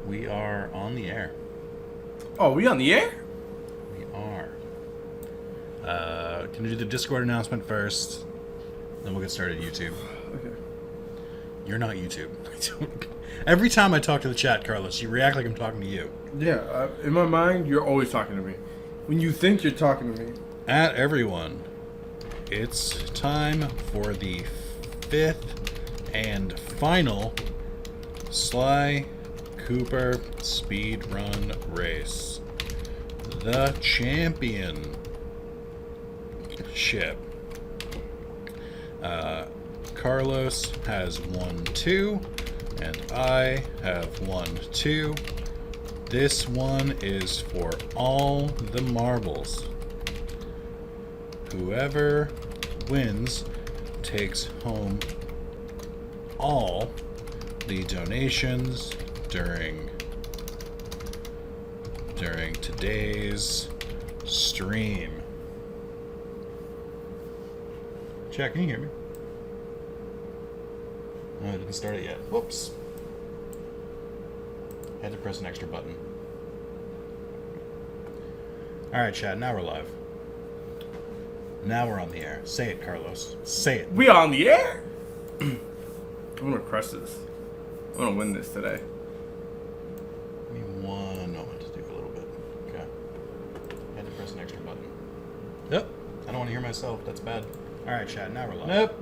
We are on the air. Oh, we on the air? We are. Can you do the Discord announcement first? Then we'll get started YouTube. Okay. You're not YouTube. Every time I talk to the chat, Carlos, you react like I'm talking to you. Yeah, in my mind, you're always talking to me. When you think you're talking to me. At everyone, it's time for the fifth and final Sly Cooper Speedrun race. The championship. Carlos has won 2, and I have won 2. This one is for all the marbles. Whoever wins takes home all the donations during today's stream. Chat, can you hear me? No, I didn't start it yet. Whoops. Had to press an extra button. Alright, chat, now we're live. Now we're on the air. Say it, Carlos. Say it. We on the air? I'm gonna crush this. I'm gonna win this today. Give me 1 moment to do a little bit. Okay. Had to press an extra button. Yep. I don't want to hear myself. That's bad. Alright, chat, now we're live. Nope.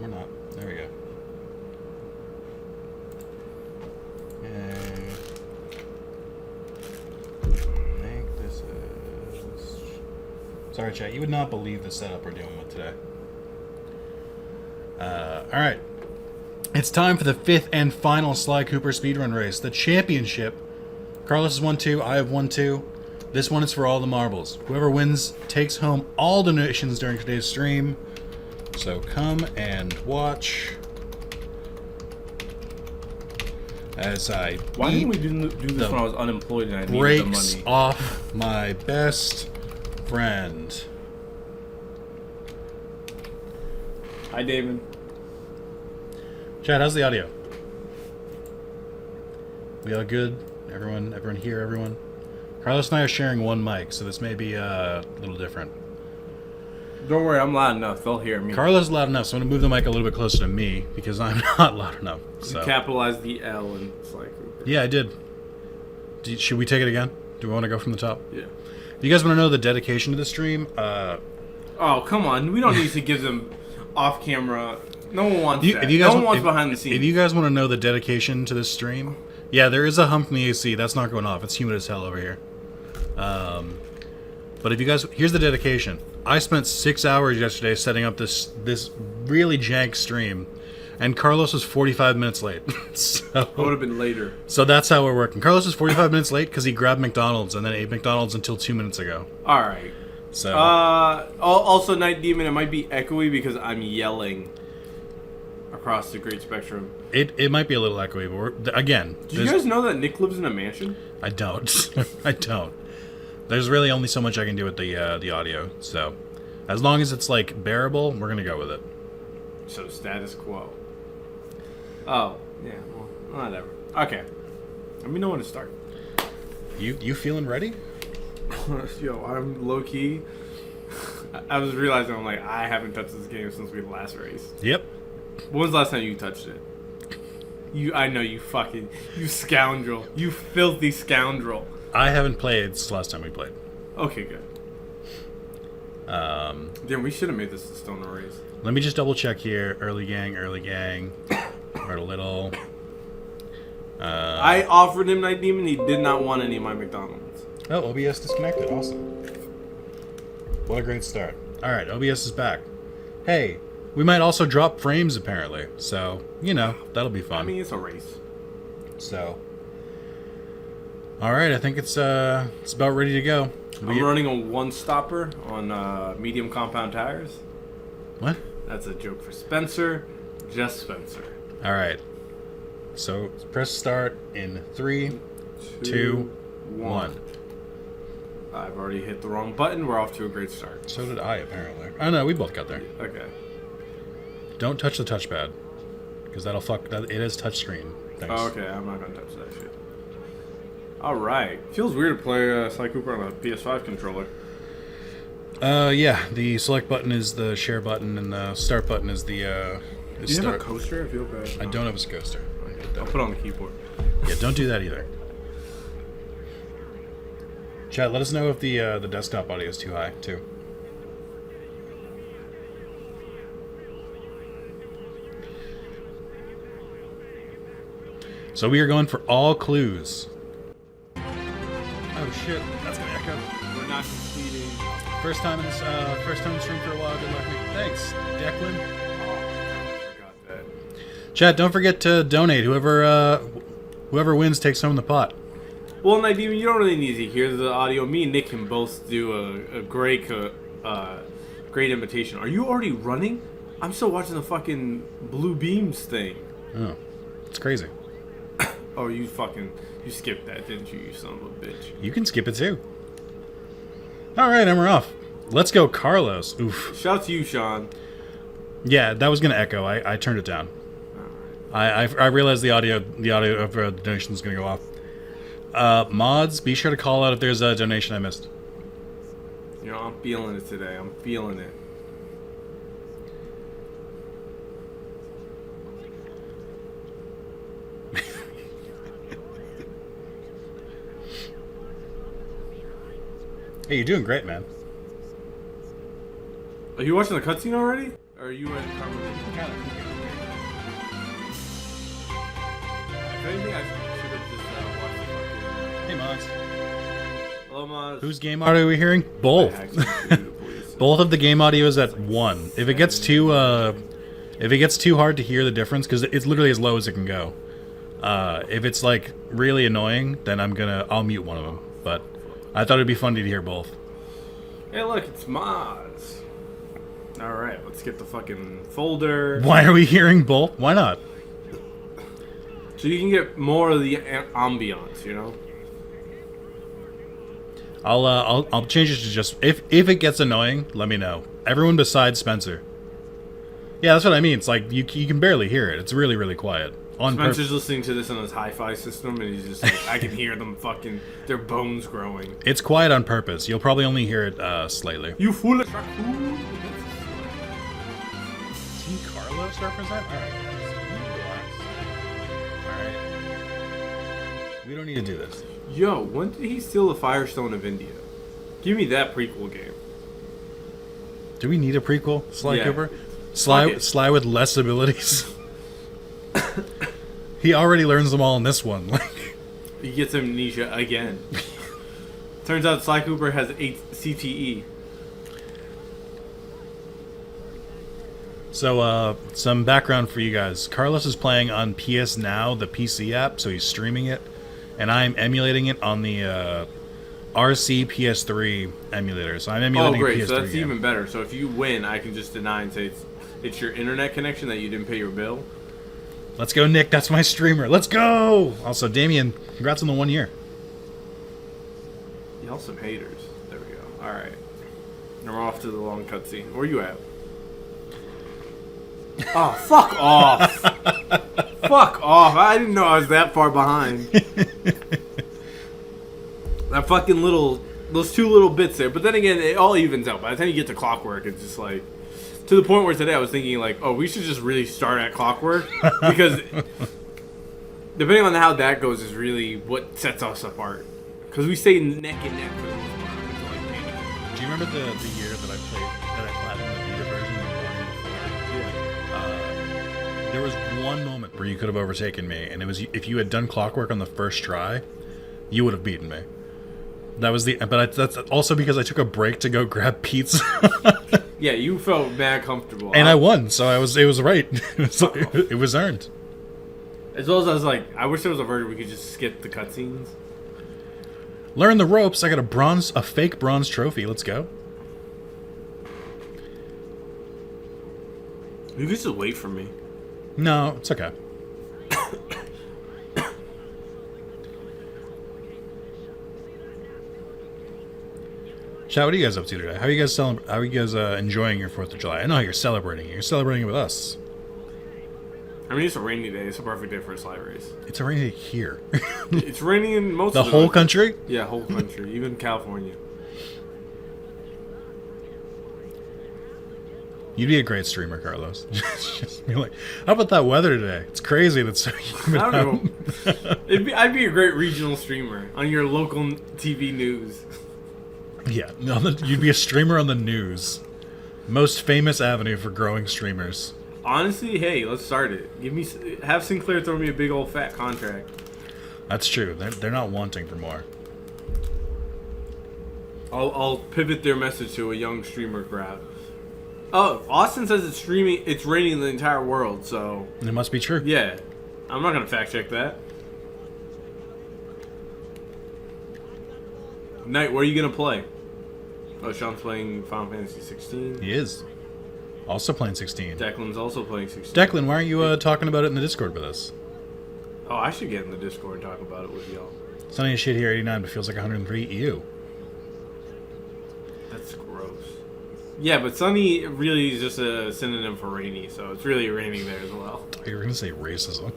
We're not. There we go. And I think this is... Sorry, chat. You would not believe the setup we're dealing with today. Alright. It's time for the 5th and final Sly Cooper speedrun race. The championship. Carlos has won 2. I have won 2. This one is for all the marbles. Whoever wins takes home all donations during today's stream. So come and watch as I Why didn't we do this when I was unemployed and I needed the breaks money? off my best friend. Hi, David. Chad, how's the audio? We all good? Everyone here, everyone? Carlos and I are sharing one mic, so this may be a little different. Don't worry, I'm loud enough. They'll hear me. Carlos is loud enough, so I'm going to move the mic a little bit closer to me because I'm not loud enough. So. You capitalized the L in Sly Cooper. Yeah, I did. Should we take it again? Do we want to go from the top? Yeah. Do you guys want to know the dedication to the stream? Oh, come on. We don't need to give them off camera. No one wants that. If you guys no one wants behind the scenes. If you guys want to know the dedication to this stream, yeah, there is a hump in the AC. That's not going off. It's humid as hell over here. But if you guys, here's the dedication. I spent 6 hours yesterday setting up this really jank stream, and Carlos was 45 minutes late. So I would have been later. So that's how we're working. Carlos was 45 minutes late because he grabbed McDonald's and then ate McDonald's until 2 minutes ago. All right. So also, Night Demon, it might be echoey because I'm yelling across the great spectrum. It might be a little echoey, but again. Do you guys know that Nick lives in a mansion? I don't. I don't. There's really only so much I can do with the audio. So as long as it's like bearable, we're gonna go with it. So status quo. Oh yeah, well, whatever. Okay, let me know when to start. You feeling ready? Yo, I'm low key. I was realizing I'm like I haven't touched this game since we last raced. Yep. When was the last time you touched it? I know you scoundrel. You filthy scoundrel. I haven't played since the last time we played. Okay, good. Damn, we should have made this a stoner race. Let me just double check here. Early gang. We're a little. I offered him Night Demon. He did not want any of my McDonald's. Oh, OBS disconnected. Awesome. What a great start. All right, OBS is back. Hey, we might also drop frames apparently. So that'll be fun. I mean, it's a race. So. All right, I think it's about ready to go. I'm running a one-stopper on medium compound tires. What? That's a joke for Spencer. Just Spencer. All right. So press start in 3, 2, 1. I've already hit the wrong button. We're off to a great start. So did I, apparently. Oh, no, we both got there. Okay. Don't touch the touchpad, because that'll fuck. It is touchscreen. Thanks. Oh, okay. I'm not gonna touch that shit. All right. Feels weird to play Sly Cooper on a PS5 controller. Yeah. The select button is the share button, and the start button is the Do you have a coaster? I feel bad. I don't have a coaster. I'll put it on the keyboard. Yeah, don't do that either. Chat, let us know if the desktop audio is too high, too. So we are going for all clues. Oh shit, that's gonna echo. We're not completing. First time in stream for a while. Good luck, mate. Thanks, Declan. Oh my god, I forgot that. Chat, don't forget to donate. Whoever wins takes home the pot. Well, Nadim, you don't really need to hear the audio. Me and Nick can both do a great imitation. Are you already running? I'm still watching the fucking Blue Beams thing. Oh, it's crazy. Oh, you skipped that, didn't you, you son of a bitch? You can skip it too. All right, and we're off. Let's go, Carlos. Oof. Shout out to you, Sean. Yeah, that was gonna echo. I turned it down. I realized the audio of the donation is gonna go off. Mods, be sure to call out if there's a donation I missed. You know, I'm feeling it today. I'm feeling it. Hey, you're doing great, man. Are you watching the cutscene already? Or are you at the conversation? If anything, I should have just watched the fucking... Hey, Mods. Hello, Maz. Whose game audio are we hearing? Both. Both of the game audio is at 1. If it gets too hard to hear the difference, because it's literally as low as it can go. If it's like really annoying, then I'll mute one of them. But I thought it'd be funny to hear both. Hey, look, it's Maz. All right, let's get the fucking folder. Why are we hearing both? Why not? So you can get more of the ambiance, you know. I'll change it to just if it gets annoying, let me know. Everyone besides Spencer. Yeah, that's what I mean. It's like you can barely hear it. It's really, really quiet. Spencer's listening to this on his hi-fi system, and he's just like, I can hear them their bones growing. It's quiet on purpose. You'll probably only hear it slightly. You foolish raccoon! Team Carlos represent? Alright. Alright. We don't need to do this. Yo, when did he steal the Firestone of India? Give me that prequel game. Do we need a prequel? Sly Yeah. Cooper? Sly with less abilities? He already learns them all in this one. He gets amnesia again. Turns out Sly Cooper has 8 CTE. So, some background for you guys. Carlos is playing on PS Now, the PC app, so he's streaming it. And I'm emulating it on the RC PS3 emulator. So I'm emulating Oh, great. a PS3 So that's game. even better. So if you win, I can just deny and say it's your internet connection that you didn't pay your bill. Let's go, Nick. That's my streamer. Let's go! Also, Damien, congrats on the 1 year. Y'all some haters. There we go. Alright. Now we're off to the long cutscene. Where you at? Oh, fuck off! Fuck off! I didn't know I was that far behind. That fucking those 2 little bits there. But then again, it all evens out. By the time you get to Clockwork, it's just like... To the point where today I was thinking like, oh, we should just really start at Clockwork. Because depending on how that goes is really what sets us apart. Because we stay neck and neck for the most part. Until, like, maybe. Do you remember the year that I platinumed the Vita version of Warning before? Yeah. There was one moment where you could have overtaken me, and it was if you had done Clockwork on the first try, you would have beaten me. That was that's also because I took a break to go grab pizza. Yeah, you felt mad comfortable. And I won, so it was right. It was earned. As well as I was like, I wish there was a version we could just skip the cutscenes. Learn the ropes. I got a fake bronze trophy. Let's go. You could just wait for me. No, it's okay. Chat, what are you guys up to today? How are you guys enjoying your 4th of July? I know how you're celebrating it. You're celebrating it with us. I mean, it's a rainy day. It's a perfect day for a slide race. It's already here. It's raining in most the of the whole country? Yeah, whole country. Even California. You'd be a great streamer, Carlos. Just be like, how about that weather today? It's crazy that's so humid. I don't know. I'd be a great regional streamer on your local TV news. Yeah, no, you'd be a streamer on the news. Most famous avenue for growing streamers. Honestly, hey, let's start it. Have Sinclair throw me a big old fat contract. That's true. They're not wanting for more. I'll pivot their message to a young streamer crowd. Oh, Austin says it's raining in the entire world, so... It must be true. Yeah. I'm not going to fact check that. Knight, where are you going to play? Oh, Sean's playing Final Fantasy 16. He is. Also playing 16. Declan's also playing 16. Declan, why aren't you talking about it in the Discord with us? Oh, I should get in the Discord and talk about it with y'all. Sunny as shit here, 89, but feels like 103. Ew. That's gross. Yeah, but sunny really is just a synonym for rainy, so it's really raining there as well. I thought you were going to say racism.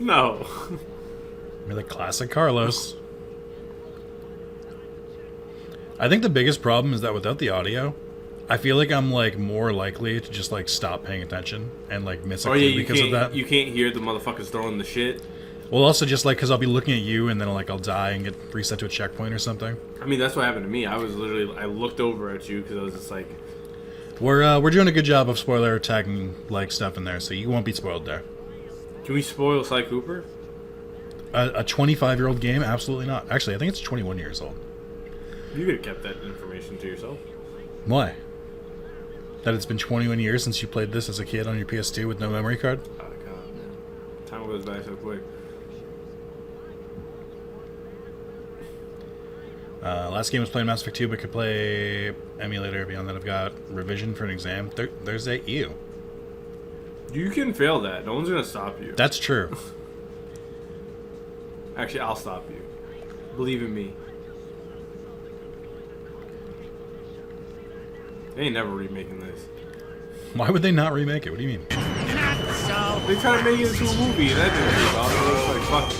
No. I mean, like classic Carlos. I think the biggest problem is that without the audio, I feel like I'm like more likely to just like stop paying attention and like miss a clue because of that. You can't hear the motherfuckers throwing the shit. Well, also just like because I'll be looking at you and then like I'll die and get reset to a checkpoint or something. I mean, that's what happened to me. I looked over at you because I was just like, we're doing a good job of spoiler tagging like stuff in there, so you won't be spoiled there. can we spoil Sly Cooper? A 25-year-old game? Absolutely not. Actually, I think it's 21 years old. You could have kept that information to yourself. Why? That it's been 21 years since you played this as a kid on your PS2 with no memory card? Oh god, man. Time goes by so quick. Last game was playing Mass Effect 2, but could play emulator. Beyond that, I've got revision for an exam Thursday. Ew. You can fail that. No one's gonna stop you. That's true. Actually, I'll stop you. Believe in me. They ain't never remaking this. Why would they not remake it? What do you mean? They tried to make it into a movie, and that didn't work out. So it's like, fuck it.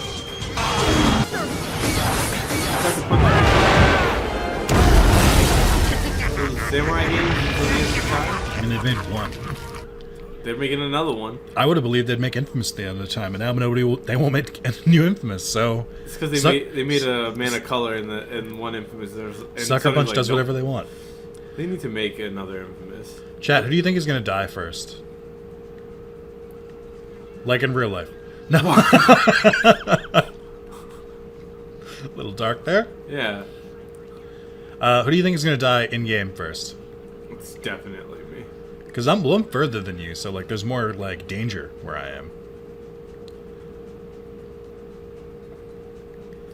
Samurai games until the end of time? I mean, they've made one. They're making another one. I would have believed they'd make Infamous at the end of the time, and now they won't make a new Infamous, so... It's because they made a Man of Color in one Infamous. Sucker Punch does whatever they want. They need to make another Infamous. Chat, who do you think is going to die first? Like in real life. No. A little dark there. Yeah. Who do you think is going to die in-game first? It's definitely me. Because I'm further than you, so like there's more like danger where I am.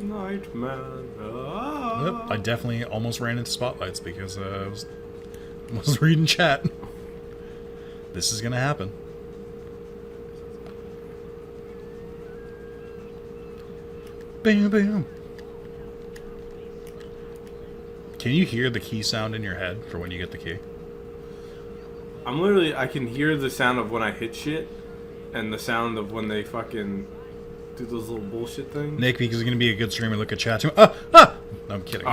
Nightman. Ah. Yep, I definitely almost ran into spotlights because I was reading chat. This is going to happen. Bam, bam. Can you hear the key sound in your head for when you get the key? I can hear the sound of when I hit shit, and the sound of when they fucking do those little bullshit things. Nick, because he's going to be a good streamer, look at chat too much. No, I'm kidding.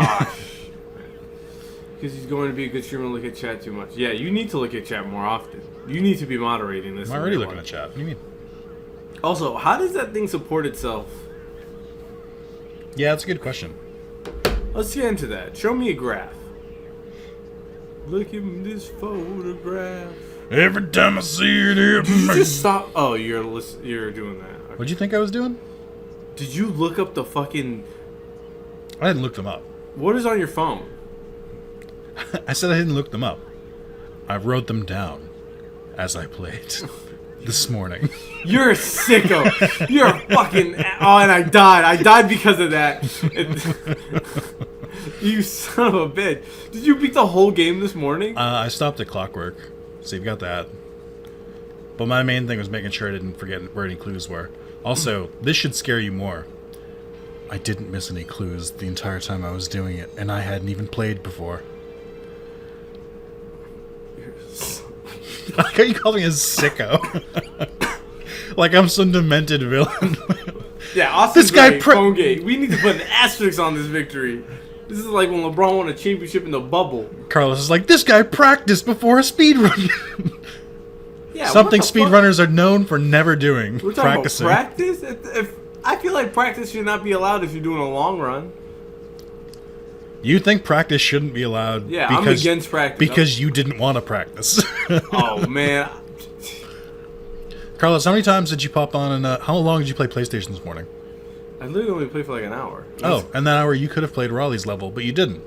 Because he's going to be a good streamer and look at chat too much. Yeah, you need to look at chat more often. You need to be moderating this. I'm already looking at chat. What do you mean? Also, how does that thing support itself? Yeah, that's a good question. Let's get into that. Show me a graph. Look at this photograph. Every time I see it, Did you just stop? Oh, you're doing that. Okay. What'd you think I was doing? Did you look up the fucking... I didn't look them up. What is on your phone? I said I didn't look them up. I wrote them down as I played this morning. You're a sicko. You're a fucking... Oh, and I died. I died because of that. You son of a bitch. Did you beat the whole game this morning? I stopped at Clockwork, so you've got that. But my main thing was making sure I didn't forget where any clues were. Also, this should scare you more. I didn't miss any clues the entire time I was doing it, and I hadn't even played before. How you call me a sicko? Like I'm some demented villain. Yeah, Austin's This guy right, phone gate. We need to put an asterisk on this victory. This is like when LeBron won a championship in the bubble. Carlos is like, this guy practiced before a speed run. Yeah, Something what the fuck? speedrunners are known for never doing. We're talking Practicing. about practice? If I feel like practice should not be allowed if you're doing a long run. You think practice shouldn't be allowed? Yeah, I'm against practice. Because you didn't want to practice. Oh, man. Carlos, how many times did you pop on and how long did you play PlayStation this morning? I literally only played for like an hour. Oh, and that hour you could have played Raleigh's level, but you didn't. You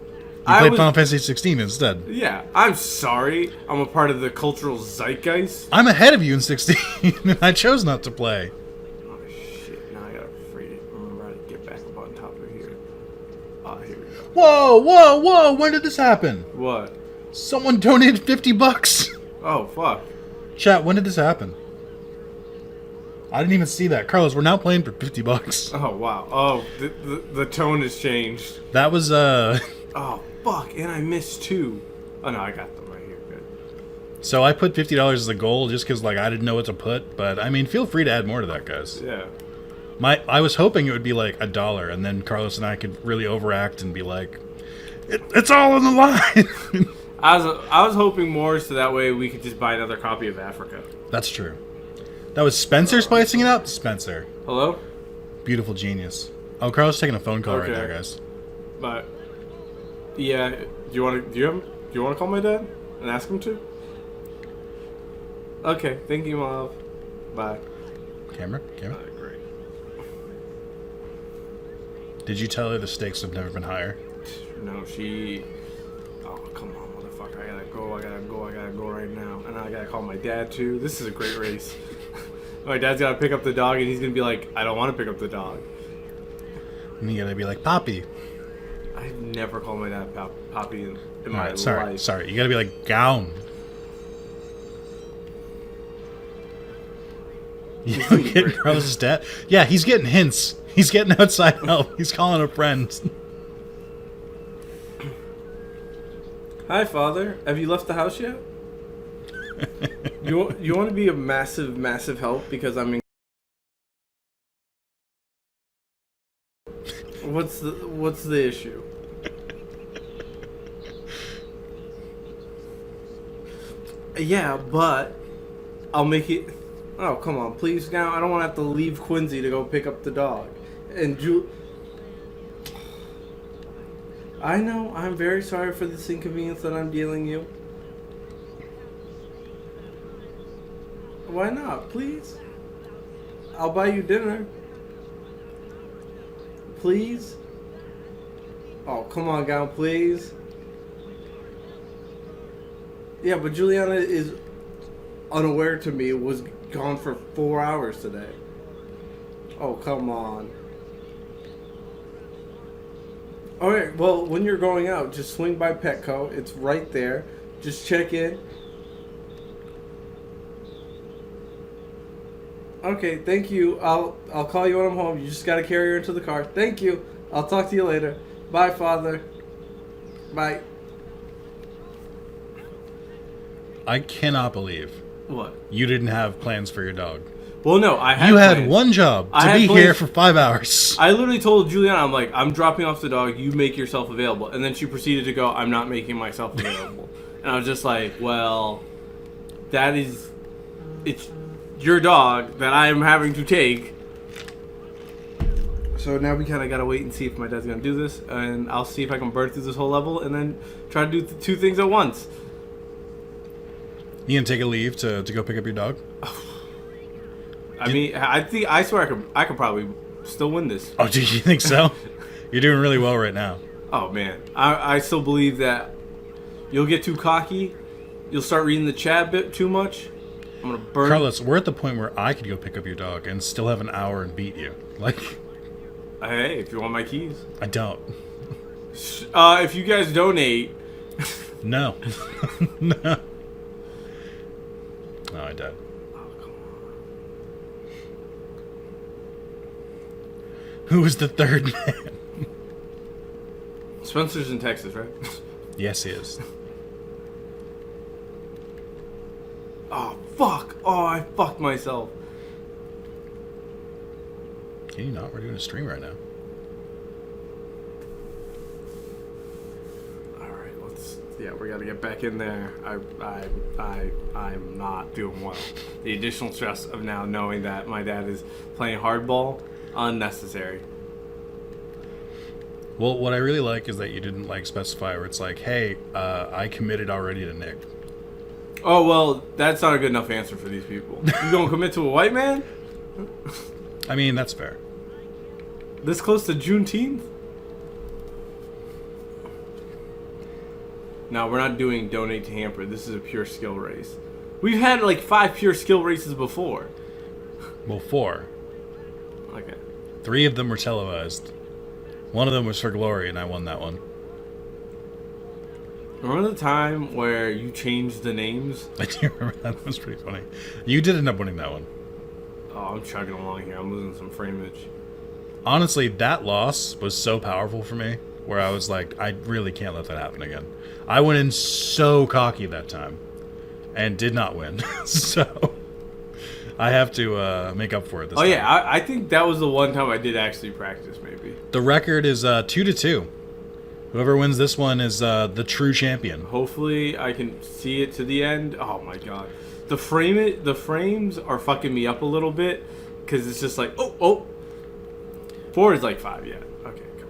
I played was- Final Fantasy 16 instead. Yeah, I'm sorry. I'm a part of the cultural zeitgeist. I'm ahead of you in 16, and I chose not to play. Oh, shit. Now I gotta remember how to get back up on top of here. Ah, here we go. Whoa, whoa, whoa! When did this happen? What? Someone donated $50. Oh, fuck. Chat, when did this happen? I didn't even see that. Carlos, we're now playing for $50. Oh, wow. Oh, the tone has changed. That was, Oh, fuck. And I missed two. Oh, no, I got them right here. Good. So I put $50 as a goal just because, like, I didn't know what to put. But, I mean, feel free to add more to that, guys. Yeah. I was hoping it would be, like, $1, and then Carlos and I could really overact and be like, it's all on the line! I was hoping more so that way we could just buy another copy of Africa. That's true. That was Spencer spicing it up? Spencer. Hello? Beautiful genius. Oh, Carlos is taking a phone call right Okay. now, guys. But yeah, do you want to call my dad and ask him to? Okay, thank you, Mom. Bye. Camera? Great. Did you tell her the stakes have never been higher? No, she. Oh, come on, motherfucker! I gotta go right now, and I gotta call my dad too. This is a great race. My dad's gotta pick up the dog, and he's gonna be like, "I don't want to pick up the dog." And you gotta be like, Poppy. I've never called my dad Poppy in my Alright, life. sorry. You gotta be like, Gown. You He's know, doing getting great. Carlos's dad? Yeah, he's getting hints. He's getting outside help. He's calling a friend. Hi, Father. Have you left the house yet? You want to be a massive help because I'm in. What's the issue? Yeah, but I'll make it. Oh, come on, please now. I don't want to have to leave Quincy to go pick up the dog. And I know. I'm very sorry for this inconvenience that I'm dealing you. Why not? Please. I'll buy you dinner. Please. Oh, come on, Gown, please. Yeah, but Juliana is unaware to me. Was gone for 4 hours today. Oh, come on. Alright, well, when you're going out, just swing by Petco. It's right there. Just check in. Okay, thank you. I'll call you when I'm home. You just gotta carry her into the car. Thank you. I'll talk to you later. Bye, Father. Bye. I cannot believe What? you didn't have plans for your dog. Well, no, I had You had plans. one job, I to had be plans- here for 5 hours. I literally told Juliana, I'm like, I'm dropping off the dog. You make yourself available. And then she proceeded to go, I'm not making myself available. And I was just like, well, it's your dog that I am having to take. So now we kind of got to wait and see if my dad's going to do this. And I'll see if I can burn through this whole level and then try to do two things at once. You gonna take a leave to go pick up your dog? I mean, I swear I could probably still win this. Oh, do you think so? You're doing really well right now. Oh, man. I still believe that you'll get too cocky. You'll start reading the chat a bit too much. I'm going to burn. Carlos, we're at the point where I could go pick up your dog and still have an hour and beat you. Like, Hey, if you want my keys. I don't. If you guys donate. No. No. Oh, I died. Who was the third man? Spencer's in Texas, right? Yes, he is. Oh, fuck. Oh, I fucked myself. Can you not? We're doing a stream right now. Yeah, we got to get back in there. I'm not doing well. The additional stress of now knowing that my dad is playing hardball, unnecessary. Well, what I really like is that you didn't like specify where it's like, hey, I committed already to Nick. Oh, well, that's not a good enough answer for these people. You gonna commit to a white man? I mean, that's fair. This close to Juneteenth? No, we're not doing donate to Hamper. This is a pure skill race. We've had like 5 pure skill races before. Well, 4. Okay. 3 of them were televised. One of them was for glory, and I won that one. Remember the time where you changed the names? I do remember that. That was pretty funny. You did end up winning that one. Oh, I'm chugging along here. I'm losing some frameage. Honestly, that loss was so powerful for me, where I was like, I really can't let that happen again. I went in so cocky that time, and did not win. So, I have to make up for it this time. Oh yeah, I think that was the one time I did actually practice, maybe. The record is 2-2. Whoever wins this one is the true champion. Hopefully, I can see it to the end. Oh my god, the frames are fucking me up a little bit because it's just like, oh, 4 is like 5, yeah. Okay, come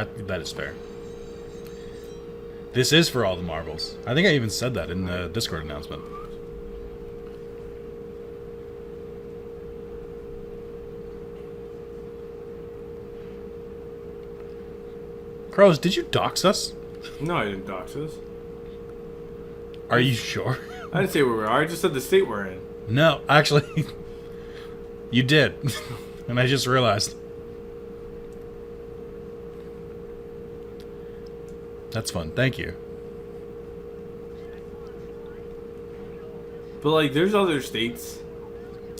on. That is fair. This is for all the marbles. I think I even said that in the Discord announcement. Crows, did you dox us? No, I didn't dox us. Are you sure? I didn't say where we are. I just said the state we're in. No, actually, you did. And I just realized. That's fun. Thank you. But, like, there's other states.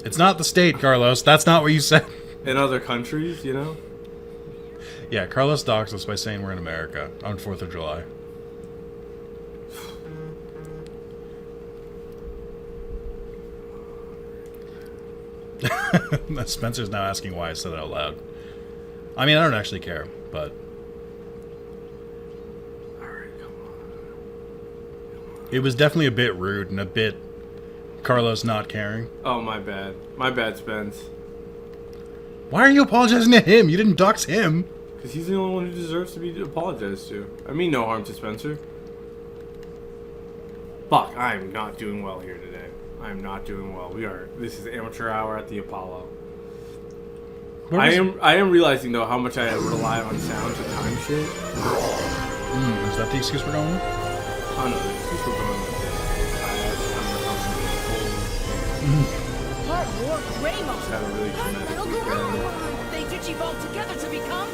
It's not the state, Carlos. That's not what you said. In other countries, you know? Yeah, Carlos doxed us by saying we're in America on 4th of July. Spencer's now asking why I said it out loud. I mean, I don't actually care, but... Alright, come on. It was definitely a bit rude and a bit Carlos not caring. Oh, my bad. My bad, Spence. Why are you apologizing to him? You didn't dox him. Because he's the only one who deserves to be apologized to. I mean no harm to Spencer. Fuck, I am not doing well here today. I am not doing well. This is amateur hour at the Apollo. I am realizing though how much I rely on sound to time shit. Is that the excuse we're going with? Oh no, the excuse we're going with is I have Hard work, Raymond. had a really traumatic weekend. They digivolved together to become.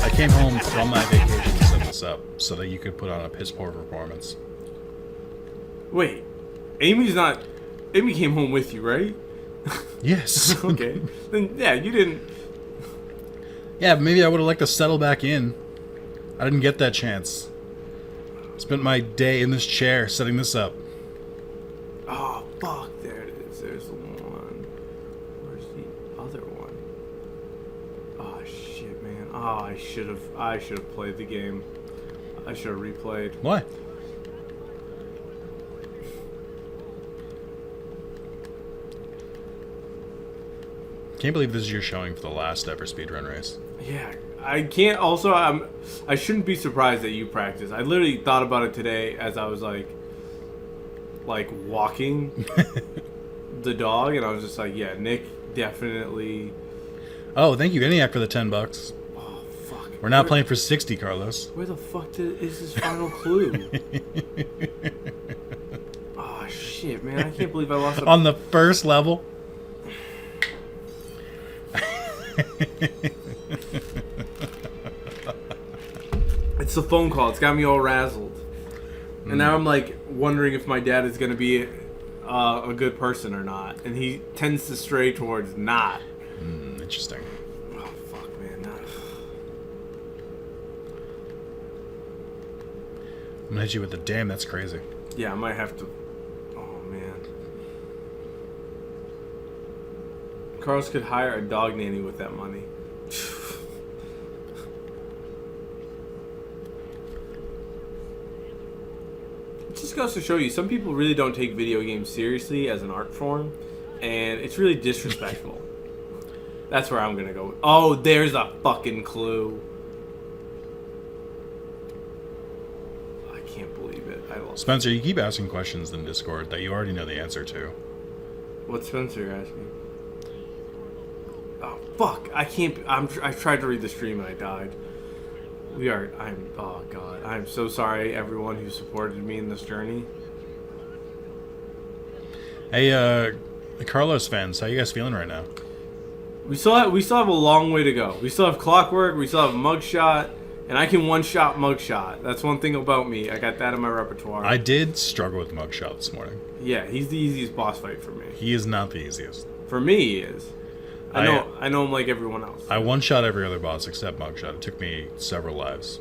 I came home from my vacation to set this up so that you could put on a piss poor performance. Wait, Amy came home with you, right? Yes. Okay. Then yeah, you didn't. Yeah, maybe I would have liked to settle back in. I didn't get that chance. Spent my day in this chair setting this up. Oh fuck! There it is. There's the one. Where's the other one? Oh shit, man. Oh, I should have played the game. I should have replayed. Why? Can't believe this is your showing for the last ever speedrun race. Yeah, I can't. Also, I shouldn't be surprised that you practice. I literally thought about it today as I was like walking the dog, and I was just like, yeah, Nick definitely. Oh, thank you, ENIAC, for the $10. Oh fuck. We're not playing for 60, Carlos. Where the fuck is his final clue? Oh shit, man! I can't believe I lost. On the first level. It's the phone call. It's got me all razzled. And now I'm like wondering if my dad is going to be a good person or not. And he tends to stray towards not. Interesting. Oh, fuck, man. I'm gonna hit you with the damn, that's crazy. Yeah, I might have to. Oh, man. Carlos could hire a dog nanny with that money. It just goes to show you, some people really don't take video games seriously as an art form, and it's really disrespectful. That's where I'm gonna go. Oh, there's a fucking clue. I can't believe it. I lost. Spencer, you keep asking questions in Discord that you already know the answer to. What's Spencer asking? Oh fuck! I can't. I tried to read the stream and I died. Oh god. I'm so sorry, everyone who supported me in this journey. Hey, Carlos fans, how you guys feeling right now? We still have a long way to go. We still have Clockwork. We still have Mugshot, and I can one-shot Mugshot. That's one thing about me. I got that in my repertoire. I did struggle with Mugshot this morning. Yeah, he's the easiest boss fight for me. He is not the easiest. For me, he is. I know him like everyone else. I one-shot every other boss except Mugshot. It took me several lives.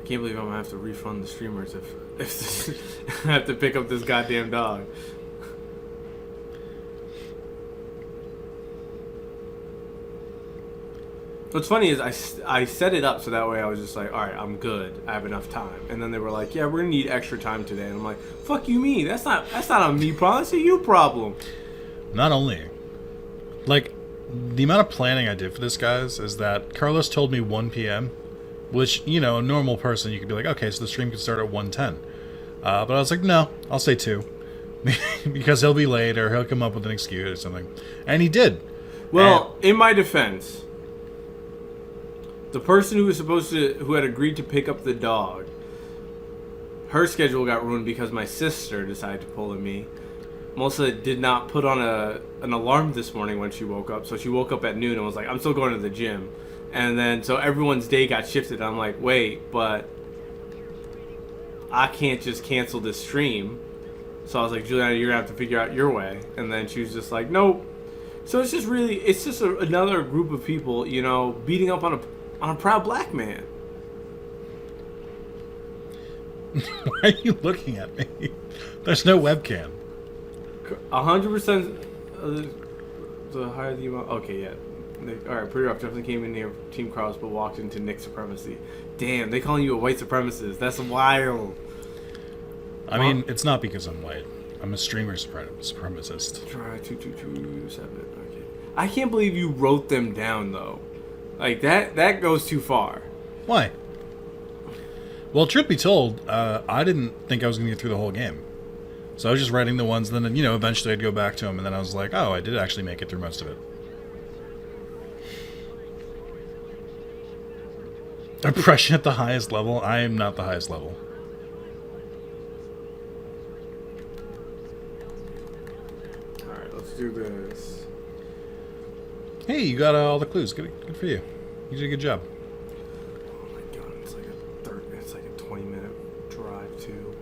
I can't believe I'm gonna have to refund the streamers if I have to pick up this goddamn dog. What's funny is I set it up so that way I was just like, all right, I'm good. I have enough time. And then they were like, yeah, we're gonna need extra time today. And I'm like, fuck you, me. That's not a me problem. That's a you problem. Not only, like, the amount of planning I did for this, guys, is that Carlos told me 1 p.m., which, you know, a normal person, you could be like, okay, so the stream could start at 1:10. But I was like, no, I'll say 2. Because he'll be late or he'll come up with an excuse or something. And he did. Well, in my defense, the person who had agreed to pick up the dog, her schedule got ruined because my sister decided to pull a me. Melissa did not put on an alarm this morning when she woke up, so she woke up at noon and was like, I'm still going to the gym. And then, so everyone's day got shifted. I'm like, wait, but I can't just cancel this stream. So I was like, Juliana, you're going to have to figure out your way. And then she was just like, nope. So it's just another group of people, you know, beating up on a proud black man. Why are you looking at me? There's no webcam. 100% the higher the amount. Okay, yeah. Alright, pretty rough. Definitely came in near Team Carlos, but walked into Nick supremacy. Damn, they calling you a white supremacist. That's wild. I mean, it's not because I'm white. I'm a streamer supremacist. Try 2227. Okay. I can't believe you wrote them down though. Like that goes too far. Why? Well, truth be told, I didn't think I was going to get through the whole game. So I was just writing the ones, and then, you know, eventually I'd go back to them, and then I was like, oh, I did actually make it through most of it. Oppression at the highest level? I am not the highest level. Alright, let's do this. Hey, you got all the clues. Good for you. You did a good job. Oh my god, it's like a 20-minute drive too.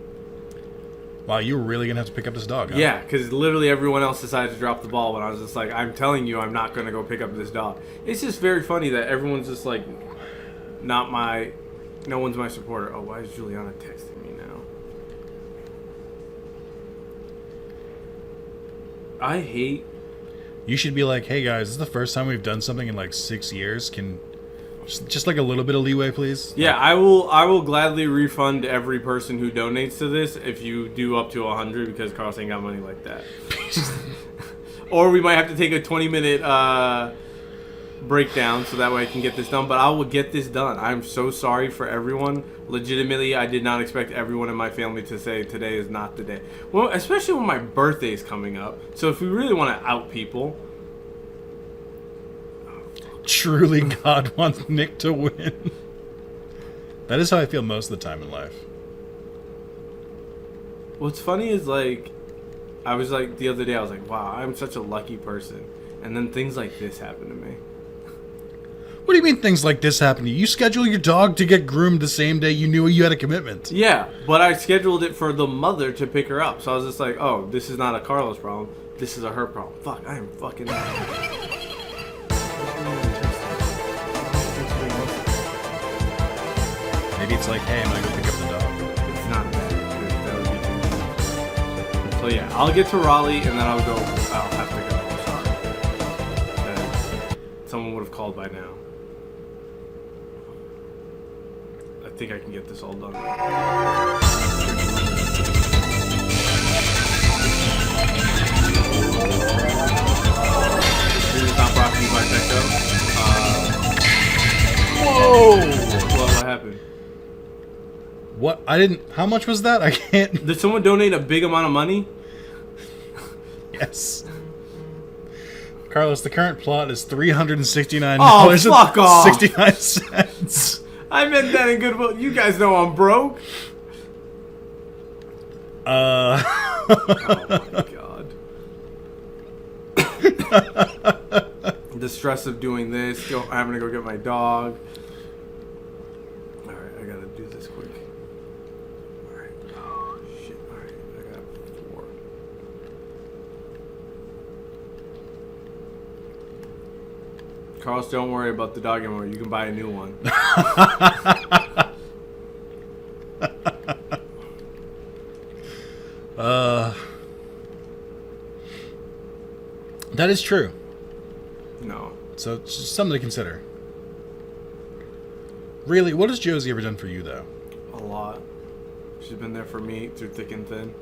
Wow, you were really going to have to pick up this dog, huh? Yeah, because literally everyone else decided to drop the ball when I was just like, I'm telling you I'm not going to go pick up this dog. It's just very funny that everyone's just like, no one's my supporter. Oh, why is Juliana texting me now? I hate... You should be like, hey guys, this is the first time we've done something in like 6 years. Can just like a little bit of leeway, please? Yeah, I will gladly refund every person who donates to this if you do up to 100 because Carlos ain't got money like that. Or we might have to take a 20-minute breakdown so that way I can get this done. But I will get this done. I'm so sorry for everyone. Legitimately, I did not expect everyone in my family to say today is not the day. Well, especially when my birthday is coming up. So if we really want to out people... Truly, God wants Nick to win. That is how I feel most of the time in life. What's funny is, like, I was like, the other day, I was like, wow, I'm such a lucky person. And then things like this happen to me. What do you mean things like this happen to you? You schedule your dog to get groomed the same day you knew you had a commitment. Yeah, but I scheduled it for the mother to pick her up. So I was just like, oh, this is not a Carlos problem. This is a her problem. Fuck, I am fucking... Maybe it's like, hey, I'm gonna go pick up the dog. It's not bad. That would be. So yeah, I'll get to Raleigh and then I'll go. I'll have to go. I'm sorry. Someone would have called by now. I think I can get this all done. This is not brought to you by Petco. Whoa! What happened? What? I didn't. How much was that? I can't. Did someone donate a big amount of money? Yes. Carlos, the current plot is $369. Oh, fuck off. 69 cents. I meant that in goodwill. You guys know I'm broke. Oh my god. The stress of doing this, having to go get my dog. Alright, I gotta do this quick. Alright. Oh shit. Alright, I got 4. Carlos, don't worry about the dog anymore. You can buy a new one. That is true. No. So it's just something to consider. Really, what has Josie ever done for you, though? A lot. She's been there for me through thick and thin.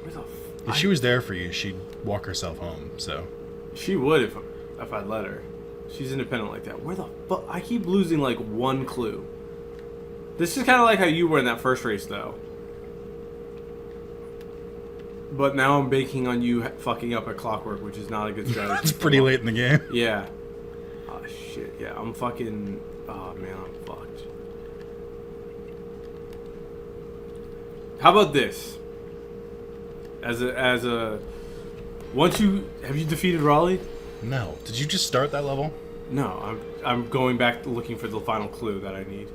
Where the If she was there for you, she'd walk herself home, so. She would if I'd let her. She's independent like that. Where the fuck? I keep losing like one clue. This is kind of like how you were in that first race, though. But now I'm banking on you fucking up at Clockwork, which is not a good strategy. It's pretty late in the game. Yeah. Oh shit. Yeah, I'm fucking. Oh man, I'm fucked. How about this? As a. Once you have you defeated Raleigh? No. Did you just start that level? No, I'm going back looking for the final clue that I need.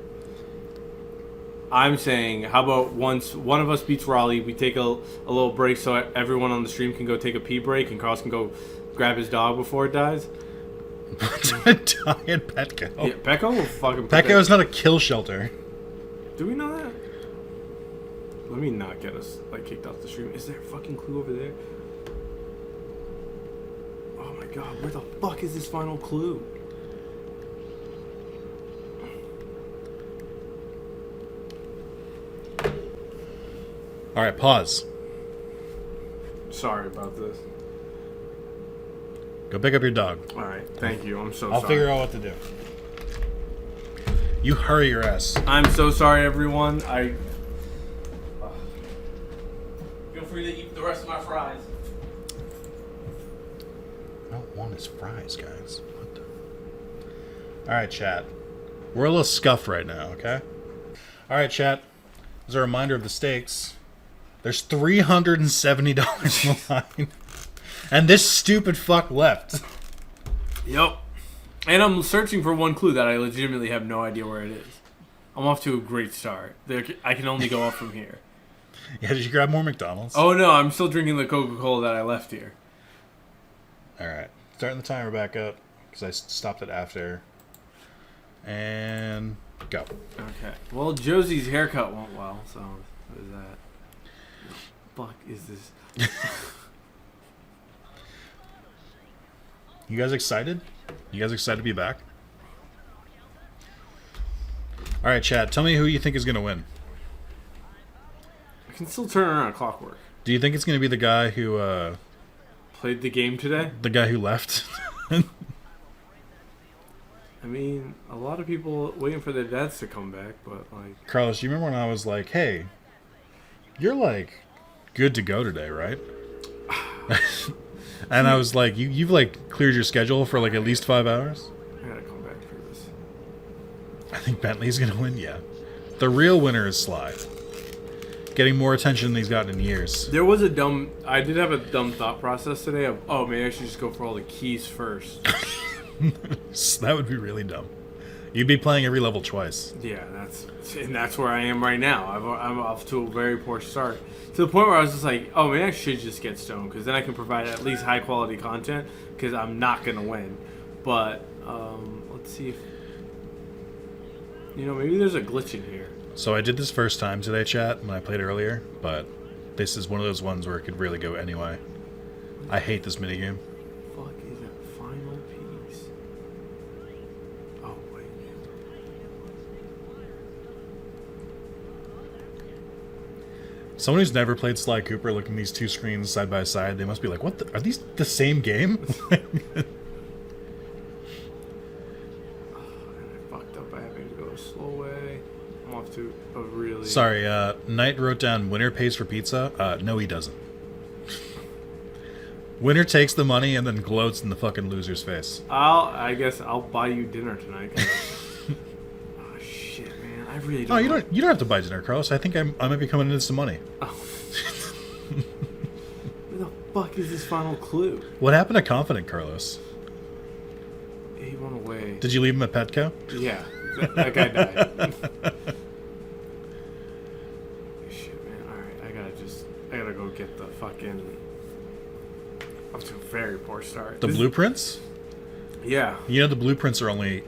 I'm saying, how about once one of us beats Raleigh, we take a little break so everyone on the stream can go take a pee break and Carlos can go grab his dog before it dies? Die at Petco. Yeah, Petco will fucking... Petco is not a kill shelter. Do we know that? Let me not get us like kicked off the stream. Is there a fucking clue over there? Oh my god, where the fuck is this final clue? All right, pause. Sorry about this. Go pick up your dog. All right, thank you. I'm so I'll sorry. figure out what to do. You hurry your ass. I'm so sorry, everyone. Feel free to eat the rest of my fries. I don't want his fries, guys. What the... All right, chat. We're a little scuffed right now, okay? All right, chat. As a reminder of the stakes, there's $370 in the line. And this stupid fuck left. Yep. And I'm searching for one clue that I legitimately have no idea where it is. I'm off to a great start. I can only go up from here. Yeah, did you grab more McDonald's? Oh no, I'm still drinking the Coca-Cola that I left here. All right. Starting the timer back up because I stopped it after. And go. Okay. Well, Josie's haircut went well, so what is that? What the fuck is this? You guys excited? You guys excited to be back? All right, chat. Tell me who you think is going to win. I can still turn around Clockwork. Do you think it's going to be the guy who Played the game today? the guy who left? I mean, a lot of people waiting for their dads to come back, but like... Carlos, do you remember when I was like, hey, you're like good to go today, right? And I was like, you've like cleared your schedule for like at least 5 hours? I gotta come back for this. I think Bentley's going to win, yeah. The real winner is Sly. Getting more attention than he's gotten in years. There was I did have a dumb thought process today of, oh, maybe I should just go for all the keys first. That would be really dumb. You'd be playing every level twice. Yeah, that's where I am right now. I'm off to a very poor start. To the point where I was just like, oh, maybe I should just get stoned, because then I can provide at least high quality content, because I'm not going to win. But, let's see if... maybe there's a glitch in here. So I did this first time today, chat, when I played earlier, but this is one of those ones where it could really go anyway. I hate this minigame. Fuck is that final piece? Oh wait. Someone who's never played Sly Cooper looking at these two screens side by side, they must be like, "What? Are these the same game?" I fucked up by having to go a slow way. I'm off to a really... Sorry, Knight wrote down winner pays for pizza. No, he doesn't. Winner takes the money and then gloats in the fucking loser's face. I guess I'll buy you dinner tonight. Oh shit, man! I really don't. No, you don't have to buy dinner, Carlos. I think I might be coming into some money. Oh. Where the fuck is this final clue? What happened to Confident Carlos? He went away. Did you leave him at Petco? Yeah, that guy died. Shit, man! All right, I gotta go get the fucking. I'm to a very poor start. The blueprints? Yeah. You know the blueprints are only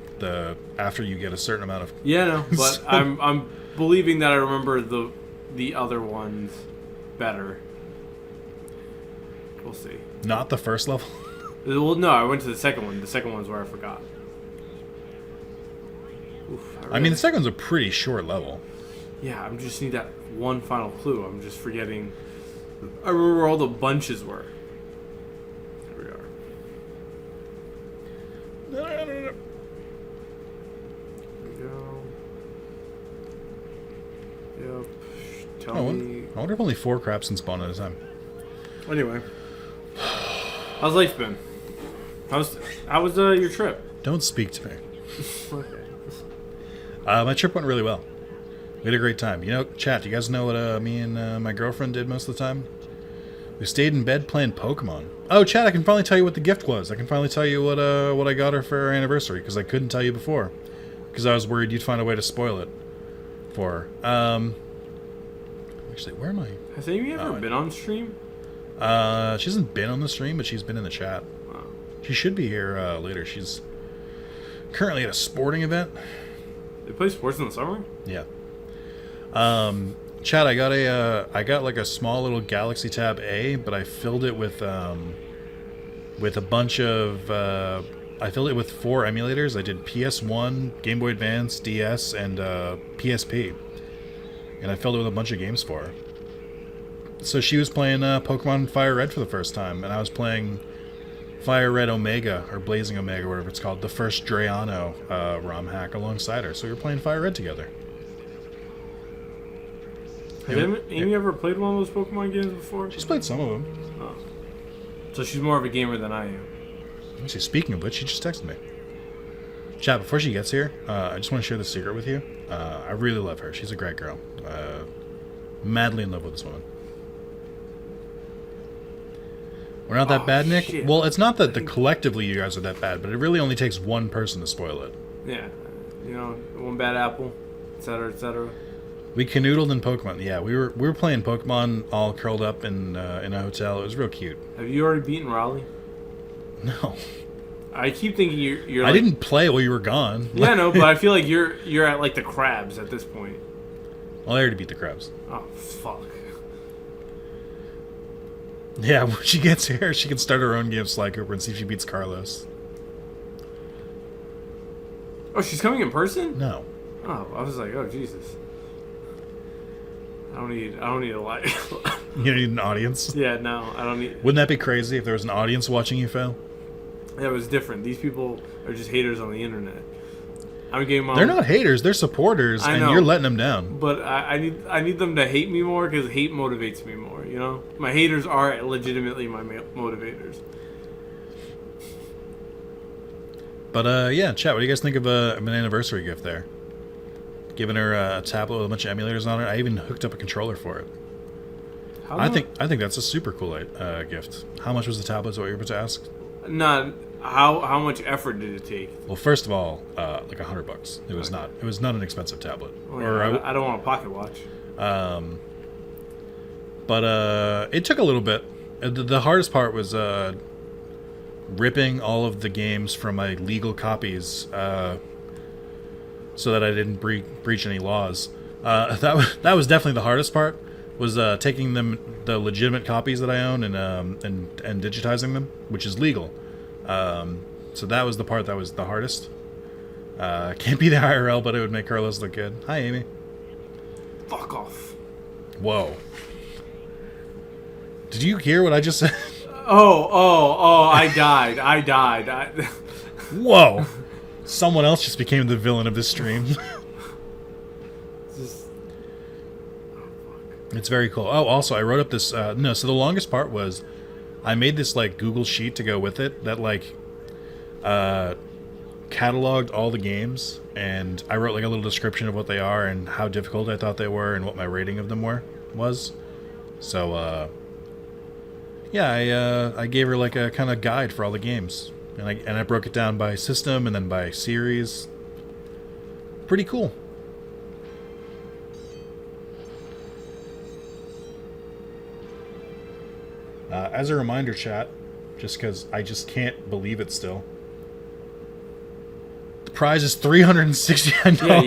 after you get a certain amount of. Yeah, no, but I'm believing that I remember the other ones better. We'll see. Not the first level. Well, no, I went to the second one. The second one's where I forgot. Oof, I mean, the second one's a pretty short level. Yeah, I just need that one final clue. I'm just forgetting. I remember where all the bunches were. Here we are. Here we go. Yep. Tell me. I wonder if only 4 craps can spawn at a time. Anyway. How's life been? How was your trip? Don't speak to me. Okay. My trip went really well. We had a great time. You know, chat, you guys know what me and my girlfriend did most of the time? We stayed in bed playing Pokemon. Oh, chat, I can finally tell you what the gift was. I can finally tell you what I got her for her anniversary, because I couldn't tell you before. Because I was worried you'd find a way to spoil it for her. Actually, where am I? Has Amy ever been on stream? She hasn't been on the stream, but she's been in the chat. Oh. She should be here later. She's currently at a sporting event. They play sports in the summer? Yeah. Chad, I got like a small little Galaxy Tab A, but I filled it with a bunch of I filled it with 4 emulators. I did PS1, Game Boy Advance, DS, and PSP, and I filled it with a bunch of games for her. So she was playing Pokemon Fire Red for the first time, and I was playing Fire Red Omega, or Blazing Omega, whatever it's called, the first Drayano ROM hack alongside her. So we were playing Fire Red together. Has Amy ever played one of those Pokemon games before? She's played some of them. Oh. So she's more of a gamer than I am. Let me see, speaking of which, she just texted me. Chat, before she gets here, I just want to share the secret with you. I really love her. She's a great girl. Madly in love with this woman. We're not that bad, Nick? Shit. Well, it's not that collectively you guys are that bad, but it really only takes one person to spoil it. Yeah. One bad apple, etc., etc. We canoodled in Pokemon. Yeah, we were playing Pokemon all curled up in a hotel. It was real cute. Have you already beaten Raleigh? No. I keep thinking you're I like, didn't play while you were gone. Yeah, no, but I feel like you're at like the crabs at this point. Well, I already beat the crabs. Oh fuck. Yeah, when she gets here, she can start her own game of Sly Cooper and see if she beats Carlos. Oh, she's coming in person? No. Oh, I was like, oh Jesus. I don't need a light. You don't need an audience? Yeah, no, I don't need. Wouldn't that be crazy if there was an audience watching you fail? Yeah, it was different. These people are just haters on the internet. I'm getting my. They're not haters, they're supporters, I and know. you're letting them down. But I need them to hate me more because hate motivates me more. You know, my haters are legitimately my motivators. But yeah, chat. What do you guys think of an anniversary gift there? Giving her a tablet with a bunch of emulators on it. I even hooked up a controller for it. I think that's a super cool gift. How much was the tablet? Is what you were about to ask? Not how much effort did it take? Well, first of all, like $100. It was not. It was not an expensive tablet. Oh, yeah, I don't want a pocket watch. But it took a little bit. The hardest part was ripping all of the games from my legal copies. so that I didn't breach any laws. That was definitely the hardest part. Was taking the legitimate copies that I own and digitizing them, which is legal. So that was the part that was the hardest. Can't be the IRL, but it would make Carlos look good. Hi, Amy. Fuck off. Whoa. Did you hear what I just said? Oh, I died. Whoa. Someone else just became the villain of this stream. It's very cool. Oh, also, I wrote up this... so the longest part was I made this, like, Google Sheet to go with it that, like, cataloged all the games, and I wrote, like, a little description of what they are and how difficult I thought they were and what my rating of them was. So, yeah, I gave her, like, a kind of guide for all the games. And I broke it down by system and then by series. Pretty cool. As a reminder, chat, just because I just can't believe it still. The prize is $369.69. Yeah,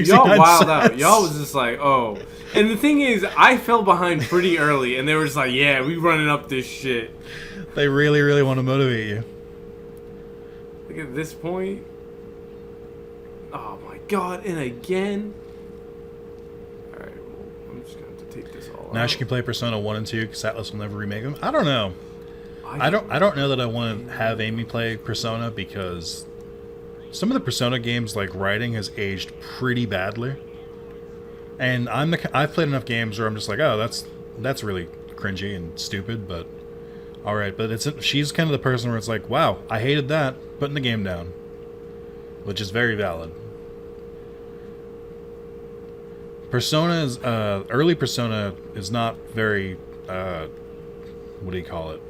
y'all wild out. Y'all was just like, oh. And the thing is, I fell behind pretty early, and they were just like, yeah, we running up this shit. They really, really want to motivate you. Look at this point. Oh my god, and again. Alright, well, I'm just going to have to take this all Now out. she can play Persona 1 and 2 because Atlas will never remake them. I don't know. I don't know that I want to have Amy play Persona because some of the Persona games, like, writing has aged pretty badly. And I've played enough games where I'm just like, oh, that's really cringy and stupid, but all right. But she's kind of the person where it's like, wow, I hated that, putting the game down, which is very valid. Early Persona is not very, what do you call it?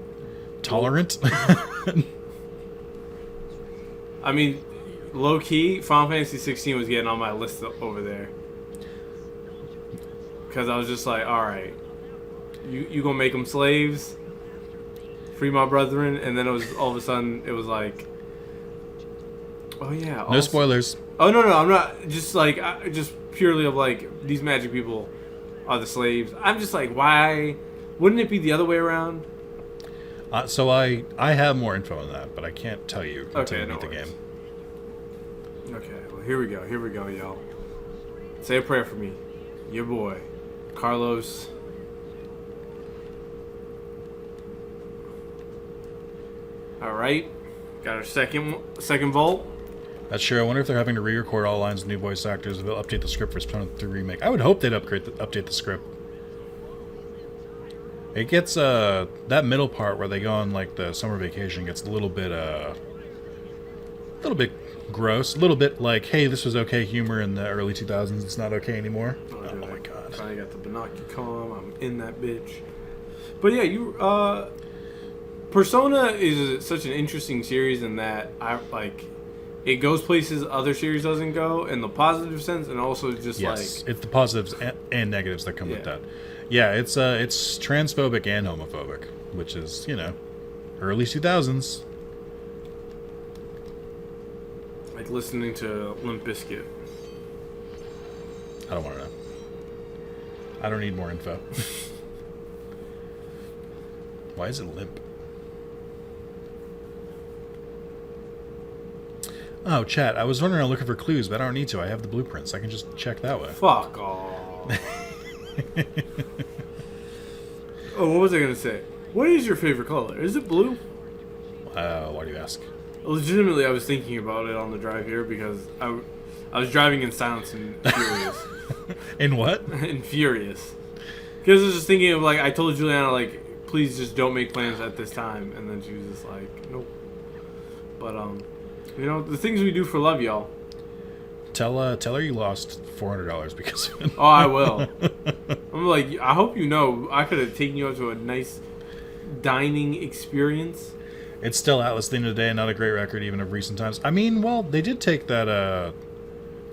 Tolerant. I mean, low key, Final Fantasy 16 was getting on my list over there. Because I was just like, alright, you gonna make them slaves? Free my brethren? And then it was, all of a sudden, it was like, oh yeah. No spoilers. Oh, no, I'm not, just like, just purely of like, these magic people are the slaves. I'm just like, why? Wouldn't it be the other way around? So I have more info on that, but I can't tell you until you beat the game. Okay, well, here we go, y'all. Say a prayer for me. Your boy, Carlos. Alright. Got our second vault. That's true. I wonder if they're having to re-record all lines with new voice actors. If they'll update the script for Persona 3 Remake. I would hope they'd update the script. It gets, that middle part where they go on, like, the summer vacation gets a little bit gross. A little bit like, hey, this was okay humor in the early 2000s. It's not okay anymore. Oh my god. I got the Binoculcom. I'm in that bitch. But yeah, Persona is such an interesting series in that it goes places other series doesn't go in the positive sense, and also just it's the positives and negatives that come with that. Yeah, it's transphobic and homophobic, which is, early 2000s. Like listening to Limp Bizkit. I don't want to know. I don't need more info. Why is it limp? Oh, chat, I was running around looking for clues, but I don't need to. I have the blueprints. I can just check that way. Fuck off. Oh, what was I going to say? What is your favorite color? Is it blue? Why do you ask? Legitimately, I was thinking about it on the drive here because I was driving in silence and furious. In what? And furious. Because I was just thinking of, like, I told Juliana, like, please just don't make plans at this time. And then she was just like, nope. But, the things we do for love, y'all. Tell her you lost $400 because of it. Oh, I will. I'm like, I hope you know, I could have taken you out to a nice dining experience. It's still Atlas at the end of the day, not a great record even of recent times. I mean, well, they did take that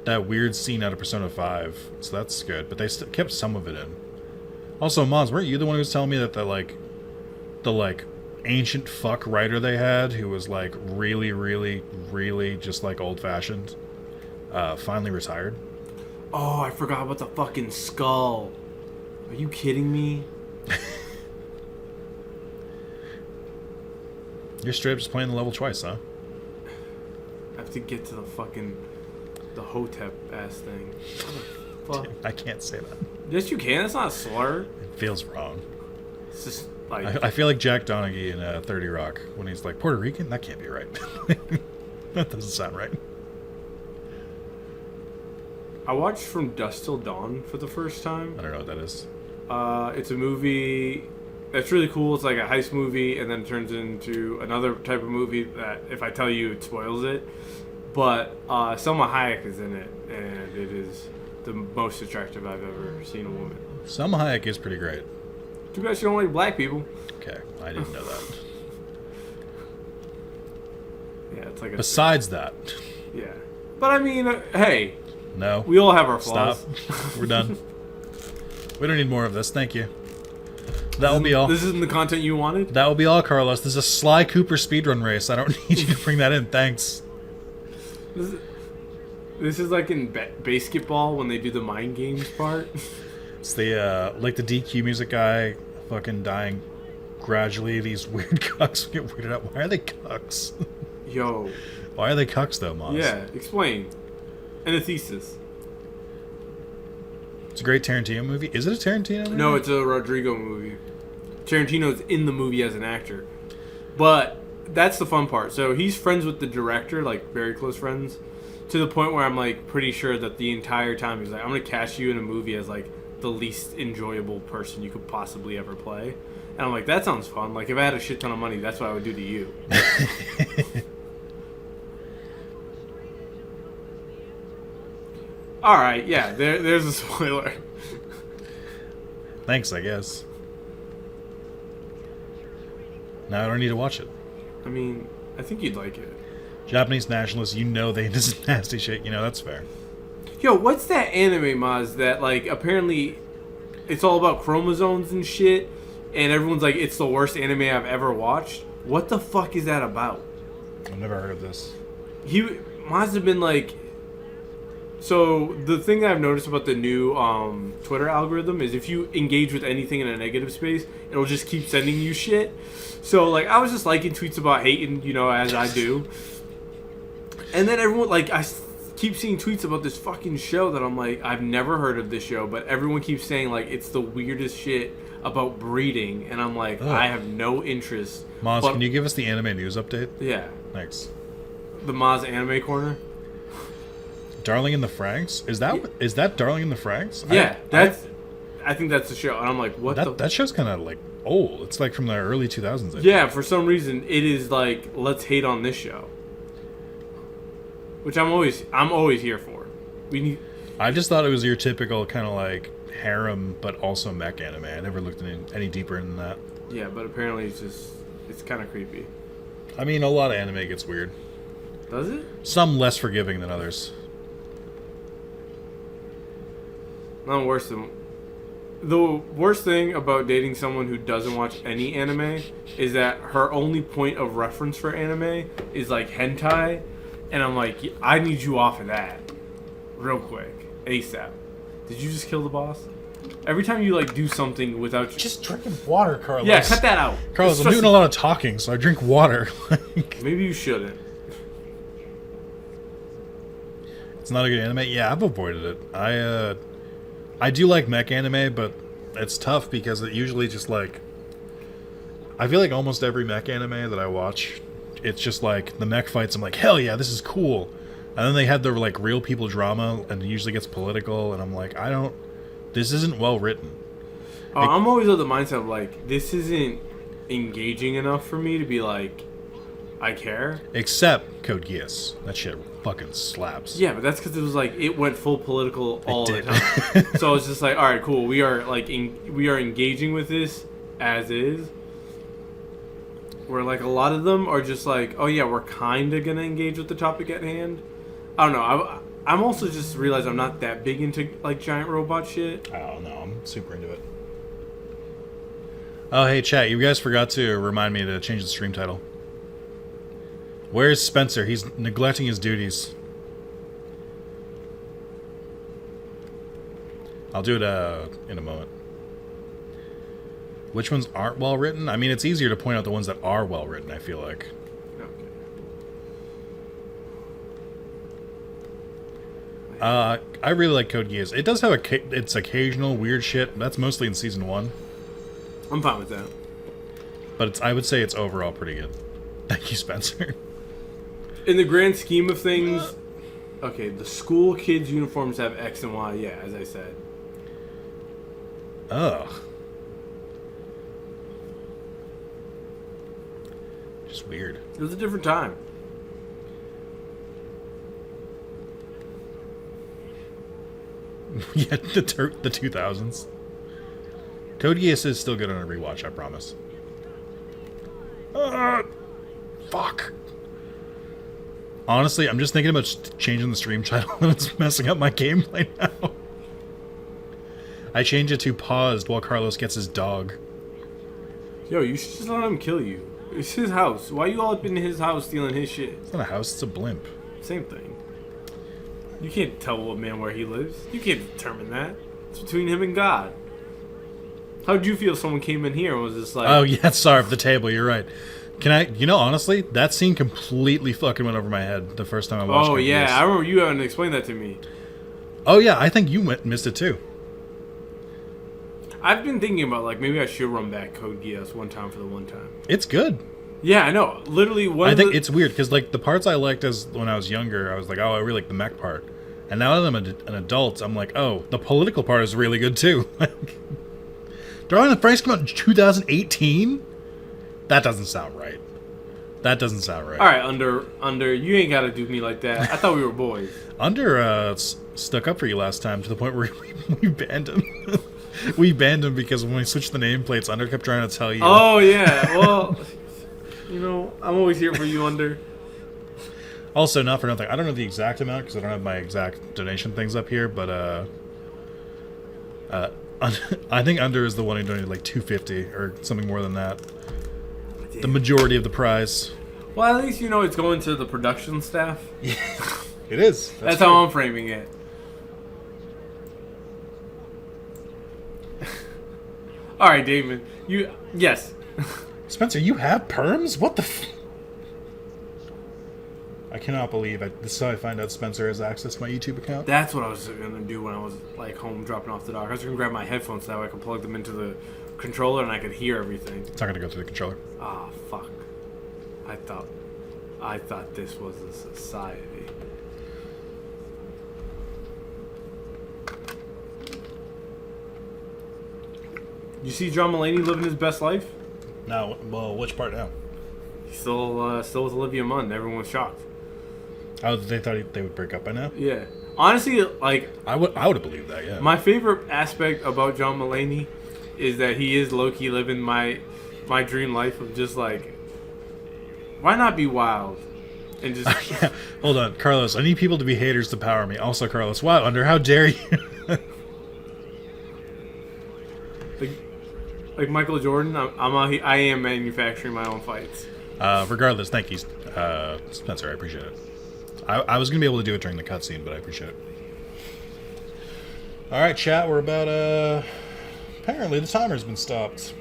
weird scene out of Persona 5, so that's good, but they kept some of it in. Also, Mons, weren't you the one who was telling me that the ancient fuck writer they had, who was like really, really, really just like old-fashioned, finally retired. Oh, I forgot about the fucking skull. Are you kidding me? You're straight up just playing the level twice, huh? I have to get to the Hotep ass thing. Fuck. I can't say that. Yes, you can. That's not a slur. It feels wrong. It's just like I feel like Jack Donaghy in 30 Rock when he's like, Puerto Rican? That can't be right. That doesn't sound right. I watched From Dusk Till Dawn for the first time. I don't know what that is. It's a movie that's really cool. It's like a heist movie, and then it turns into another type of movie that, if I tell you, it spoils it. But Selma Hayek is in it, and it is the most attractive I've ever seen a woman. Selma Hayek is pretty great. Too bad she don't like black people. Okay, I didn't know that. Yeah, it's like a... Besides that, Yeah. But I mean, hey, no. we all have our flaws. Stop. We're done. We don't need more of this. Thank you. That will be all. This isn't the content you wanted? That will be all, Carlos. This is a Sly Cooper speedrun race. I don't need you to bring that in. Thanks. This is like in basketball when they do the mind games part. It's the like the DQ music guy fucking dying gradually. These weird cucks get weirded out. Why are they cucks? Yo. Why are they cucks though, Moz? Yeah, explain. Anathesis. It's a great Tarantino movie. Is it a Tarantino movie? No, it's a Rodrigo movie. Tarantino's in the movie as an actor. But that's the fun part. So he's friends with the director, like very close friends, to the point where I'm like pretty sure that the entire time he's like, I'm going to cast you in a movie as like the least enjoyable person you could possibly ever play. And I'm like, that sounds fun. Like if I had a shit ton of money, that's what I would do to you. All right, yeah, there's a spoiler. Thanks, I guess. Now I don't need to watch it. I mean, I think you'd like it. Japanese nationalists, you know they into some nasty shit. You know, that's fair. Yo, what's that anime, Maz, that, like, apparently it's all about chromosomes and shit, and everyone's like, it's the worst anime I've ever watched? What the fuck is that about? I've never heard of this. Maz have been like... So, the thing that I've noticed about the new Twitter algorithm is if you engage with anything in a negative space, it'll just keep sending you shit. So, like, I was just liking tweets about hating, you know, as I do. And then everyone, like, I keep seeing tweets about this fucking show that I'm like, I've never heard of this show, but everyone keeps saying, like, it's the weirdest shit about breeding. And I'm like, I have no interest. Maz, can you give us the anime news update? Yeah. Thanks. The Maz Anime Corner? Darling in the Franxx? Is that Darling in the Franxx? Yeah, I think that's the show. And I'm like, what that show's kind of like old. It's like from the early 2000s. Yeah, for some reason it is like, let's hate on this show, which I'm always here for. I just thought it was your typical kind of like harem, but also mech anime. I never looked any deeper than that. Yeah, but apparently it's kind of creepy. I mean, a lot of anime gets weird. Does it? Some less forgiving than others. Not worse than... The worst thing about dating someone who doesn't watch any anime is that her only point of reference for anime is like hentai, and I'm like, I need you off of that real quick, ASAP. Did you just kill the boss? Every time you like do something without Just drinking water, Carlos. Yeah, cut that out. Carlos, I'm doing a lot of talking, so I drink water. Maybe you shouldn't. It's not a good anime. Yeah, I've avoided it. I do like mech anime, but it's tough because it usually just like... I feel like almost every mech anime that I watch, it's just like the mech fights, I'm like, hell yeah, this is cool. And then they have their like real people drama, and it usually gets political, and I'm like, this isn't well written. I'm always of the mindset of like, this isn't engaging enough for me to be like, I care. Except Code Geass. That shit fucking slaps. Yeah, but that's because it was like it went full political all the time. So it's just like, all right, cool. We are like we are engaging with this as is. Where like a lot of them are just like, oh yeah, we're kind of gonna engage with the topic at hand. I don't know. I'm also just realized I'm not that big into like giant robot shit. I don't know. I'm super into it. Oh hey chat, you guys forgot to remind me to change the stream title. Where's Spencer? He's neglecting his duties. I'll do it in a moment. Which ones aren't well written? I mean, it's easier to point out the ones that are well written, I feel like. Okay. I really like Code Geass. It does have its occasional weird shit. That's mostly in Season 1. I'm fine with that. But I would say it's overall pretty good. Thank you, Spencer. In the grand scheme of things, okay, the school kids' uniforms have X and Y, yeah, as I said. Ugh. Just weird. It was a different time. Yeah, the 2000s. Code Geass is still good on a rewatch, I promise. Fuck. Honestly, I'm just thinking about changing the stream title and it's messing up my gameplay now. I changed it to paused while Carlos gets his dog. Yo, you should just let him kill you. It's his house. Why you all up in his house stealing his shit? It's not a house, it's a blimp. Same thing. You can't tell a man where he lives. You can't determine that. It's between him and God. How'd you feel if someone came in here and was just like... Oh, yeah, sorry for the table, you're right. Can I... You know, honestly, that scene completely fucking went over my head the first time I watched it. Oh, yeah, I remember you having to explain that to me. Oh, yeah, I think you missed it, too. I've been thinking about, like, maybe I should run back Code Geass one time for the one time. It's good. Yeah, I know. Literally, I think it's weird, because, like, the parts I liked as when I was younger, I was like, oh, I really like the mech part. And now that I'm an adult, I'm like, oh, the political part is really good, too. Drawing the Price came out in 2018? That doesn't sound right. That doesn't sound right. All right, Under, you ain't got to do me like that. I thought we were boys. Under stuck up for you last time to the point where we banned him. We banned him because when we switched the nameplates, Under kept trying to tell you. Oh, yeah. Well, you know, I'm always here for you, Under. Also, not for nothing, I don't know the exact amount because I don't have my exact donation things up here, but I think Under is the one who donated like $250 or something more than that. Damn. The majority of the prize. Well, at least you know it's going to the production staff. Yeah, it is. That's how I'm framing it. All right, Damon. Yes. Spencer, you have perms? What the I cannot believe this is how I find out Spencer has access to my YouTube account. That's what I was gonna do when I was like home dropping off the dog. I was gonna grab my headphones so that way I could plug them into the controller and I could hear everything. It's not gonna go through the controller. Ah, fuck. I thought this was a society. You see John Mulaney living his best life? No, well, which part now? He's still with Olivia Munn. Everyone was shocked. Oh, they thought they would break up by now? Yeah. Honestly, like... I would have believed that, yeah. My favorite aspect about John Mulaney is that he is low-key living my dream life of just, like... Why not be wild? And just... Yeah. Hold on, Carlos. I need people to be haters to power me. Also, Carlos, wow, Under, how dare you? Like Michael Jordan, I am manufacturing my own fights. Regardless, thank you, Spencer. I appreciate it. I was going to be able to do it during the cutscene, but I appreciate it. All right, chat. We're about... Apparently, the timer's been stopped.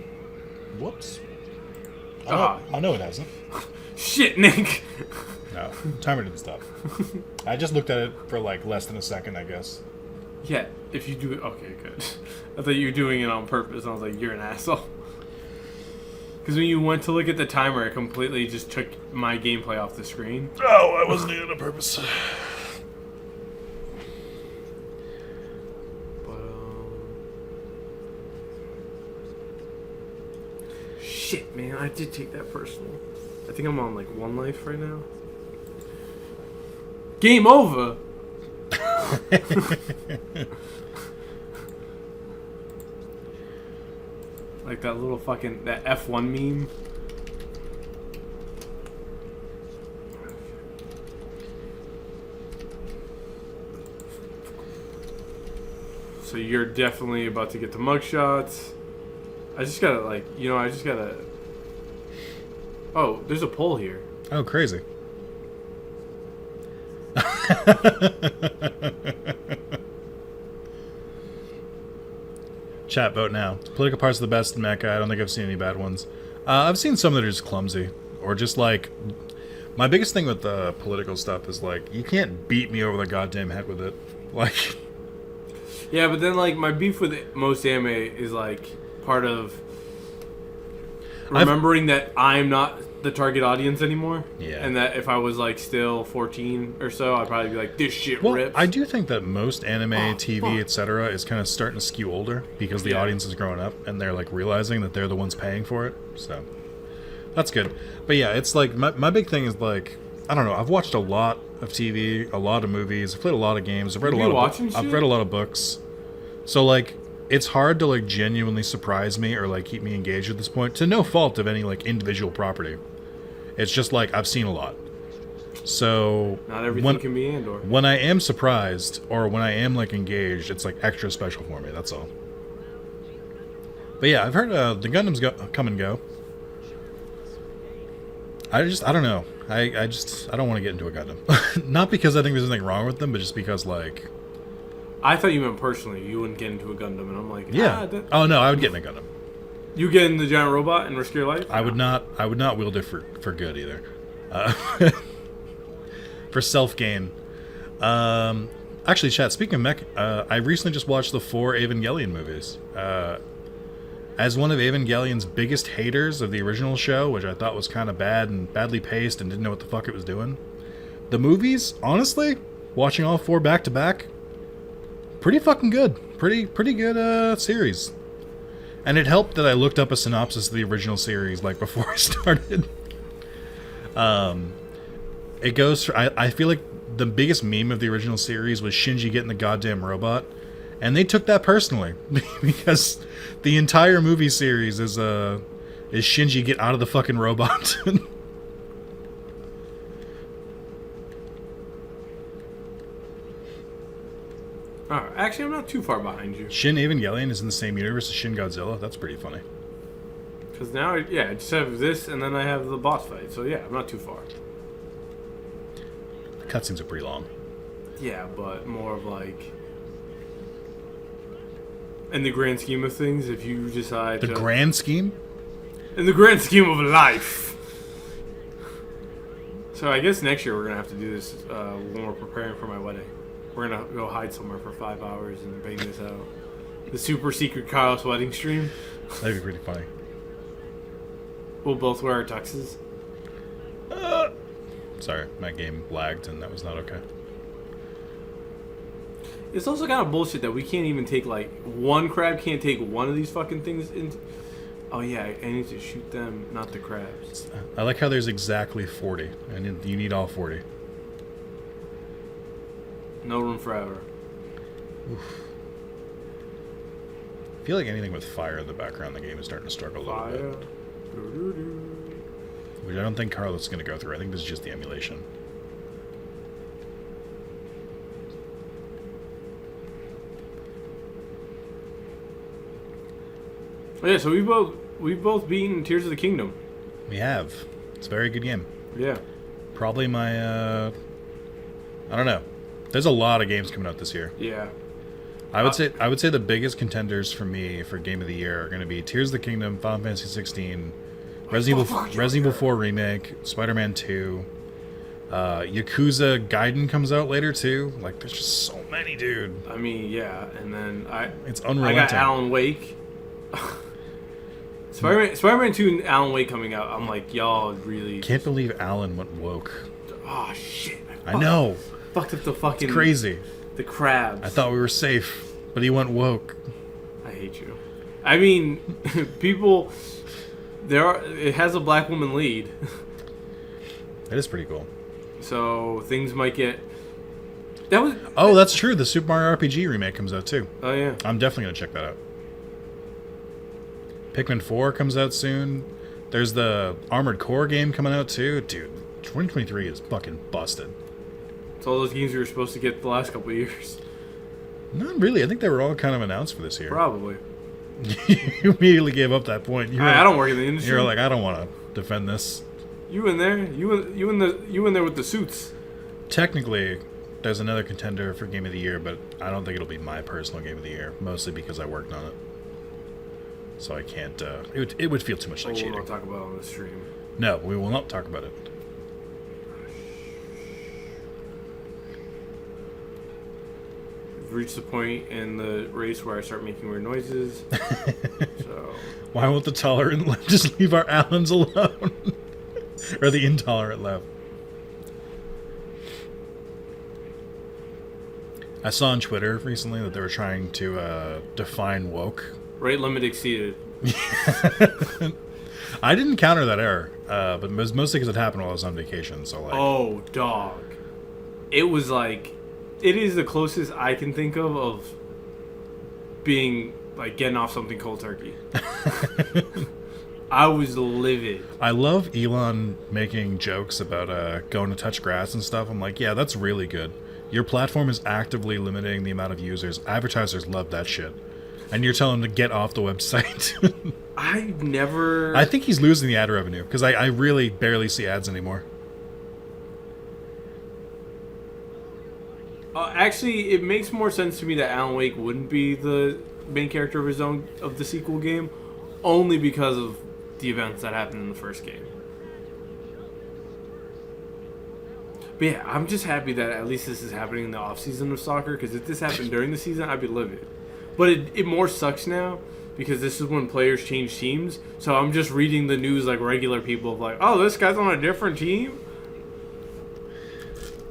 Whoops. I know it hasn't. Shit, Nick. No, timer didn't stop. I just looked at it for like less than a second, I guess. Yeah, if you do it... Okay, good. I thought you were doing it on purpose. I was like, you're an asshole. Because when you went to look at the timer, it completely just took my gameplay off the screen. Oh, I wasn't doing it on purpose. But, shit, man. I did take that personal. I think I'm on, like, 1 life right now. Game over! Like that little fucking... That F1 meme. So you're definitely about to get the mugshots. I just gotta, like... You know, I just gotta... Oh, there's a poll here. Oh, crazy. Chat, vote now. Political parts are the best in Mecha. I don't think I've seen any bad ones. I've seen some that are just clumsy. Or just like... My biggest thing with the political stuff is like, you can't beat me over the goddamn head with it. Like... Yeah, but then like my beef with most anime is like part of remembering that I'm not the target audience anymore. Yeah. And that if I was like still 14 or so, I'd probably be like, this shit rips. I do think that most anime, TV, etc. is kind of starting to skew older because the audience is growing up and they're like realizing that they're the ones paying for it. So that's good. But yeah, it's like my big thing is like, I don't know. I've watched a lot of TV, a lot of movies. I've played a lot of games. I've read I've read a lot of books. So like, it's hard to like genuinely surprise me or like keep me engaged at this point. To no fault of any like individual property. It's just like I've seen a lot. So not everything can be Andor. When I am surprised or when I am like engaged, it's like extra special for me. That's all. But yeah, I've heard the Gundams come and go. I don't know. I don't want to get into a Gundam. Not because I think there's anything wrong with them, but just because like. I thought you meant personally. You wouldn't get into a Gundam, and I'm like, yeah. Oh no, I would get in a Gundam. You get in the giant robot and risk your life? I would not wield it for good either. For self gain. Actually, chat. Speaking of mech, I recently just watched the 4 Evangelion movies. As one of Evangelion's biggest haters of the original show, which I thought was kind of bad and badly paced and didn't know what the fuck it was doing, the movies, honestly, watching all 4 back to back, pretty fucking good. Pretty good series. And it helped that I looked up a synopsis of the original series like before I started. It goes for, I feel like the biggest meme of the original series was Shinji getting the goddamn robot, and they took that personally because the entire movie series is Shinji get out of the fucking robot. Actually, I'm not too far behind you. Shin Evangelion is in the same universe as Shin Godzilla. That's pretty funny. Because now, I just have this, and then I have the boss fight. So yeah, I'm not too far. The cutscenes are pretty long. Yeah, but more of like, in the grand scheme of things, if you decide the grand scheme? In the grand scheme of life. So I guess next year we're going to have to do this when we're preparing for my wedding. We're going to go hide somewhere for 5 hours and bang this out. The super secret Carlos wedding stream. That'd be pretty funny. We'll both wear our tuxes. Sorry, my game lagged and that was not okay. It's also kind of bullshit that we can't even take, like, one crab can't take one of these fucking things into... Oh yeah, I need to shoot them, not the crabs. I like how there's exactly 40, and you need all 40. No room for error. Oof. I feel like anything with fire in the background in the game is starting to struggle a little bit. Which I don't think Carlos is going to go through. I think this is just the emulation. Oh, yeah, so we've both beaten Tears of the Kingdom. We have. It's a very good game. Yeah. Probably my I don't know. There's a lot of games coming out this year. Yeah. I would say the biggest contenders for me for Game of the Year are going to be Tears of the Kingdom, Final Fantasy 16, Resident Evil 4 Remake, Spider-Man 2, Yakuza Gaiden comes out later too. Like, there's just so many, dude. I mean, yeah, and then it's unrelenting. I got Alan Wake. Spider-Man 2 and Alan Wake coming out. I'm like, y'all really... Can't believe Alan went woke. Oh, shit. I know. Fucked up the fucking... It's crazy. The crabs. I thought we were safe, but he went woke. I hate you. I mean, people... It has a black woman lead. That is pretty cool. So, things might get... Oh, that's true. The Super Mario RPG remake comes out, too. Oh, yeah. I'm definitely going to check that out. Pikmin 4 comes out soon. There's the Armored Core game coming out, too. Dude, 2023 is fucking busted. It's all those games you were supposed to get the last couple of years. Not really. I think they were all kind of announced for this year. Probably. You immediately gave up that point. I don't work in the industry. You're like, I don't want to defend this. You in there? You in there with the suits? Technically, there's another contender for Game of the Year, but I don't think it'll be my personal Game of the Year. Mostly because I worked on it. So I can't. It would feel too much like We'll cheating. not talk about it on the stream. No, we will not talk about it. We've reached the point in the race where I start making weird noises. So Why won't the tolerant left just leave our Allens alone? Or the intolerant left? I saw on Twitter recently that they were trying to define woke. rate limit exceeded. I didn't counter that error, but mostly because it happened while I was on vacation. So like, Oh, dog. It was like, it is the closest I can think of being, like, getting off something cold turkey. I was livid. I love Elon making jokes about going to touch grass and stuff. I'm like, yeah, that's really good. Your platform is actively limiting the amount of users. Advertisers love that shit. And you're telling them to get off the website. I never... I think he's losing the ad revenue, because I really barely see ads anymore. Actually, it makes more sense to me that Alan Wake wouldn't be the main character of his own, of the sequel game, only because of the events that happened in the first game. But yeah, I'm just happy that at least this is happening in the off-season of soccer, because if this happened during the season, I'd be livid. But it more sucks now, because this is when players change teams, so I'm just reading the news like regular people of like, oh, this guy's on a different team?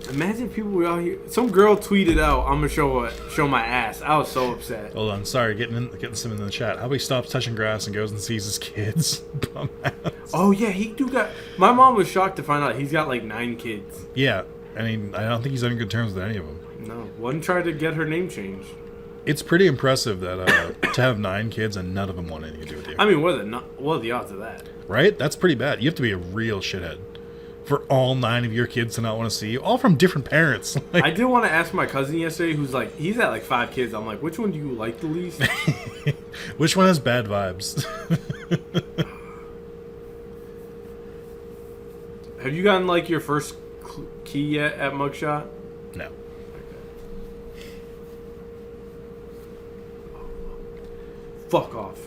Imagine people were out here. Some girl tweeted out, "I'm gonna show my ass." I was so upset. Hold on, sorry, getting some in the chat. How about he stops touching grass and goes and sees his kids? Bum ass. Oh yeah, he do got. My mom was shocked to find out he's got like 9 kids. Yeah, I mean, I don't think he's on good terms with any of them. No, one tried to get her name changed. It's pretty impressive that to have 9 kids and none of them want anything to do with you. I mean, what are the odds of that? Right? That's pretty bad. You have to be a real shithead for all 9 of your kids to not want to see you, all from different parents. Like, I did want to ask my cousin yesterday, who's like, he's at like 5 kids. I'm like, which one do you like the least? which one has bad vibes? Have you gotten like your first key yet at Mugshot? No. Fuck off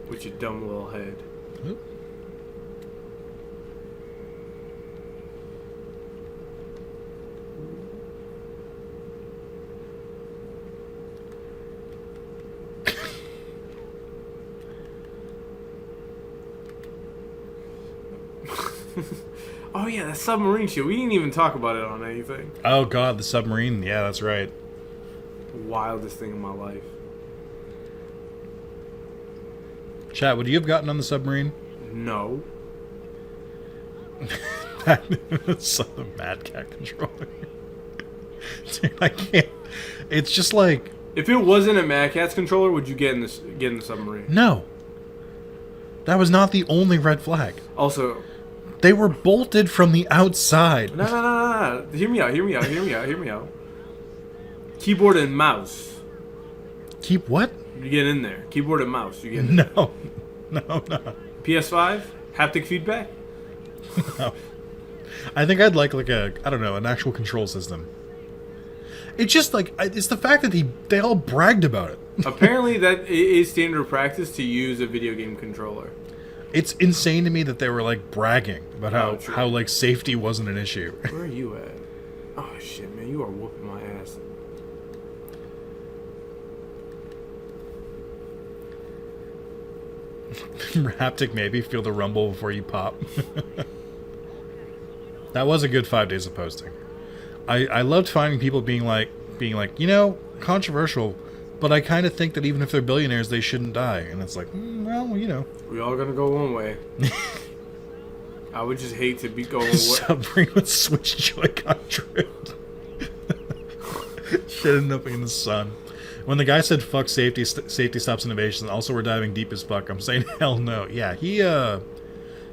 with your dumb little head. Oop. Oh yeah, that submarine shit. We didn't even talk about it on anything. Oh god, the submarine. Yeah, that's right. Wildest thing in my life. Chat, would you have gotten on the submarine? No. That's a Mad Cat controller. Dude, I can't. It's just like, If it wasn't a Mad Catz controller, would you get in the submarine? no. That was not the only red flag. Also, They were bolted from the outside. no. Hear me out. Keyboard and mouse. Keep what? You get in there. Keyboard and mouse. You get in there. No. PS5? Haptic feedback? No. I think I'd like a, I don't know, an actual control system. It's just like, it's the fact that they all bragged about it. Apparently that is standard practice to use a video game controller. It's insane to me that they were like bragging about Oh, true. how like safety wasn't an issue. Where are you at? Oh shit, man, you are whooping my ass. Haptic maybe, feel the rumble before you pop. That was a good 5 days of posting. I loved finding people being like, controversial, but I kind of think that even if they're billionaires, they shouldn't die. And it's like, well, We all gonna go one way. I would just hate to be going. Submarine with Switch Joy-Con drift. Shit ended up in the sun. When the guy said "fuck safety, safety stops innovation," also we're diving deep as fuck. I'm saying hell no. Yeah, he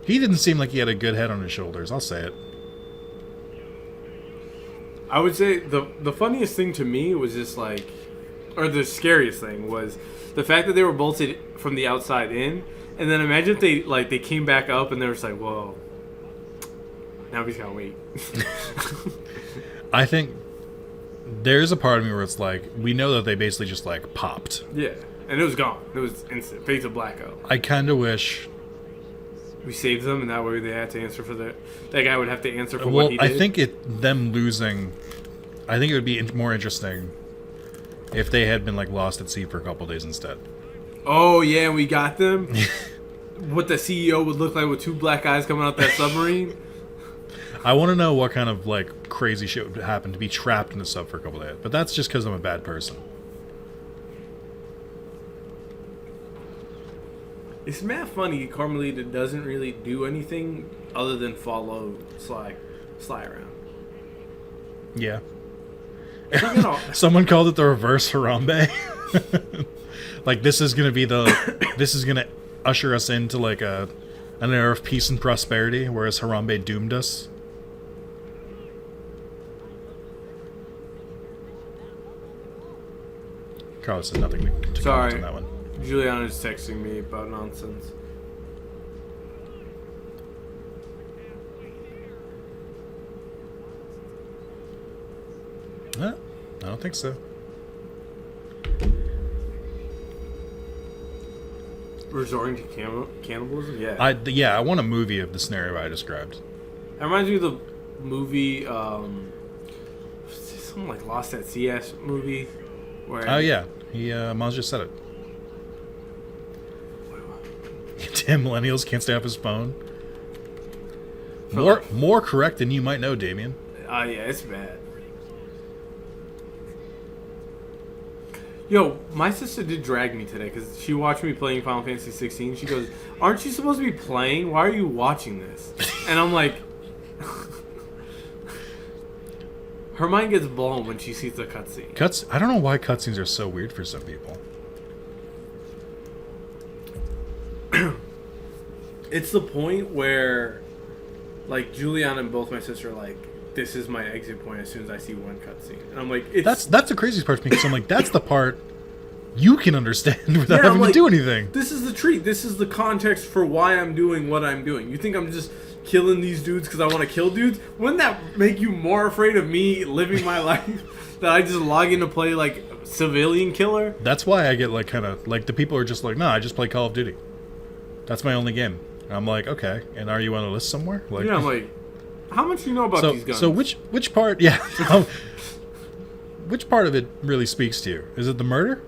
didn't seem like he had a good head on his shoulders. I'll say it. I would say the funniest thing to me was just like, or the scariest thing was the fact that they were bolted from the outside in, and then imagine if they came back up and they were just like, whoa, now we just gotta wait. I think there's a part of me where it's like, we know that they basically just like popped. Yeah, and it was gone. It was instant. Face of blackout. I kind of wish. We saved them, and that way they had to answer for that. That guy would have to answer for Well, what he did. I think them losing. I think it would be more interesting if they had been like lost at sea for a couple days instead. Oh yeah, we got them. What the CEO would look like with two black guys coming out that submarine. I want to know what kind of like crazy shit would happen to be trapped in the sub for a couple days. But that's just because I'm a bad person. It's mad funny. Carmelita doesn't really do anything other than follow Sly around. Yeah. You know, Someone called it the reverse Harambe. Like this is gonna usher us into like an era of peace and prosperity, whereas Harambe doomed us. Carlos has nothing to comment Sorry. on that one. Juliana's texting me about nonsense. Huh? I don't think so. Resorting to cannibalism? Yeah. I want a movie of the scenario I described. That reminds me of the movie, something like Lost at Sea movie. Where Oh yeah, Maz just said it. Damn millennials can't stay off his phone. More correct than you might know, Damien. Yeah, it's bad. Yo, my sister did drag me today because she watched me playing Final Fantasy 16. She goes, "Aren't you supposed to be playing? Why are you watching this?" And I'm like, her mind gets blown when she sees the cutscene. I don't know why cutscenes are so weird for some people. It's the point where, like, Juliana and both my sister are like, this is my exit point as soon as I see one cutscene. And I'm like, That's the craziest part to me, because I'm like, that's the part you can understand without having like, to do anything. This is the treat. This is the context for why I'm doing what I'm doing. You think I'm just killing these dudes because I want to kill dudes? Wouldn't that make you more afraid of me living my life? That I just log in to play, like, civilian killer? That's why I get, like, kind of, like, the people are just like, no, I just play Call of Duty. That's my only game. And I'm like, okay, and are you on a list somewhere? Like, Yeah, I'm like, how much do you know about these guns? So which part, yeah, which part of it really speaks to you? Is it the murder?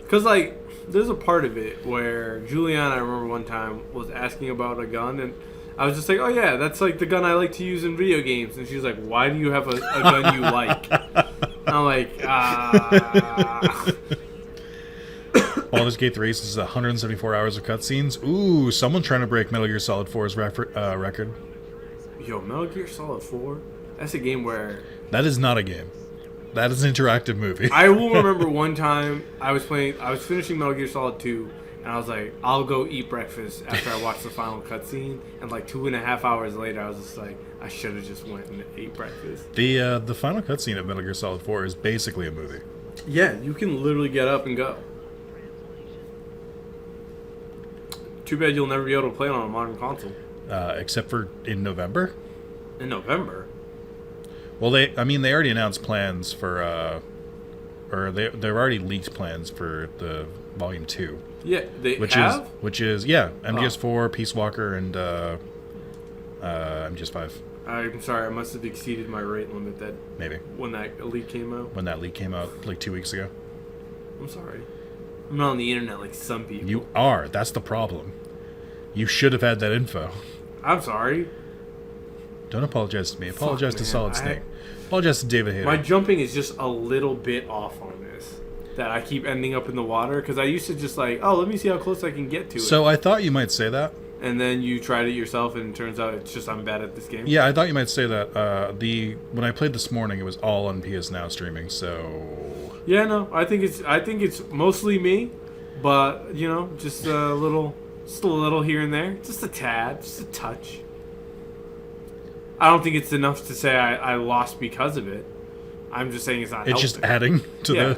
Because, like, there's a part of it where Juliana, I remember one time, was asking about a gun, and I was just like, oh, yeah, that's, like, the gun I like to use in video games. And she's like, why do you have a gun you like? And I'm like, Baldur's Gate 3 is 174 hours of cutscenes. Ooh, someone trying to break Metal Gear Solid 4's record. Yo, Metal Gear Solid 4? That's a game where... That is not a game. That is an interactive movie. I will remember one time I was finishing Metal Gear Solid 2, and I was like, I'll go eat breakfast after I watch the final cutscene. And like 2.5 hours later, I was just like, I should have just went and ate breakfast. The final cutscene of Metal Gear Solid 4 is basically a movie. Yeah, you can literally get up and go. Too bad you'll never be able to play it on a modern console. Except for in November. In November? Well, they already announced plans for, or they've already leaked plans for the Volume 2. Yeah, which is MGS4, Peace Walker, and MGS5. I'm sorry, I must have exceeded my rate limit Maybe. When that leak came out. When that leak came out like 2 weeks ago. I'm sorry. I'm not on the internet like some people. You are. That's the problem. You should have had that info. I'm sorry. Don't apologize to me. Apologize to Solid Snake. Apologize to David Hayter. My jumping is just a little bit off on this. That I keep ending up in the water. Because I used to just like, oh, let me see how close I can get to it. So I thought you might say that. And then you tried it yourself, and it turns out it's just I'm bad at this game. Yeah, I thought you might say that. When I played this morning, it was all on PS Now streaming. So yeah, no, I think it's mostly me, but you know, just a little here and there, just a tad, just a touch. I don't think it's enough to say I lost because of it. I'm just saying it's not. It's helping. just adding to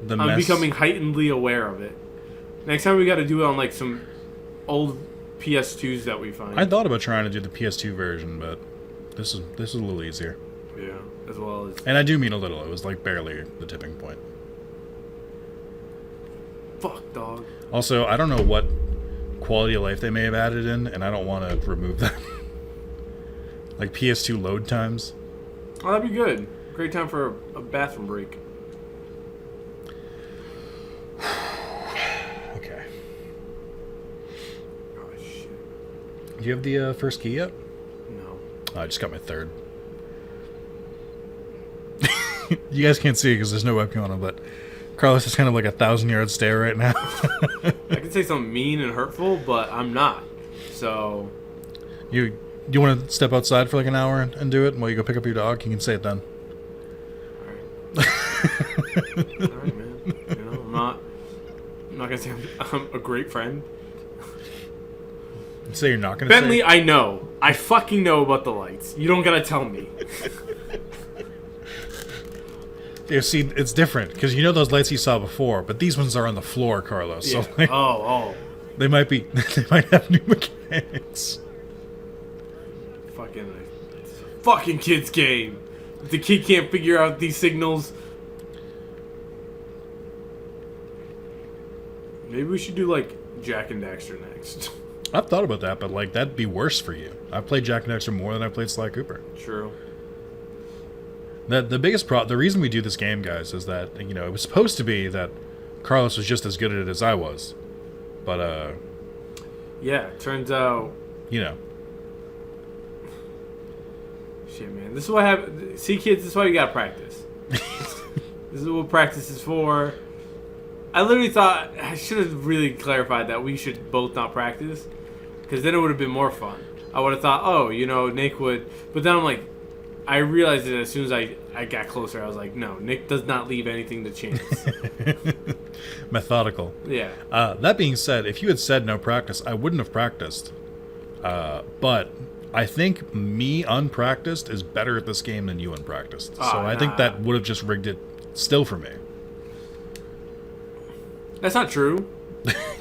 the mess. I'm becoming heightenedly aware of it. Next time we got to do it on like some old PS2s that we find. I thought about trying to do the PS2 version, but this is a little easier. Yeah, as well as. And I do mean a little. It was like barely the tipping point. Fuck, dog. Also, I don't know what quality of life they may have added in, and I don't want to remove that. Like PS2 load times. Oh, that'd be good. Great time for a bathroom break. Okay. Oh, shit. Do you have the first key yet? No. I just got my third. You guys can't see it because there's no webcam on it, but Carlos is kind of like 1,000-yard stare right now. I could say something mean and hurtful, but I'm not. So. You want to step outside for like an hour and do it while you go pick up your dog? You can say it then. Alright, man. You know, I'm not gonna say I'm a great friend. Say you're not gonna Bentley, say I know. I fucking know about the lights. You don't gotta tell me. Yeah, see, it's different because you know those lights you saw before, but these ones are on the floor, Carlos. Yeah. So like, Oh. they might have new mechanics. Fucking kid's game. If the kid can't figure out these signals. Maybe we should do like Jack and Daxter next. I've thought about that, but like that'd be worse for you. I've played Jack and Dexter more than I played Sly Cooper. True. The biggest the reason we do this game, guys, is that it was supposed to be that Carlos was just as good at it as I was, but yeah, turns out. Shit, man. This is what happens. See, kids, this is why you gotta practice. This is what practice is for. I literally thought I should have really clarified that we should both not practice, because then it would have been more fun. I would have thought, Nick would, but then I'm like, I realized it as soon as I got closer. I was like, no, Nick does not leave anything to chance. Methodical. Yeah. That being said, if you had said no practice, I wouldn't have practiced. But I think me unpracticed is better at this game than you unpracticed. So I think that would have just rigged it still for me. That's not true.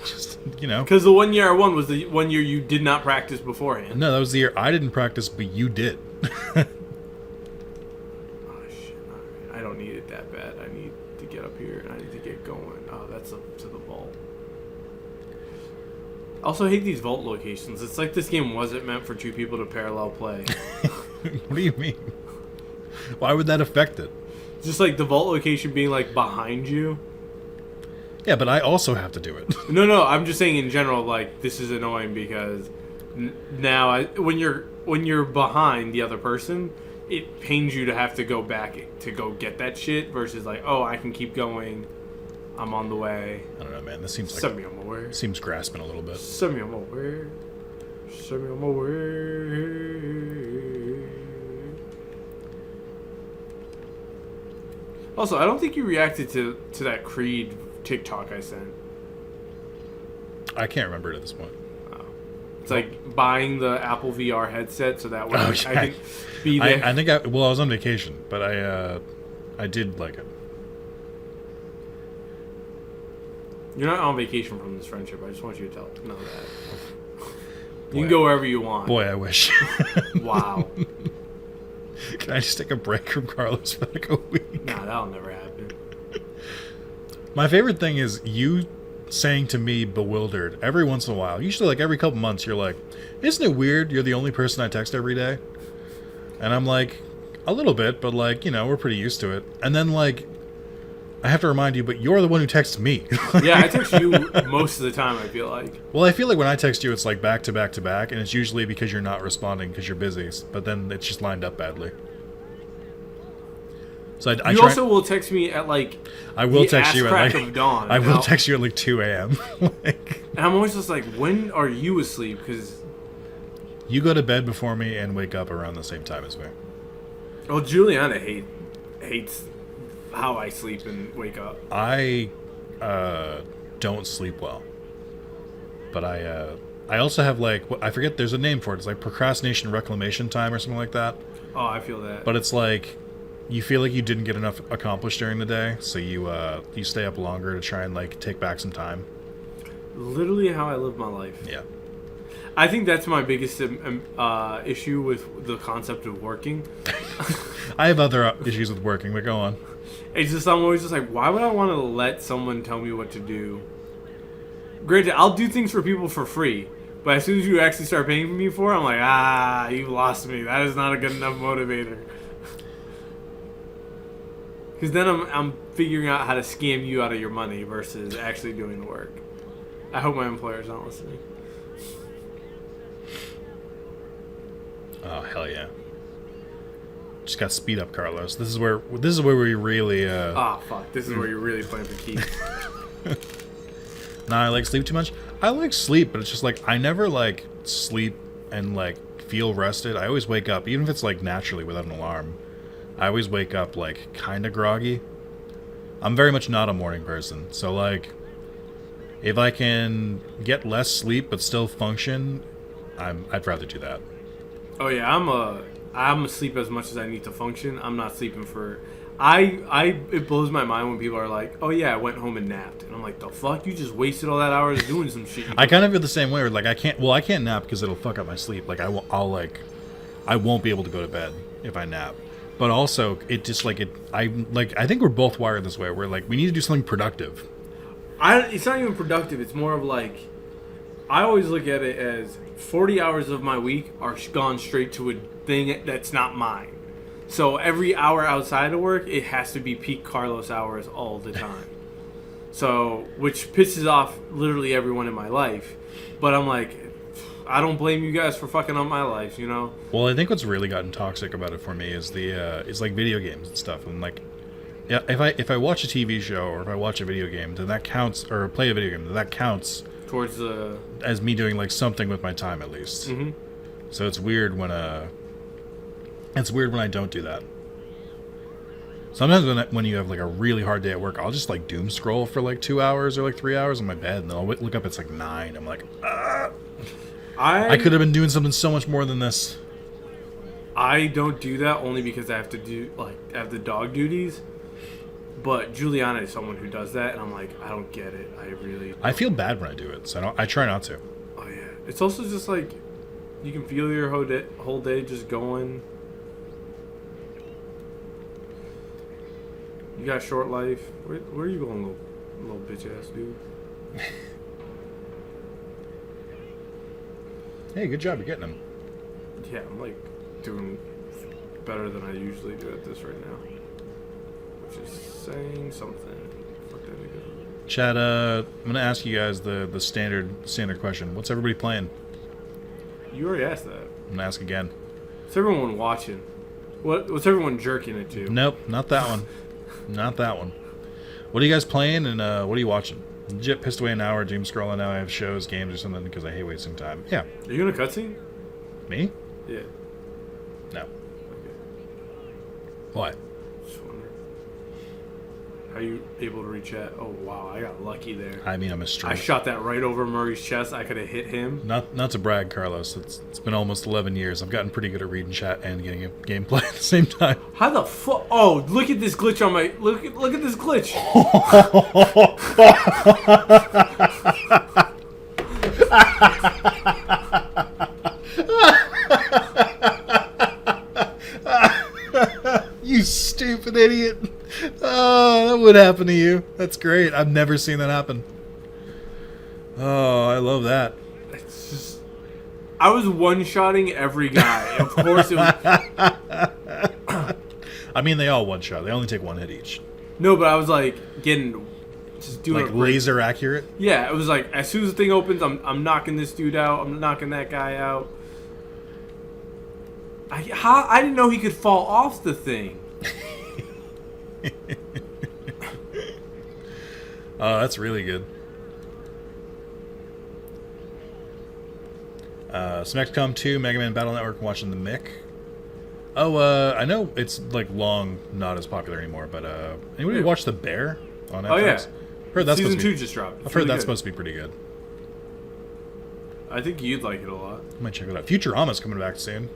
Just, Because the 1 year I won was the 1 year you did not practice beforehand. No, that was the year I didn't practice, but you did. Oh, shit. All right. I don't need it that bad. I need to get up here and I need to get going. Oh, that's up to the vault. I also hate these vault locations. It's like this game wasn't meant for two people to parallel play. What do you mean? Why would that affect it? Just like the vault location being like behind you. Yeah, but I also have to do it. No. I'm just saying in general, like this is annoying because now when you're behind the other person, it pains you to have to go back to go get that shit versus like, oh, I can keep going. I'm on the way. I don't know, man. This seems like Send me on my way. seems grasping a little bit. Send me on my way. Send me on my way. Also, I don't think you reacted to that Creed TikTok I sent. I can't remember it at this point. It's like buying the Apple VR headset so that way Oh, I yeah. can be there. I think I was on vacation, but I did like it. You're not on vacation from this friendship. I just want you to know that. You can go wherever you want. Boy, I wish. Wow. Can I just take a break from Carlos for like a week? Nah, that'll never happen. My favorite thing is you saying to me, bewildered, every once in a while. Usually, like every couple months, you're like, "Isn't it weird? You're the only person I text every day." And I'm like, a little bit, but like we're pretty used to it. And then like, I have to remind you, but you're the one who texts me. Yeah, I text you most of the time, I feel like. Well, I feel like when I text you, it's like back to back to back, and it's usually because you're not responding because you're busy, but then it's just lined up badly. So I you try, also will text me at like I will the text ass you at crack like of dawn. I will text you at like 2 a.m. Like, and I'm always just like, when are you asleep? Because you go to bed before me and wake up around the same time as me. well, Juliana hates how I sleep and wake up. I don't sleep well, but I also have like I forget there's a name for it. It's like procrastination reclamation time or something like that. Oh, I feel that. But it's like you feel like you didn't get enough accomplished during the day, so you stay up longer to try and like take back some time. Literally how I live my life. Yeah. I think that's my biggest issue with the concept of working. I have other issues with working, but go on. It's just I'm always just like, why would I want to let someone tell me what to do? Granted, I'll do things for people for free, but as soon as you actually start paying me for it, I'm like, you lost me. That is not a good enough motivator. Because then I'm figuring out how to scam you out of your money versus actually doing the work. I hope my employer's not listening. Oh hell yeah! Just got speed up, Carlos. This is where we really. Fuck! This is where you're really playing for keeps. Nah, I like sleep too much. I like sleep, but it's just like I never like sleep and like feel rested. I always wake up, even if it's like naturally without an alarm. I always wake up like kind of groggy. I'm very much not a morning person, so like if I can get less sleep but still function, I'd rather do that. Oh yeah, I'm asleep as much as I need to function. I'm not sleeping for. It blows my mind when people are like, "Oh yeah, I went home and napped," and I'm like, "The fuck? You just wasted all that hours doing some shit." I kind of feel the same way. Where like I can't nap because it'll fuck up my sleep. Like I won't be able to go to bed if I nap. But also, it just like it. I think we're both wired this way. We're like we need to do something productive. It's not even productive. It's more of like, I always look at it as 40 hours of my week are gone straight to a thing that's not mine. So every hour outside of work, it has to be peak Carlos hours all the time. So, which pisses off literally everyone in my life. But I'm like, I don't blame you guys for fucking up my life, you know? Well, I think what's really gotten toxic about it for me is is like video games and stuff. And like, yeah, if I watch a TV show or if I watch a video game, then that counts, or play a video game, then that counts towards the as me doing like something with my time at least. Mm-hmm. So it's weird when I don't do that. Sometimes when you have like a really hard day at work, I'll just like doom scroll for like 2 hours or like 3 hours in my bed, and then I'll look up. It's like 9. I'm like, I could have been doing something so much more than this. I don't do that only because I have to do have the dog duties. But Juliana is someone who does that, and I'm like, I don't get it. I feel bad when I do it, so I try not to. Oh yeah, it's also just like you can feel your whole day just going. You got a short life. Where are you going, little bitch ass dude? Hey, good job, you're getting him. Yeah, I'm like doing better than I usually do at this right now. Which is saying something. Fuck that nigga. Chad, I'm gonna ask you guys the standard question. What's everybody playing? You already asked that. I'm gonna ask again. What's everyone watching? What's everyone jerking it to? Nope, not that one. Not that one. What are you guys playing, and what are you watching? Legit pissed away an hour doom scrolling. Now I have shows, games, or something because I hate wasting time. Yeah. Are you in a cutscene? Me? Yeah. No. Okay. Why? Just wondering. How you able to reach at? Oh wow, I got lucky there. I mean, I'm a I streamer. shot that right over Murray's chest. I could have hit him. Not to brag, Carlos. It's been almost 11 years. I've gotten pretty good at reading chat and getting a gameplay at the same time. How the fuck? Oh, look at this glitch on my look at this glitch. You stupid idiot. Oh, that would happen to you. That's great. I've never seen that happen. Oh, I love that. It's just, I was one-shotting every guy. Of course it was. I mean, they all one-shot. They only take one hit each. No, but I was like doing like laser accurate. Yeah, it was like as soon as the thing opens, I'm knocking this dude out. I'm knocking that guy out. I didn't know he could fall off the thing. Oh, that's really good. Some XCOM 2, Mega Man Battle Network, watching the Mick. Oh, I know it's like long, not as popular anymore, but anybody watch The Bear on Netflix? Oh yeah, heard that's season 2 just dropped. I've heard that's supposed to be pretty good. I think you'd like it a lot. I might check it out. Futurama's coming back soon.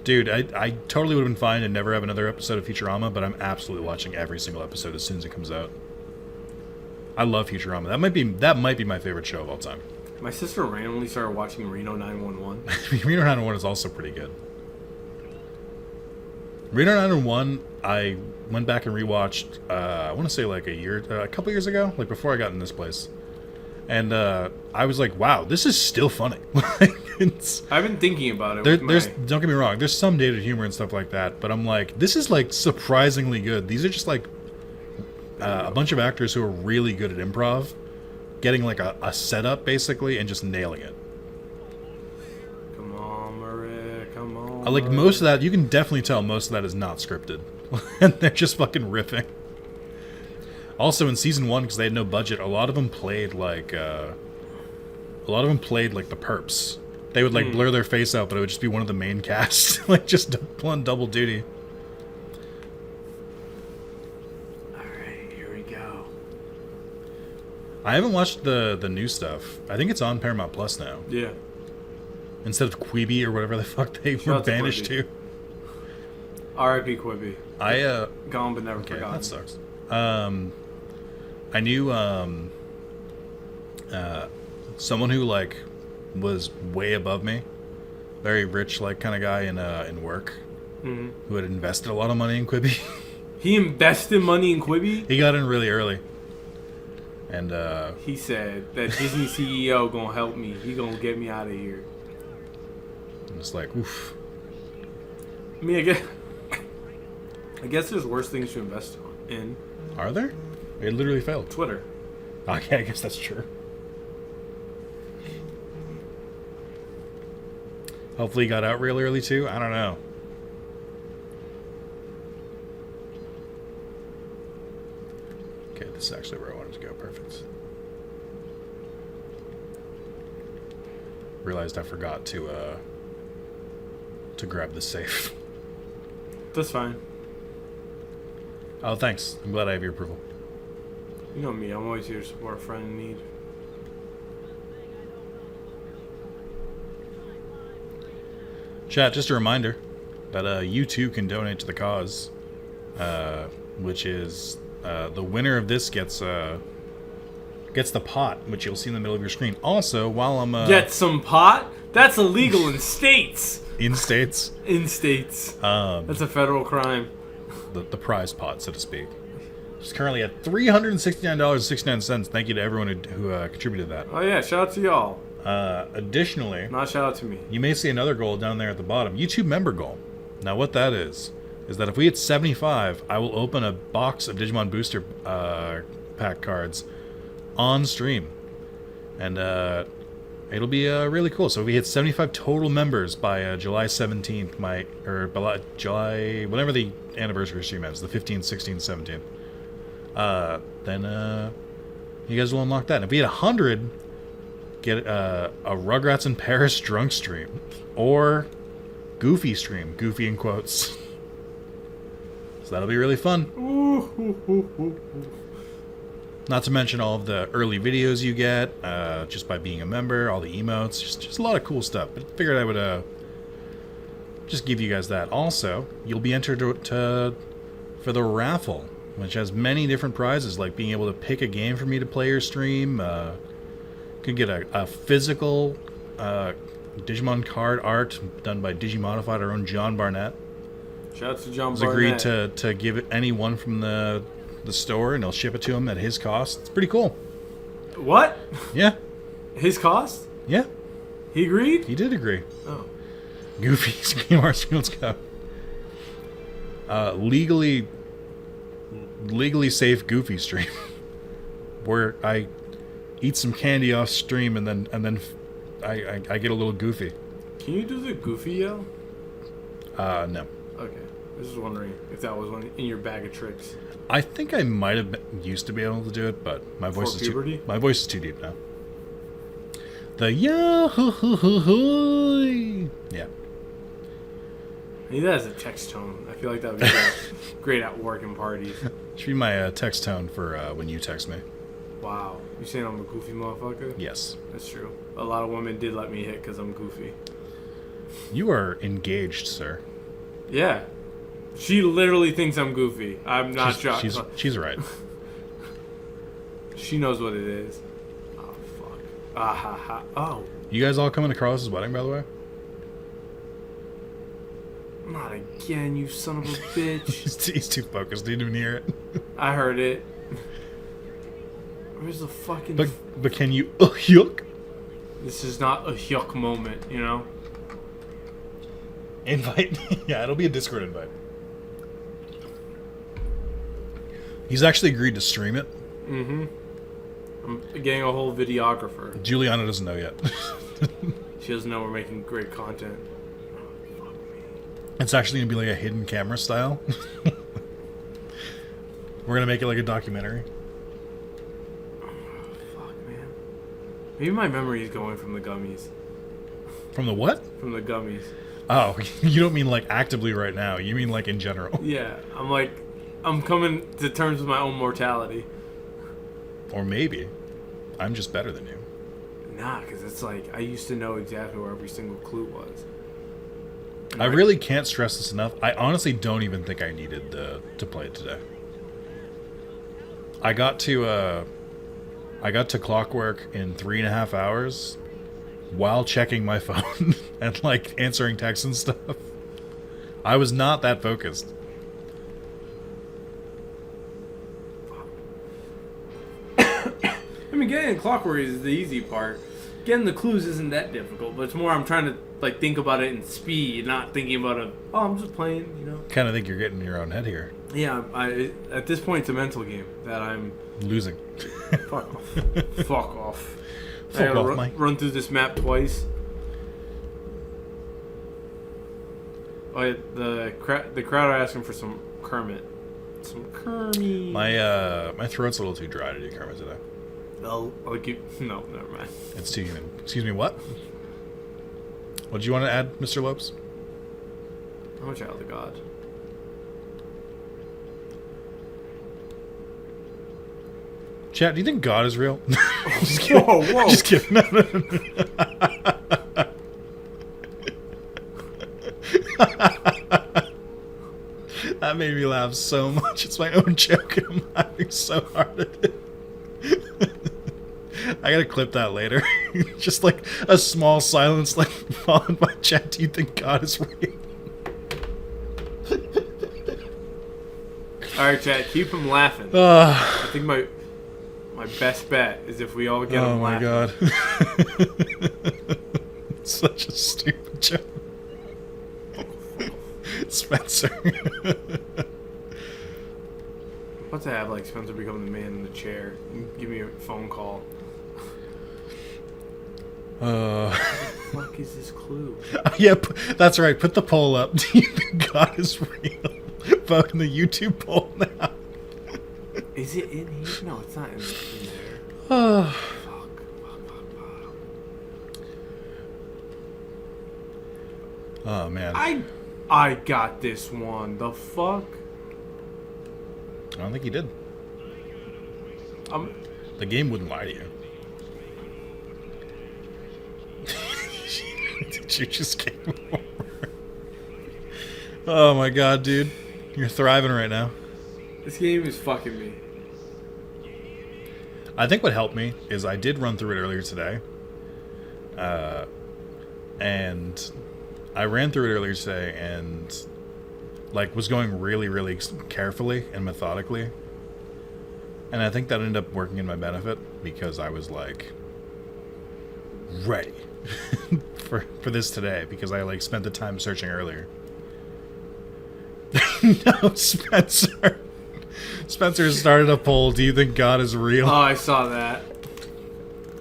Dude, I totally would have been fine to never have another episode of Futurama, but I'm absolutely watching every single episode as soon as it comes out. I love Futurama. That might be my favorite show of all time. My sister randomly started watching Reno 911. Reno 911 is also pretty good. Reno 911, I went back and rewatched, I want to say like a couple years ago, like before I got in this place. And I was like, wow, this is still funny. I've been thinking about it. Don't get me wrong, there's some dated humor and stuff like that, but I'm like, this is like surprisingly good. These are just like a bunch of actors who are really good at improv, getting like a setup basically and just nailing it. Come on, Maria, come on. Like most of that, you can definitely tell most of that is not scripted. And they're just fucking riffing. Also in season 1, because they had no budget, a lot of them played like the perps. They would like blur their face out, but it would just be one of the main cast, like just on double duty. All right, here we go. I haven't watched the new stuff. I think it's on Paramount Plus now. Yeah. Instead of Quibi or whatever the fuck they were banished to. R.I.P. Quibi. Gone but never forgotten. That sucks. I knew someone who like was way above me, very rich like kind of guy in work, who had invested a lot of money in Quibi. He invested money in Quibi? He got in really early. And he said that Disney CEO gonna help me. He gonna get me out of here. And it's like, oof. I mean, I guess there's worse things to invest in. Are there? It literally failed. Twitter. Okay, I guess that's true. Hopefully he got out real early too. I don't know. Okay, this is actually where I wanted to go. Perfect. Realized I forgot to grab the safe. That's fine. Oh, thanks. I'm glad I have your approval. You know me, I'm always here to support a friend in need. Chat, just a reminder that you too can donate to the cause, which is the winner of this gets the pot, which you'll see in the middle of your screen. Also, while I'm get some pot? That's illegal in states. In states. In states. That's a federal crime. The prize pot, so to speak. It's currently at $369.69. Thank you to everyone who contributed that. Oh yeah, shout out to y'all. Additionally, not shout out to me. You may see another goal down there at the bottom. YouTube member goal. Now what that is that if we hit 75, I will open a box of Digimon Booster pack cards on stream. And it'll be really cool. So if we hit 75 total members by July 17th, July, whenever the anniversary stream is, the 15th, 16th, 17th, then you guys will unlock that. And if we hit 100, get a Rugrats in Paris drunk stream. Or Goofy stream. Goofy in quotes. So that'll be really fun. Not to mention all of the early videos you get just by being a member, all the emotes, just a lot of cool stuff. But figured I would just give you guys that. Also, you'll be entered for the raffle, which has many different prizes, like being able to pick a game for me to play or stream. Could get a physical Digimon card art done by Digimodified, our own John Barnett. Shout out to John He's Barnett. agreed to give it anyone from the store, and he'll ship it to him at his cost. It's pretty cool. What? Yeah. His cost? Yeah. He agreed? He did agree. Oh. Goofy, Scream Arts, let's go. Legally safe Goofy stream. Where I eat some candy off stream and then I get a little goofy. Can you do the Goofy yell? No. Okay. I was just wondering if that was one in your bag of tricks. I think I might have used to be able to do it, but my voice is too deep now. The yahoo! Yeah. I need that as a text tone. I feel like that would be great at work and parties. Should be my text tone for when you text me. Wow. You saying I'm a goofy motherfucker? Yes. That's true. A lot of women did let me hit because I'm goofy. You are engaged, sir. Yeah. She literally thinks I'm goofy. I'm not shocked. She's right. She knows what it is. Oh, fuck. Ah ha ha. Oh, You guys all coming to Carlos's wedding, by the way? not again, you son of a bitch. He's too focused. Didn't even hear it. I heard it. Where's the fucking... But can you... yuck. This is not a yuck moment, you know? Invite? Yeah, it'll be a Discord invite. He's actually agreed to stream it. Mm-hmm. I'm getting a whole videographer. Juliana doesn't know yet. She doesn't know we're making great content. It's actually going to be like a hidden camera style. We're going to make it like a documentary. Fuck, man. Maybe my memory is going from the gummies. From the what? From the gummies. Oh, you don't mean like actively right now. You mean like in general. Yeah, I'm coming to terms with my own mortality. Or maybe I'm just better than you. Nah, because it's like, I used to know exactly where every single clue was. I really can't stress this enough. I honestly don't even think I needed to play it today. I got to Clockwork in 3.5 hours while checking my phone and like answering texts and stuff. I was not that focused. I mean, getting Clockwork is the easy part. Getting the clues isn't that difficult, but it's more I'm trying to like think about it in speed, not thinking about I'm just playing, you know. Kind of think you're getting in your own head here. Yeah, at this point it's a mental game that I'm Losing. fuck off. Fuck off. I Fuck gotta off, Mike. run through this map twice. Oh, yeah, the crowd are asking for some Kermit. Some Kermit. My throat's a little too dry to do Kermit today. I'll give... No, never mind. It's too human. Excuse me, what? What do you want to add, Mr. Lopes? I'm a child of God. Chat, do you think God is real? Just kidding. Whoa. Just kidding. No. That made me laugh so much. It's my own joke, and I'm laughing so hard at it. I gotta clip that later. Just like a small silence, like followed by chat. Do you think God is real? All right, chat, keep him laughing. I think my best bet is if we all get him laughing. Oh my god. Such a stupid joke. Spencer. About to have like Spencer become the man in the chair and give me a phone call. What the fuck is this clue? Yep, that's right. Put the poll up. Do you think God is real? Vote in the YouTube poll now. Is it in here? No, it's not in there. Oh. Fuck. Oh man. I got this one. The fuck? I don't think he did. I'm... The game wouldn't lie to you. Did you just game over? Oh my god, dude. You're thriving right now. This game is fucking me. I think what helped me is I did run through it earlier today. And I ran through it earlier today and like was going really, really carefully and methodically. And I think that ended up working in my benefit because I was like ready for this today because I like spent the time searching earlier. No, Spencer. Spencer started a poll. Do you think God is real? Oh, I saw that.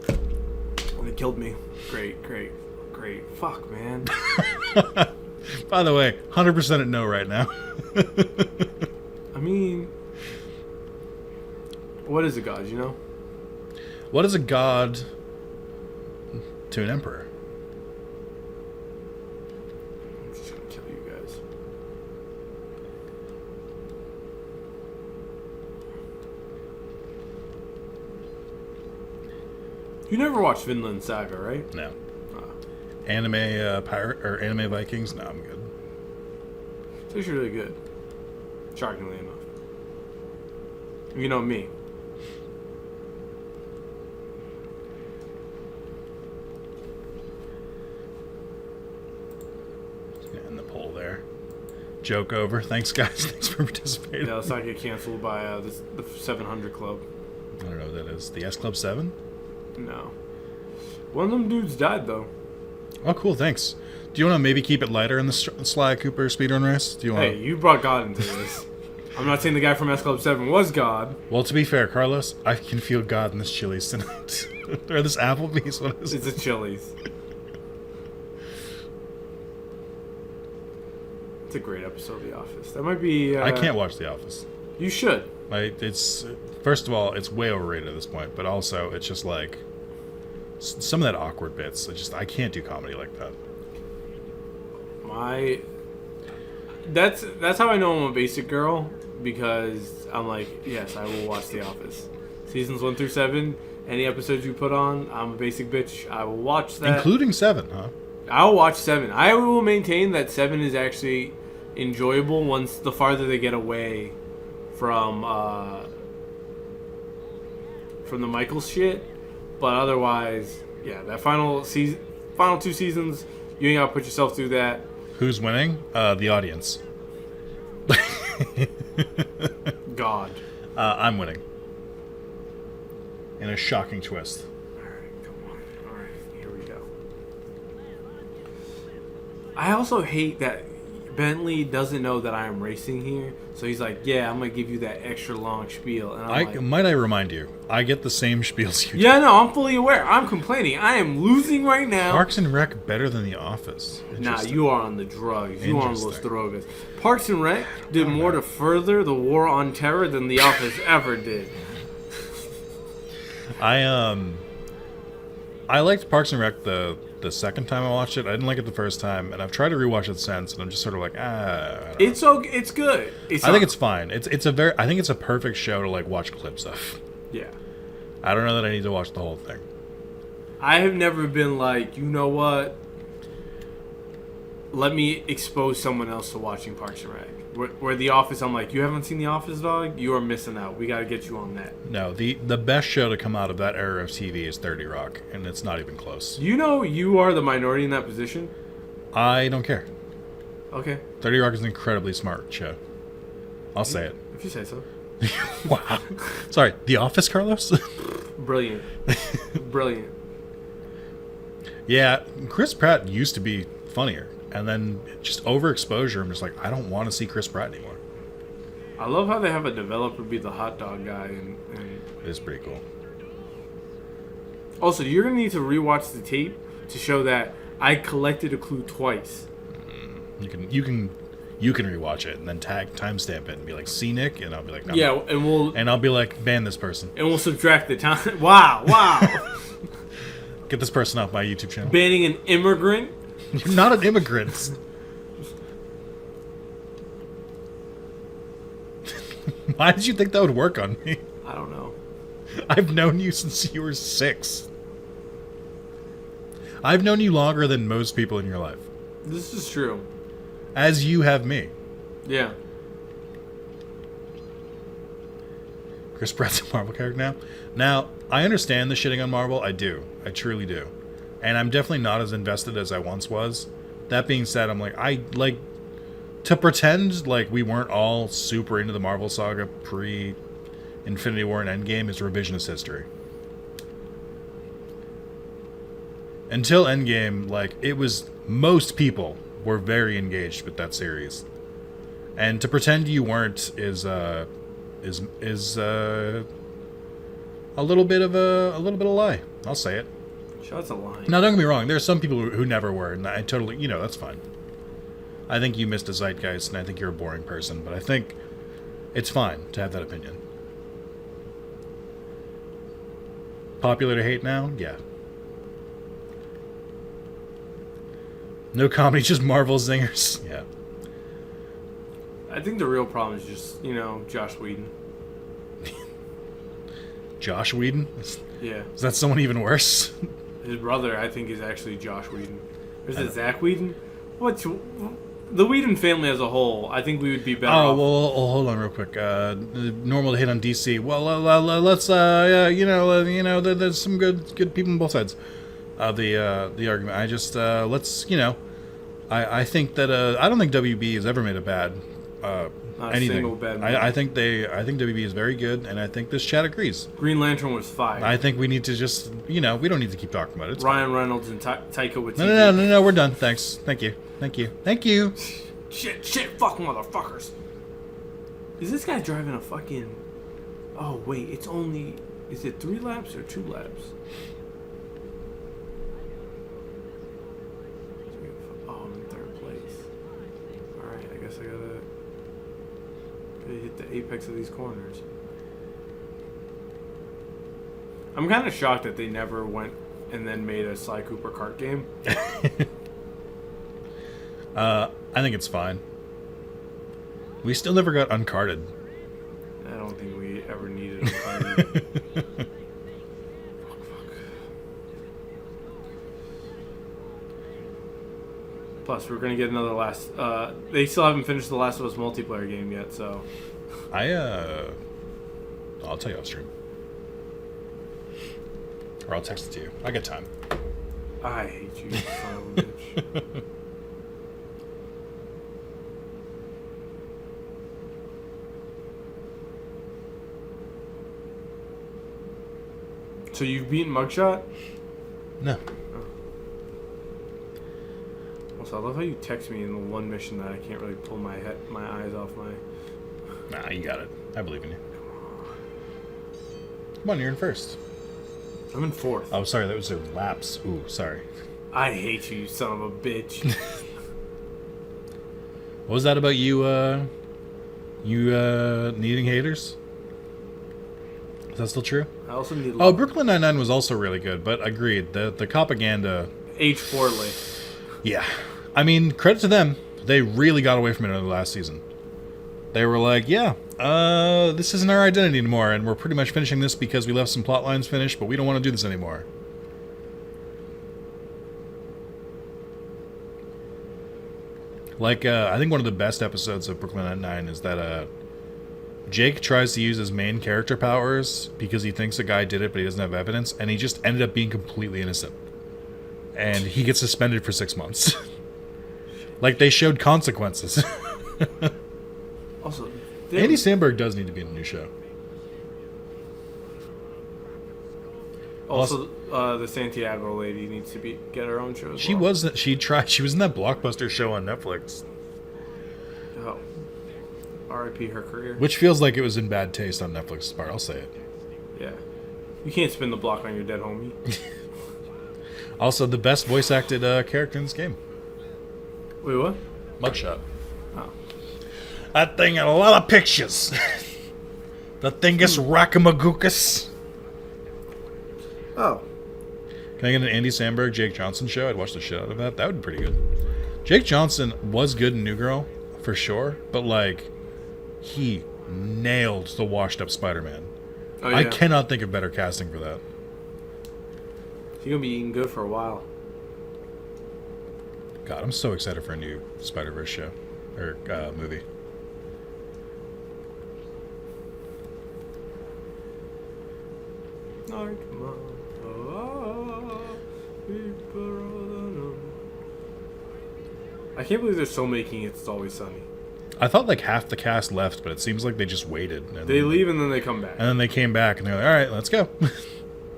And it killed me. Great. Fuck, man. By the way, 100% at no right now. I mean, what is a god, you know? What is a god to an emperor? I'm just gonna kill you guys. You never watched Vinland Saga, right? No. Anime pirate or anime Vikings? No, I'm good. It's actually really good. Shockingly enough. You know me. joke over. Thanks, guys. Thanks for participating. Yeah, let's not get canceled by the 700 Club. I don't know what that is. The S Club 7? No. One of them dudes died, though. Oh, cool. Thanks. Do you want to maybe keep it lighter in the Sly Cooper speedrun race? Do you want? Hey, you brought God into this. I'm not saying the guy from S Club 7 was God. Well, to be fair, Carlos, I can feel God in this Chili's tonight. Or this Applebee's. What is it? It's a Chili's. It's a great episode of The Office. That might be... I can't watch The Office. You should. It's first of all, it's way overrated at this point, but also it's just like some of that awkward bits. I can't do comedy like that. That's how I know I'm a basic girl, because I'm like, yes, I will watch The Office. Seasons 1 through 7, any episodes you put on, I'm a basic bitch. I will watch that. Including 7, huh? I'll watch 7. I will maintain that 7 is actually enjoyable once the farther they get away from the Michaels shit. But otherwise, yeah, that final 2 seasons, you ain't gotta put yourself through that. Who's winning? The audience. God. I'm winning. In a shocking twist. Alright, come on. Alright, here we go. I also hate that Bentley doesn't know that I am racing here. So he's like, yeah, I'm going to give you that extra long spiel. And I'm like, might I remind you, I get the same spiels you yeah, no, I'm fully aware. I'm complaining. I am losing right now. Parks and Rec better than The Office. Nah, you are on the drugs. You are on Los Drogas. Parks and Rec did more to further the war on terror than The Office ever did. I liked Parks and Rec the second time I watched it. I didn't like it the first time, and I've tried to rewatch it since, and I'm just sort of like, It's okay. It's good. I think it's fine. I think it's a perfect show to like watch clips of. Yeah. I don't know that I need to watch the whole thing. I have never been like, you know what? Let me expose someone else to watching Parks and Rec. Where The Office, I'm like, you haven't seen The Office, dog? You are missing out. We got to get you on that. No, the best show to come out of that era of TV is 30 Rock, and it's not even close. You know you are the minority in that position? I don't care. Okay. 30 Rock is an incredibly smart show. I'll say it. If you say so. Wow. Sorry, The Office, Carlos? Brilliant. Brilliant. Yeah, Chris Pratt used to be funnier. And then just overexposure, I'm just like, I don't want to see Chris Pratt anymore. I love how they have a developer be the hot dog guy. And It is pretty cool. Also, you're going to need to rewatch the tape to show that I collected a clue twice. You can rewatch it and then timestamp it and be like, see Nick? And I'll be like, no. Yeah, and I'll be like, ban this person. And we'll subtract the time. Wow. Get this person off my YouTube channel. Banning an immigrant. You're not an immigrant. Why did you think that would work on me? I don't know. I've known you since you were 6. I've known you longer than most people in your life. This is true. As you have me. Yeah. Chris Pratt's a Marvel character now. Now, I understand the shitting on Marvel. I do. I truly do. And I'm definitely not as invested as I once was. That being said, I'm like, to pretend like we weren't all super into the Marvel saga pre-Infinity War and Endgame is revisionist history. Until Endgame, like, it was, most people were very engaged with that series. And to pretend you weren't is a little bit of a lie. I'll say it. That's a line. Now, don't get me wrong. There are some people who never were, and I totally, that's fine. I think you missed a zeitgeist, and I think you're a boring person, but I think it's fine to have that opinion. Popular to hate now? Yeah. No comedy, just Marvel zingers. Yeah. I think the real problem is just, Josh Whedon. Josh Whedon? Yeah. Is that someone even worse? His brother, I think, is actually Josh Whedon. Or is it Zach Whedon? What's the Whedon family as a whole? I think we would be better off. Well, hold on real quick. Normal to hit on DC. Well, let's there's some good people on both sides of the argument. I just let's I think that I don't think WB has ever made a bad Not a anything. single bad movie. I think WB is very good, and I think this chat agrees. Green Lantern was fire. I think we need to just we don't need to keep talking about it. It's Ryan Reynolds and Taika Waititi. No, we're done. Thanks. Thank you. Shit, fuck motherfuckers. Is this guy driving a fucking... Oh, wait, it's only... Is it 3 laps or 2 laps? Oh, I'm in 3rd place. Alright, I guess I gotta hit the apex of these corners. I'm kind of shocked that they never went and then made a Sly Cooper kart game. I think it's fine. We still never got uncarded. I don't think we ever needed a kart. Fuck. Plus, we're gonna get another last. They still haven't finished the Last of Us multiplayer game yet, so. I'll tell you off stream, or I'll text it to you. I got time. I hate you, son of a bitch. So you've beaten Mugshot? No. Also, I love how you text me in the one mission that I can't really pull my eyes off my... Nah, you got it. I believe in you. Come on, you're in first. I'm in 4th. Oh, sorry, that was their laps. Ooh, sorry. I hate you, son of a bitch. What was that about you, needing haters? Is that still true? I also need... Oh, Brooklyn Nine-Nine was also really good, but agreed. The propaganda... H. Forley. Yeah. I mean, credit to them. They really got away from it in the last season. They were like, yeah, this isn't our identity anymore, and we're pretty much finishing this because we left some plot lines finished, but we don't want to do this anymore. Like, I think one of the best episodes of Brooklyn Nine-Nine is that Jake tries to use his main character powers because he thinks a guy did it, but he doesn't have evidence, and he just ended up being completely innocent. And he gets suspended for 6 months. Like, they showed consequences. Also, Andy Samberg does need to be in a new show. Also, the Santiago lady needs to get her own show as She well. was in that Blockbuster show on Netflix, Oh. R.I.P. her career. which feels like it was in bad taste on Netflix's part. I'll say it. Yeah. You can't spin the block on your dead homie. Also, the best voice acted character in this game, Wait, what? Mugshot. Oh. That thing had a lot of pictures. The Thingus Rockamagookus. Oh. Can I get an Andy Samberg, Jake Johnson show? I'd watch the shit out of that. That would be pretty good. Jake Johnson was good in New Girl, for sure, but, like, he nailed the washed-up Spider-Man. Oh, yeah. I cannot think of better casting for that. He's gonna be eating good for a while. God, I'm so excited for a new Spider-Verse show. Or, movie. I can't believe they're still making It's Always Sunny. I thought, like, half the cast left, but it seems like they just waited. And They leave and then they come back. And then they came back, and they're like, all right, let's go.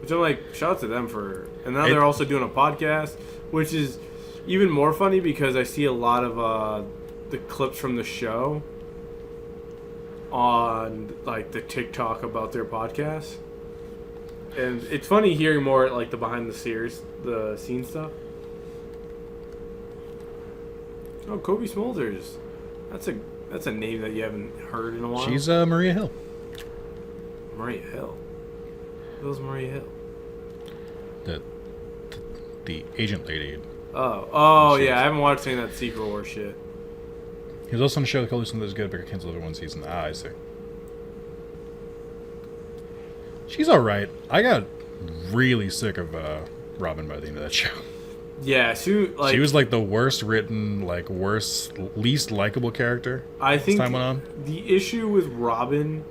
Which I'm like, shout out to them for... And now they're also doing a podcast, which is even more funny because I see a lot of the clips from the show on, like, the TikTok about their podcast. And it's funny hearing more, like, the behind the scenes stuff. Oh, Kobe Smulders. That's a name that you haven't heard in a while. She's Maria Hill. Maria Hill. Who's Maria Hill? The agent lady. Oh yeah, I haven't watched any of that Secret War shit. He was also on a show called Something That's Good, but got canceled after one season. Ah, I see. She's alright. I got really sick of Robin by the end of that show. Yeah, she was like the worst written, like least likable character. I think as time went on. The issue with Robin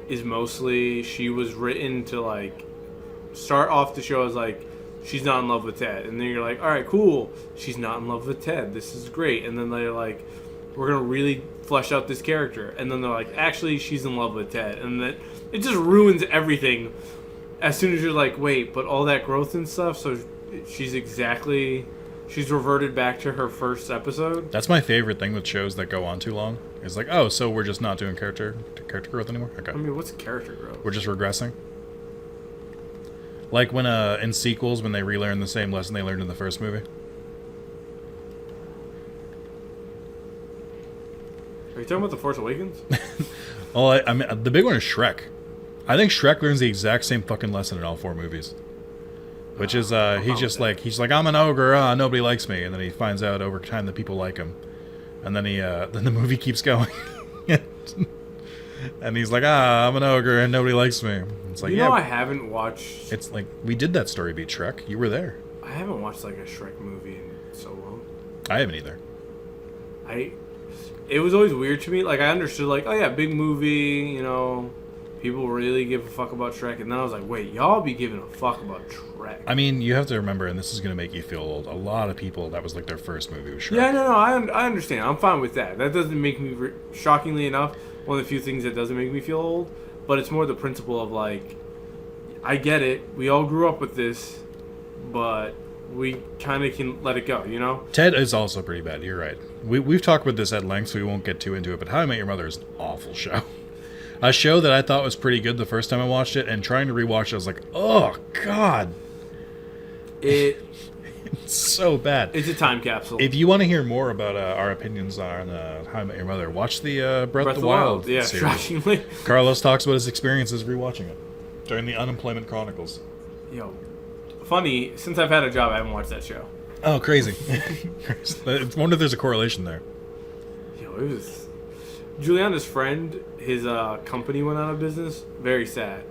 is mostly she was written to, like, start off the show as, like, she's not in love with Ted. And then you're like, all right, cool. She's not in love with Ted. This is great. And then they're like, we're going to really flesh out this character. And then they're like, actually, she's in love with Ted. And then it just ruins everything as soon as you're like, wait, but all that growth and stuff, so she's reverted back to her first episode. That's my favorite thing with shows that go on too long. It's like, oh, so we're just not doing character growth anymore? Okay. I mean, what's character growth? We're just regressing. Like when in sequels, when they relearn the same lesson they learned in the first movie. Are you talking about The Force Awakens? Well, I mean, the big one is Shrek. I think Shrek learns the exact same fucking lesson in all 4 movies. Which is, he's like, I'm an ogre, nobody likes me. And then he finds out over time that people like him. And then then the movie keeps going. And he's like, I'm an ogre and nobody likes me. It's like, I haven't watched... It's like, we did that story beat Shrek. You were there. I haven't watched, like, a Shrek movie in so long. I haven't either. It was always weird to me. Like, I understood, like, oh yeah, big movie, people really give a fuck about Shrek. And then I was like, wait, y'all be giving a fuck about Shrek. I mean, you have to remember, and this is going to make you feel old, a lot of people, that was like their first movie with Shrek. Yeah, no, I understand. I'm fine with that. That doesn't make me, shockingly enough, one of the few things that doesn't make me feel old. But it's more the principle of, like, I get it. We all grew up with this, but we kind of can let it go, Ted is also pretty bad. You're right. We've talked about this at length, so we won't get too into it, but How I Met Your Mother is an awful show. A show that I thought was pretty good the first time I watched it, and trying to rewatch it, I was like, oh, God. It's so bad. It's a time capsule. If you want to hear more about our opinions on How I Met Your Mother, watch the Breath of the Wild yeah, series. shockingly. Carlos talks about his experiences rewatching it during the Unemployment Chronicles. Yo, funny, since I've had a job, I haven't watched that show. Oh, crazy. I wonder if there's a correlation there. Yo, it was... Juliana's friend, his company went out of business. Very sad.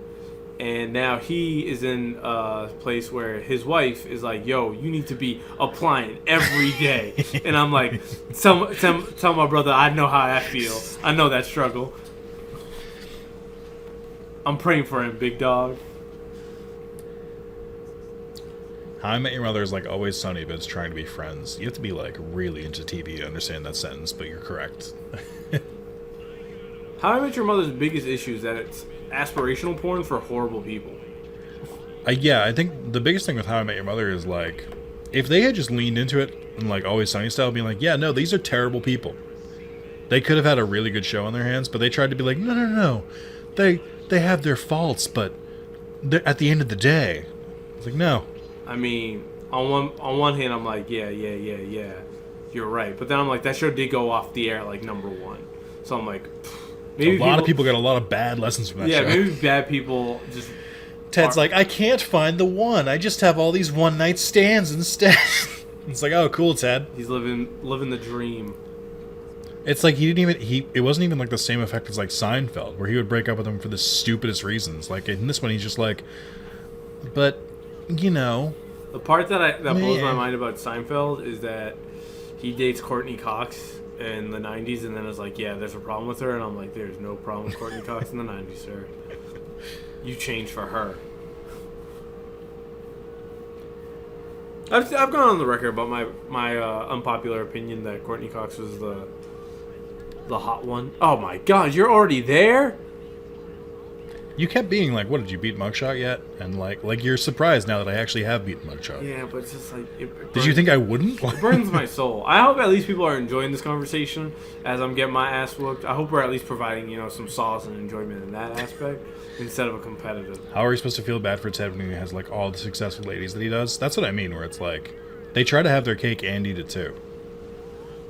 And now he is in a place where his wife is like, yo, you need to be applying every day. And I'm like, tell my brother I know how I feel. I know that struggle. I'm praying for him, big dog. How I Met Your Mother is like Always Sunny, but it's trying to be friends. You have to be like really into TV to understand that sentence, but you're correct. How I Met Your Mother's biggest issue is that it's aspirational porn for horrible people. Yeah, I think the biggest thing with How I Met Your Mother is like, if they had just leaned into it and like Always Sunny style, being like, yeah, no, these are terrible people. They could have had a really good show on their hands, but they tried to be like, no. They have their faults, but at the end of the day, it's like, no. I mean, on one hand, I'm like, yeah, you're right. But then I'm like, that show did go off the air at like #1. So I'm like, maybe a lot of people got a lot of bad lessons from that show. Yeah, maybe bad people just... Ted's like, I can't find the one. I just have all these one-night stands instead. It's like, oh, cool, Ted. He's living the dream. It's like it wasn't even like the same effect as like Seinfeld, where he would break up with him for the stupidest reasons. Like in this one, he's just like, but, The part that blows my mind about Seinfeld is that he dates Courtney Cox in the 90s, and then it's like, yeah, there's a problem with her, and I'm like, there's no problem with Courtney Cox in the 90s, sir. You changed for her. I've gone on the record about my unpopular opinion that Courtney Cox was the hot one. Oh my God, you're already there? You kept being like, what, did you beat Mugshot yet? And like you're surprised now that I actually have beaten Mugshot. Yeah, but it's just like... It did you think I wouldn't? It burns my soul. I hope at least people are enjoying this conversation as I'm getting my ass whooped. I hope we're at least providing, some solace and enjoyment in that aspect instead of a competitive. How are you supposed to feel bad for Ted when he has like all the successful ladies that he does? That's what I mean, where it's like, they try to have their cake and eat it too.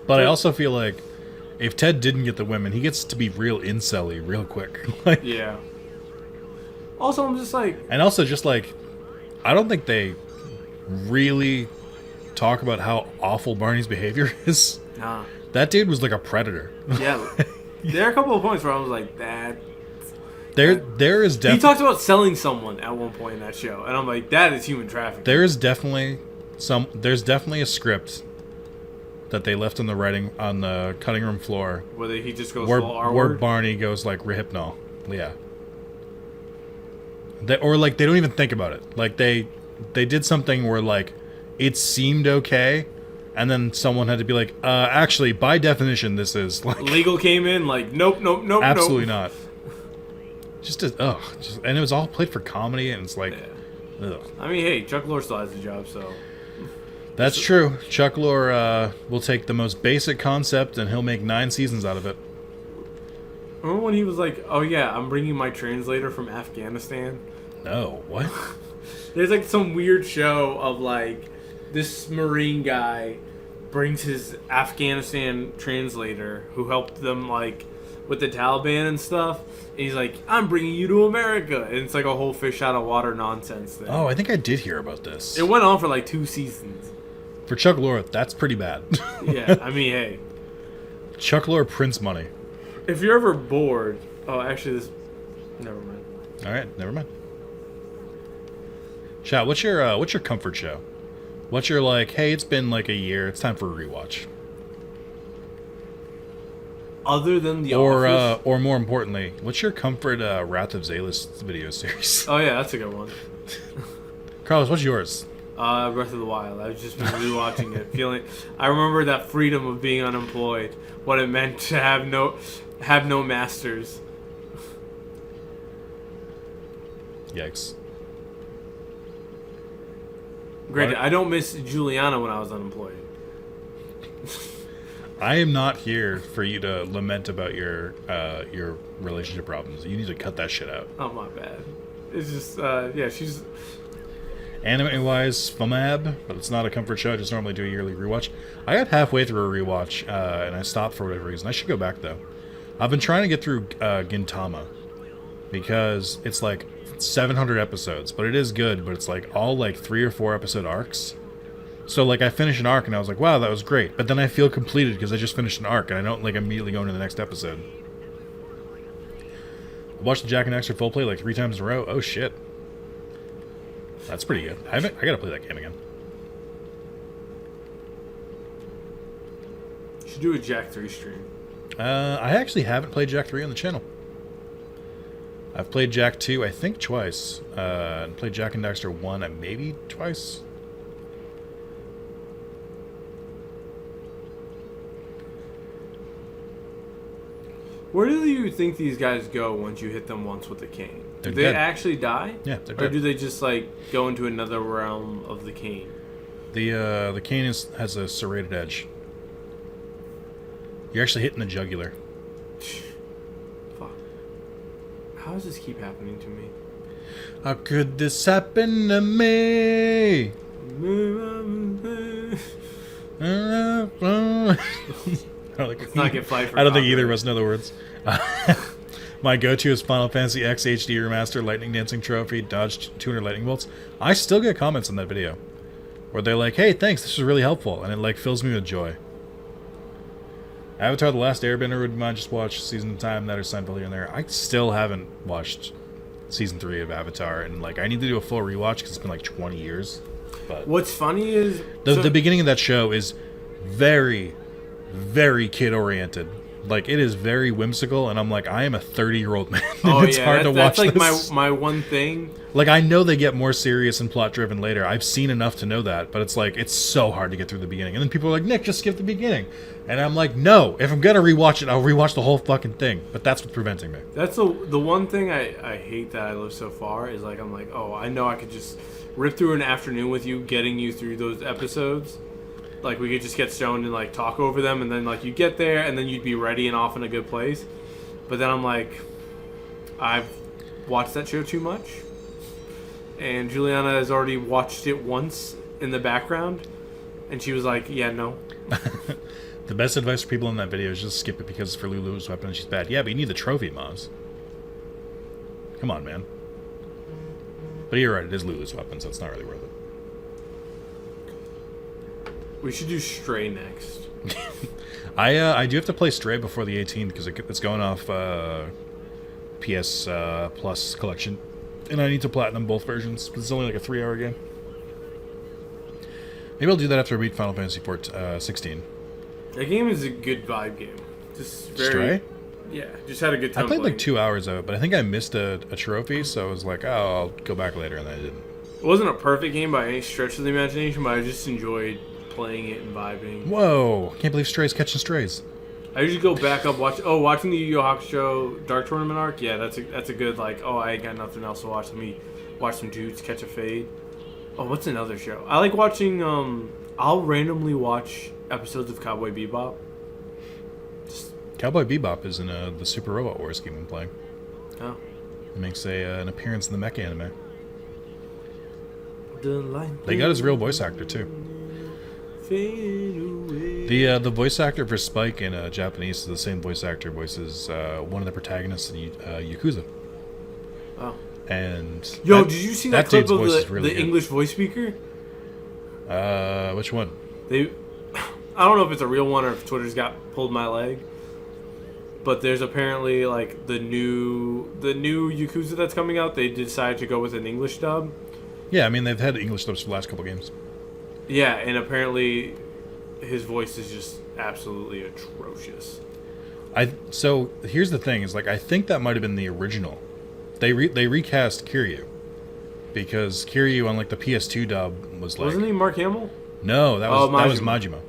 But I also feel like, if Ted didn't get the women, he gets to be real incel-y real quick. Yeah. Also, I'm just like... And also, just like, I don't think they really talk about how awful Barney's behavior is. Nah. That dude was like a predator. Yeah. There are a couple of points where I was like, that... There is definitely... He talks about selling someone at one point in that show, and I'm like, that is human trafficking. There's definitely a script that they left on the cutting room floor. Where he just goes where, full R where word? Barney goes like Rehypnol. Yeah. Or like they don't even think about it. Like they they did something where like it seemed okay, and then someone had to be like, actually, by definition, this is like Legal came in like, nope, absolutely nope. not. And it was all played for comedy, and it's like, ugh. I mean, hey, Chuck Lorre still has a job, so. That's true. Chuck Lorre will take the most basic concept, and he'll make 9 seasons out of it. Remember when he was like, oh yeah, I'm bringing my translator from Afghanistan? No, what? There's like some weird show of like this Marine guy brings his Afghanistan translator who helped them like with the Taliban and stuff. And he's like, I'm bringing you to America. And it's like a whole fish out of water nonsense thing. Oh, I think I did hear about this. It went on for like 2 seasons. For Chuck Lorre, that's pretty bad. Yeah, I mean, hey. Chuck Lorre prints money. If you're ever bored... Oh, actually, this... Never mind. All right, never mind. Chat, what's your comfort show? What's your like, hey, it's been like a year, it's time for a rewatch? Other than The Office? Or more importantly, what's your comfort Wrath of Zalis video series? Oh, yeah, that's a good one. Carlos, what's yours? Breath of the Wild. I've just been rewatching it, feeling. I remember that freedom of being unemployed, what it meant to have no masters. Yikes! Granted, I don't miss Juliana when I was unemployed. I am not here for you to lament about your relationship problems. You need to cut that shit out. Oh my bad. It's just yeah, she's. Anime-wise, FMAB, but it's not a comfort show. I just normally do a yearly rewatch. I got halfway through a rewatch, and I stopped for whatever reason. I should go back, though. I've been trying to get through Gintama, because it's like 700 episodes, but it is good, but it's like all like 3 or 4 episode arcs. So like I finished an arc, and I was like, wow, that was great. But then I feel completed because I just finished an arc, and I don't like immediately go into the next episode. I watched the Jack and Daxter full play like 3 times in a row. Oh, shit. That's pretty good. I gotta play that game again. You should do a Jack 3 stream. I actually haven't played Jack 3 on the channel. I've played Jack 2, I think, twice. And played Jack and Daxter 1, maybe twice. Where do you think these guys go once you hit them once with the cane? Do They're they dead. actually die? Yeah, they're Or dead. do they just like go into another realm of the cane? The cane has a serrated edge. You're actually hitting the jugular. Fuck. How does this keep happening to me? How could this happen to me? Let's not get fired for I don't think either of copyright. us know the words. My go-to is Final Fantasy X HD Remaster Lightning Dancing Trophy, dodged 200 lightning bolts. I still get comments on that video where they're like, hey, thanks, this was really helpful, and it like fills me with joy. Avatar The Last Airbender, would mind just watch season time that or Seinfeld here and there. I still haven't watched season 3 of Avatar, and like I need to do a full rewatch because it's been like 20 years. But What's funny is the beginning of that show is very, very kid-oriented. Like, it is very whimsical, and I'm like, I am a 30-year-old man. Oh It's yeah, hard to watch that's like this. my one thing. Like, I know they get more serious and plot-driven later. I've seen enough to know that, but it's like, it's so hard to get through the beginning. And then people are like, Nick, just skip the beginning. And I'm like, no, if I'm gonna rewatch it, I'll rewatch the whole fucking thing. But that's what's preventing me. That's the one thing I hate that I live so far is like I'm like, oh, I know I could just rip through an afternoon with you, getting you through those episodes. Like we could just get stoned and like talk over them, and then like you get there, and then you'd be ready and off in a good place. But then I'm like, I've watched that show too much, and Juliana has already watched it once in the background, and she was like, yeah, no. The best advice for people in that video is just skip it because it's for Lulu's weapon and she's bad. Yeah, but you need the trophy, Maz. Come on, man. But you're right, it is Lulu's weapon, so it's not really worth it. We should do Stray next. I do have to play Stray before the 18th because it's going off PS Plus collection, and I need to platinum both versions because it's only like a 3-hour game. Maybe I'll do that after I beat Final Fantasy 16. That game is a good vibe game. Just very, Stray? Yeah, just had a good I time. played like playing. 2 hours of it, but I think I missed a trophy, so I was like, oh, I'll go back later, and I didn't. wasn't a perfect game by any stretch of the imagination, but I just enjoyed playing it and vibing. Whoa! Can't believe Strays catching strays. I usually go back up watching the Yu Yu Hakusho Dark Tournament arc. Yeah, that's a good like. Oh, I ain't got nothing else to watch. Let me watch some dudes catch a fade. Oh, what's another show? I like watching. I'll randomly watch episodes of Cowboy Bebop. Cowboy Bebop is in the Super Robot Wars game I'm playing. Oh. It makes an appearance in the mecha anime. They got his real voice actor too. The voice actor for Spike in Japanese is the same voice actor voices one of the protagonists in Yakuza. Oh. And did you see that clip of really the English voice speaker? Which one? I don't know if it's a real one or if Twitter's got pulled my leg. But there's apparently like the new Yakuza that's coming out. They decided to go with an English dub. Yeah, I mean they've had English dubs for the last couple games. Yeah, and apparently his voice is just absolutely atrocious. So here's the thing: is like I think that might have been the original. They recast Kiryu because Kiryu on like the PS2 dub was like. Wasn't he Mark Hamill? No, that was Majima.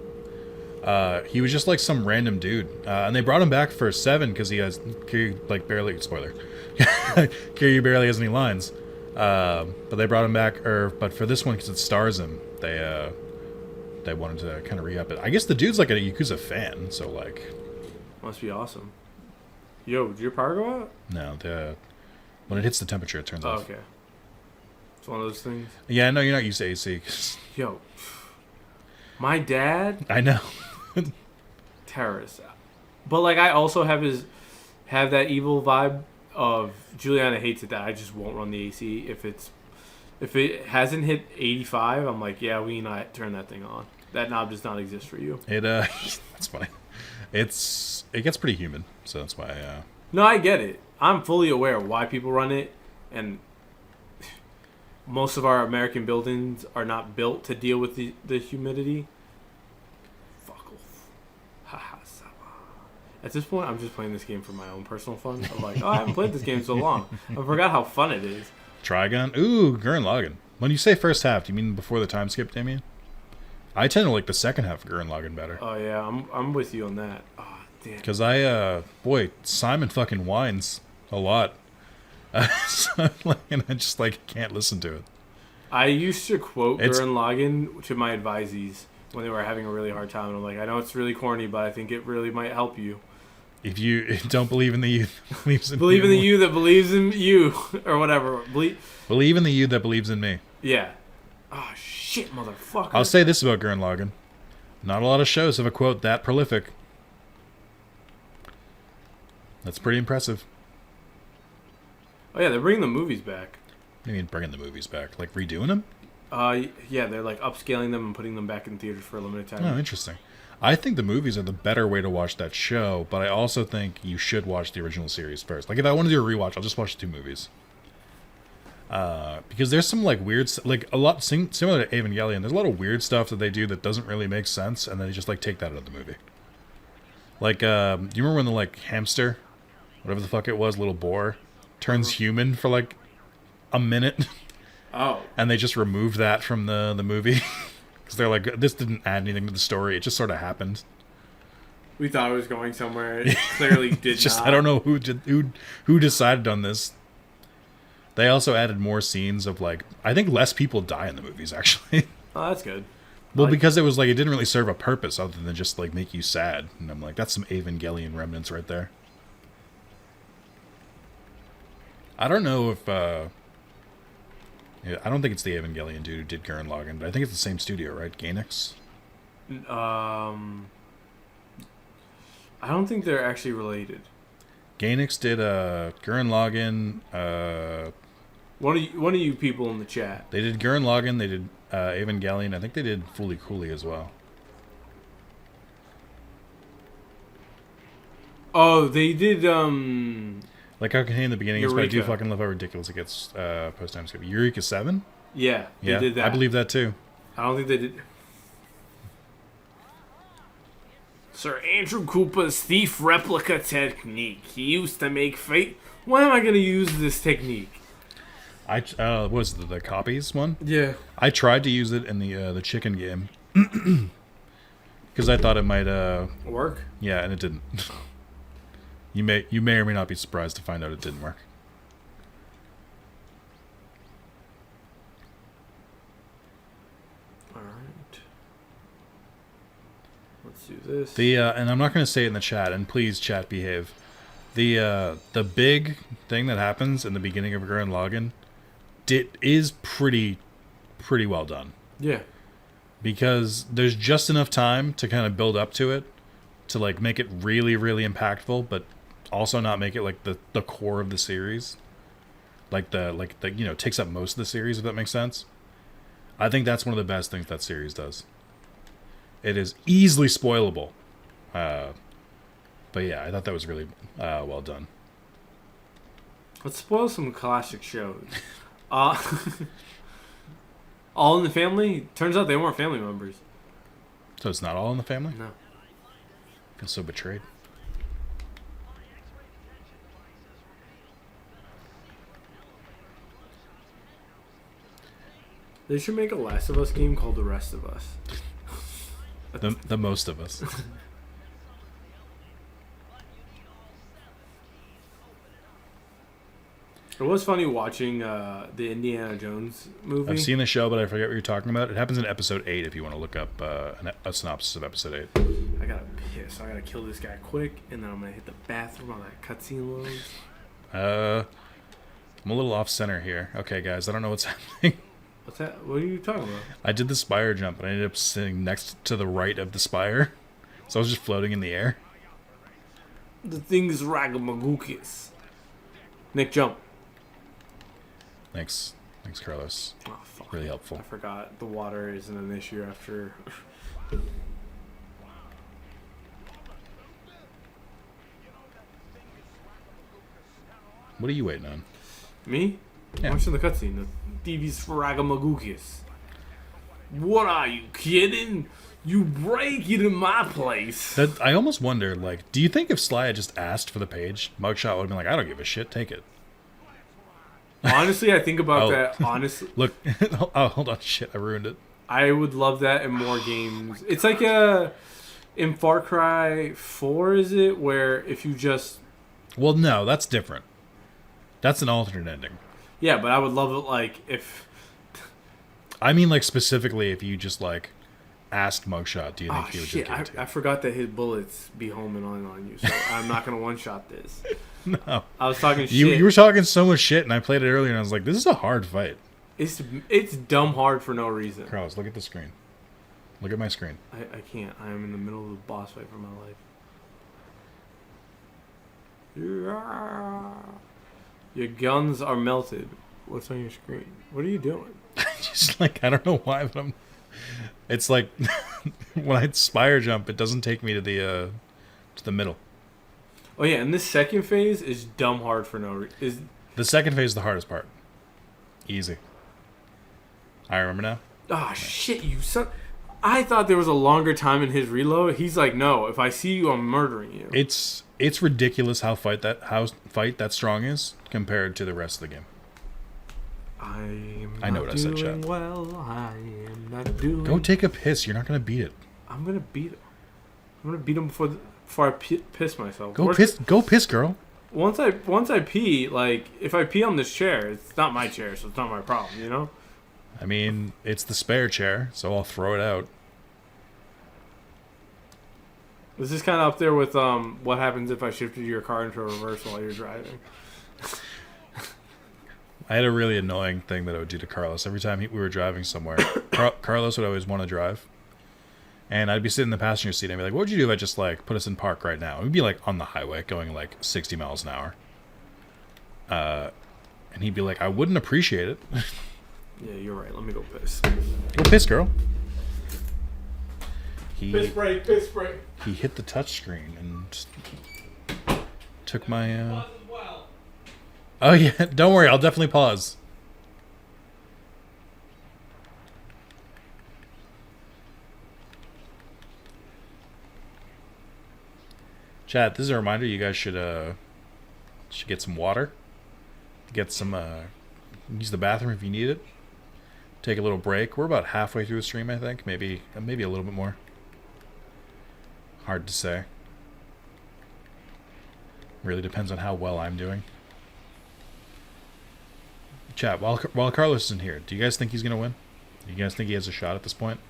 He was just like some random dude, and they brought him back for 7 because he has Kiryu like barely. Spoiler, Kiryu barely has any lines. But they brought him back, but for this one because it stars him, they wanted to kind of re-up it. I guess the dude's like a Yakuza fan, so like. Must be awesome. Yo, did your power go out? No, when it hits the temperature, it turns off. Okay. It's one of those things. Yeah, no, you're not used to AC. Yo, my dad. I know. Terrorist, but like I also have that evil vibe of Juliana hates it that I just won't run the AC if it hasn't hit 85. I'm like, yeah, we not turn that thing on. That knob does not exist for you. It's funny. It gets pretty humid, so that's why. No, I get it. I'm fully aware of why people run it, and most of our American buildings are not built to deal with the humidity. Fuck off. Haha. At this point, I'm just playing this game for my own personal fun. I'm like, I haven't played this game in so long. I forgot how fun it is. Trigun? Ooh, Gurren Lagann. When you say first half, do you mean before the time skip, Damien? I tend to like the second half of Gurren Lagann better. Oh, yeah, I'm with you on that. Oh, damn. Because Simon fucking whines a lot. And I just like can't listen to it. I used to quote Gurren Lagann to my advisees when they were having a really hard time. And I'm like, I know it's really corny, but I think it really might help you. If you don't believe in the youth that believes in believe in the you that believes in you, or whatever. Believe in the you that believes in me. Yeah. Oh, shit, motherfucker. I'll say this about Gurren Lagann. Not a lot of shows have a quote that prolific. That's pretty impressive. Oh, yeah, they're bringing the movies back. What do you mean bringing the movies back? Like redoing them? Yeah, they're like upscaling them and putting them back in theaters for a limited time. Oh, interesting. I think the movies are the better way to watch that show, but I also think you should watch the original series first. Like, if I want to do a rewatch, I'll just watch the 2 movies. Because there's some, like, weird... Like, a lot... Similar to Evangelion, there's a lot of weird stuff that they do that doesn't really make sense, and then they just, like, take that out of the movie. Like, do you remember when the, like, hamster, whatever the fuck it was, little boar, turns human for, like, a minute? Oh. And they just removed that from the movie? Because they're like, this didn't add anything to the story. It just sort of happened. We thought it was going somewhere. It clearly did just, not. I don't know who decided on this. They also added more scenes of, like... I think less people die in the movies, actually. Oh, that's good. Well, because it was like, it didn't really serve a purpose other than just, like, make you sad. And I'm like, that's some Evangelion remnants right there. I don't know if... Yeah, I don't think it's the Evangelion dude who did Gurren Lagann, but I think it's the same studio, right? Gainax? I don't think they're actually related. Gainax did Gurren Lagann. One of you people in the chat. They did Gurren Lagann. They did Evangelion. I think they did Fooly Cooly as well. Oh, they did. Like how in the beginning, but I do Eureka. fucking love how ridiculous it gets post time skip. Eureka 7? Yeah, they did that. I believe that too. I don't think they did. Sir Andrew Koopa's thief replica technique. He used to make fate. When am I going to use this technique? What was the copies one? Yeah. I tried to use it in the chicken game because I thought it might Work? yeah, and it didn't. You may or may not be surprised to find out it didn't work. All right. Let's do this. And I'm not going to say it in the chat, and please chat behave. The big thing that happens in the beginning of a Gurren Lagann is pretty well done. Yeah. Because there's just enough time to kind of build up to it, to like make it really, really impactful, but also not make it like the core of the series. Like the takes up most of the series, if that makes sense. I think that's one of the best things that series does. It is easily spoilable. But yeah, I thought that was really well done. Let's spoil some classic shows. All in the Family? Turns out they weren't family members. So it's not All in the Family? No. I feel so betrayed. They should make a Last of Us game called The Rest of Us. The most of us. It was funny watching the Indiana Jones movie. I've seen the show, but I forget what you're talking about. It happens in episode 8 if you want to look up a synopsis of episode 8. I gotta piss. I gotta kill this guy quick, and then I'm gonna hit the bathroom while that cutscene loads. I'm a little off center here. Okay, guys, I don't know what's happening. What's that? What are you talking about? I did the spire jump, and I ended up sitting next to the right of the spire. So I was just floating in the air. The thing is ragamagookus. Nick, jump. Thanks, Carlos. Oh, fuck. Really helpful. I forgot the water isn't an issue after. What are you waiting on? Me? Yeah. Watching the cutscene. The Thieves Ragamagookus. What are you kidding? You break it in my place. I almost wonder, like, do you think if Sly had just asked for the page, Mugshot would have been like, I don't give a shit, take it. Honestly, I think about Oh. that. Honestly, Look, oh, hold on, shit, I ruined it. I would love that in more games. It's like in Far Cry 4, is it? Where if you just... Well, no, that's different. That's an alternate ending. Yeah, but I would love it, like, if... I mean, like, specifically if you just, like, asked Mugshot, do you think Oh, he would shit. just give it to you? I forgot that his bullets be homing on you, so I'm not going to one-shot this. No. I was talking shit. You were talking so much shit, and I played it earlier, and I was like, this is a hard fight. It's dumb hard for no reason. Carlos, look at the screen. Look at my screen. I can't. I am in the middle of the boss fight for my life. Yeah. Your guns are melted. What's on your screen? What are you doing? Just like, I don't know why, but it's like when I spire jump, it doesn't take me to the middle. Oh yeah, and this second phase is dumb hard for no reason. The second phase is the hardest part. Easy. I remember now. Ah, shit, you son. I thought there was a longer time in his reload. He's like, no, if I see you, I'm murdering you. It's ridiculous how fight that strong is compared to the rest of the game. I know what I said, chat. Well, I am not doing. Go take a piss. You're not gonna beat it. I'm gonna beat him. I'm gonna beat him before I piss myself. Go piss, girl. Once I pee, like if I pee on this chair, it's not my chair, so it's not my problem, you know. I mean, it's the spare chair, so I'll throw it out. This is kind of up there with what happens if I shifted your car into reverse while you're driving. I had a really annoying thing that I would do to Carlos. Every time we were driving somewhere, Carlos would always want to drive. And I'd be sitting in the passenger seat and I'd be like, what would you do if I just like put us in park right now? We'd be like on the highway going like 60 miles an hour. And he'd be like, I wouldn't appreciate it. Yeah, you're right. Let me go piss. Go piss, girl. Piss break. He hit the touch screen and took my... Oh yeah, don't worry, I'll definitely pause. Chat, this is a reminder, you guys should get some water. Get some use the bathroom if you need it. Take a little break. We're about halfway through the stream, I think. Maybe a little bit more. Hard to say. Really depends on how well I'm doing. Chat, while Carlos isn't here, do you guys think he's going to win? Do you guys think he has a shot at this point?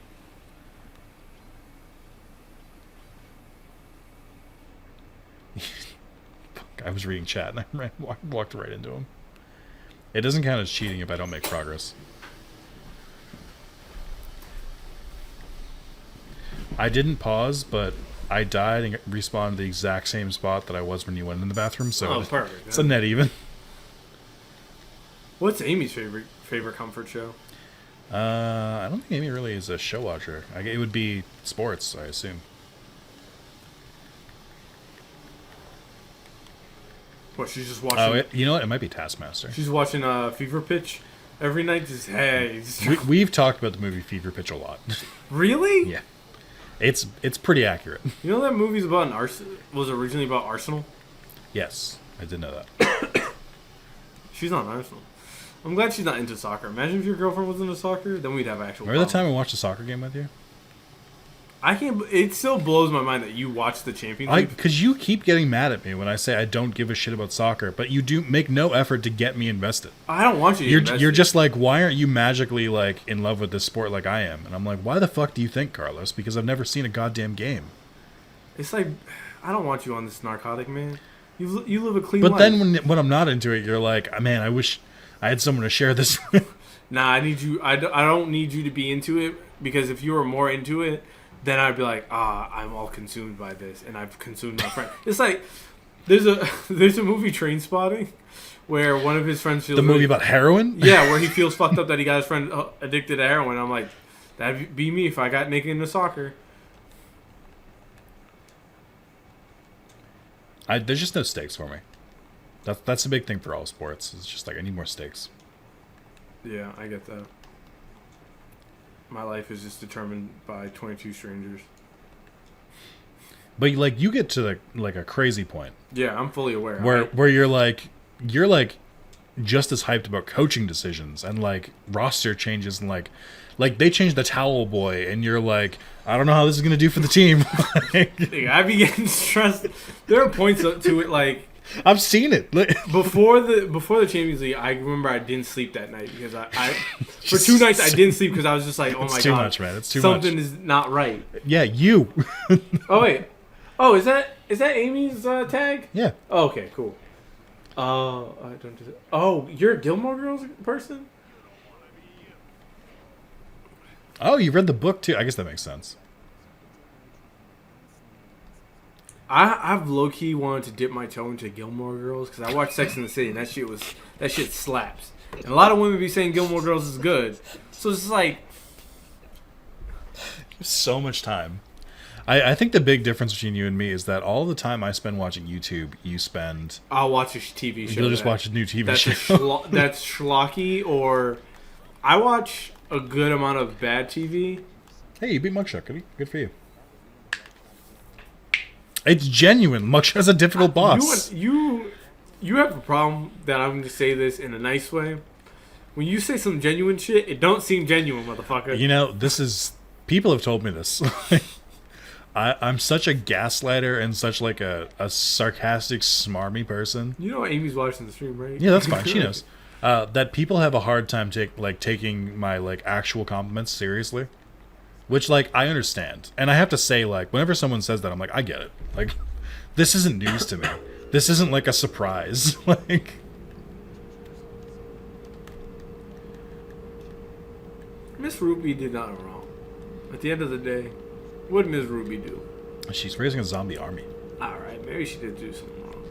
Fuck, I was reading chat and I walked right into him. It doesn't count as cheating if I don't make progress. I didn't pause, but I died and respawned in the exact same spot that I was when you went in the bathroom, so perfect. It's a net even. What's Amy's favorite comfort show? I don't think Amy really is a show watcher. It would be sports, I assume. What, she's just watching... Oh, you know what? It might be Taskmaster. She's watching Fever Pitch every night, just, hey... We've talked about the movie Fever Pitch a lot. Really? Yeah. It's pretty accurate. You know that movie's about was originally about Arsenal? Yes, I did know that. She's not Arsenal. I'm glad she's not into soccer. Imagine if your girlfriend was into soccer, then we'd have actual Remember the time we watched a soccer game with you? I can't... It still blows my mind that you watched the Champions League. Because you keep getting mad at me when I say I don't give a shit about soccer, but you do make no effort to get me invested. I don't want you to You're just like, why aren't you magically like in love with this sport like I am? And I'm like, why the fuck do you think, Carlos? Because I've never seen a goddamn game. It's like, I don't want you on this narcotic, man. You live a clean life. But then when I'm not into it, you're like, man, I wish I had someone to share this with. Nah, I need you. I don't need you to be into it, because if you were more into it, then I'd be like, I'm all consumed by this, and I've consumed my friend. It's like there's a movie, Trainspotting, where one of his friends feels... The movie about heroin? Yeah, where he feels fucked up that he got his friend addicted to heroin. I'm like, that'd be me if I got naked into soccer. There's just no stakes for me. That's the big thing for all sports. It's just like, I need more stakes. Yeah, I get that. My life is just determined by 22 strangers. But like, you get to like a crazy point. Yeah, I'm fully aware. Where you're like just as hyped about coaching decisions and like roster changes and like they changed the towel boy and you're like, I don't know how this is gonna do for the team. I be getting stressed. There are points to it like I've seen it. before the Champions League. I remember I didn't sleep that night because I for 2 nights I didn't sleep because I was just like, oh my god, it's too much, man. It's too much. Something is not right. Yeah, you. Oh wait. Oh, is that Amy's tag? Yeah. Oh, okay, cool. I don't do that. Oh, you're a Gilmore Girls person? Oh, you read the book too. I guess that makes sense. I've low key wanted to dip my toe into Gilmore Girls because I watched Sex and the City and that shit slaps. And a lot of women be saying Gilmore Girls is good, so it's like so much time. I think the big difference between you and me is that all the time I spend watching YouTube, you spend... I'll watch a TV show. You'll just watch a new TV show. That's schlocky, or I watch a good amount of bad TV. Hey, you beat Mugshot. Good for you. It's genuine. Mugshot has a difficult boss. You have a problem that I'm going to say this in a nice way. When you say some genuine shit, it don't seem genuine, motherfucker. You know, this is... People have told me this. I'm such a gaslighter and such like a sarcastic, smarmy person. You know Amy's watching the stream, right? Yeah, that's fine. She knows. That people have a hard time taking my like actual compliments seriously. Which like I understand. And I have to say, like, whenever someone says that, I'm like, I get it. Like, this isn't news to me. This isn't like a surprise. Like, Miss Ruby did nothing wrong. At the end of the day, what did Miss Ruby do? she's raising a zombie army. Alright, maybe she did do something wrong.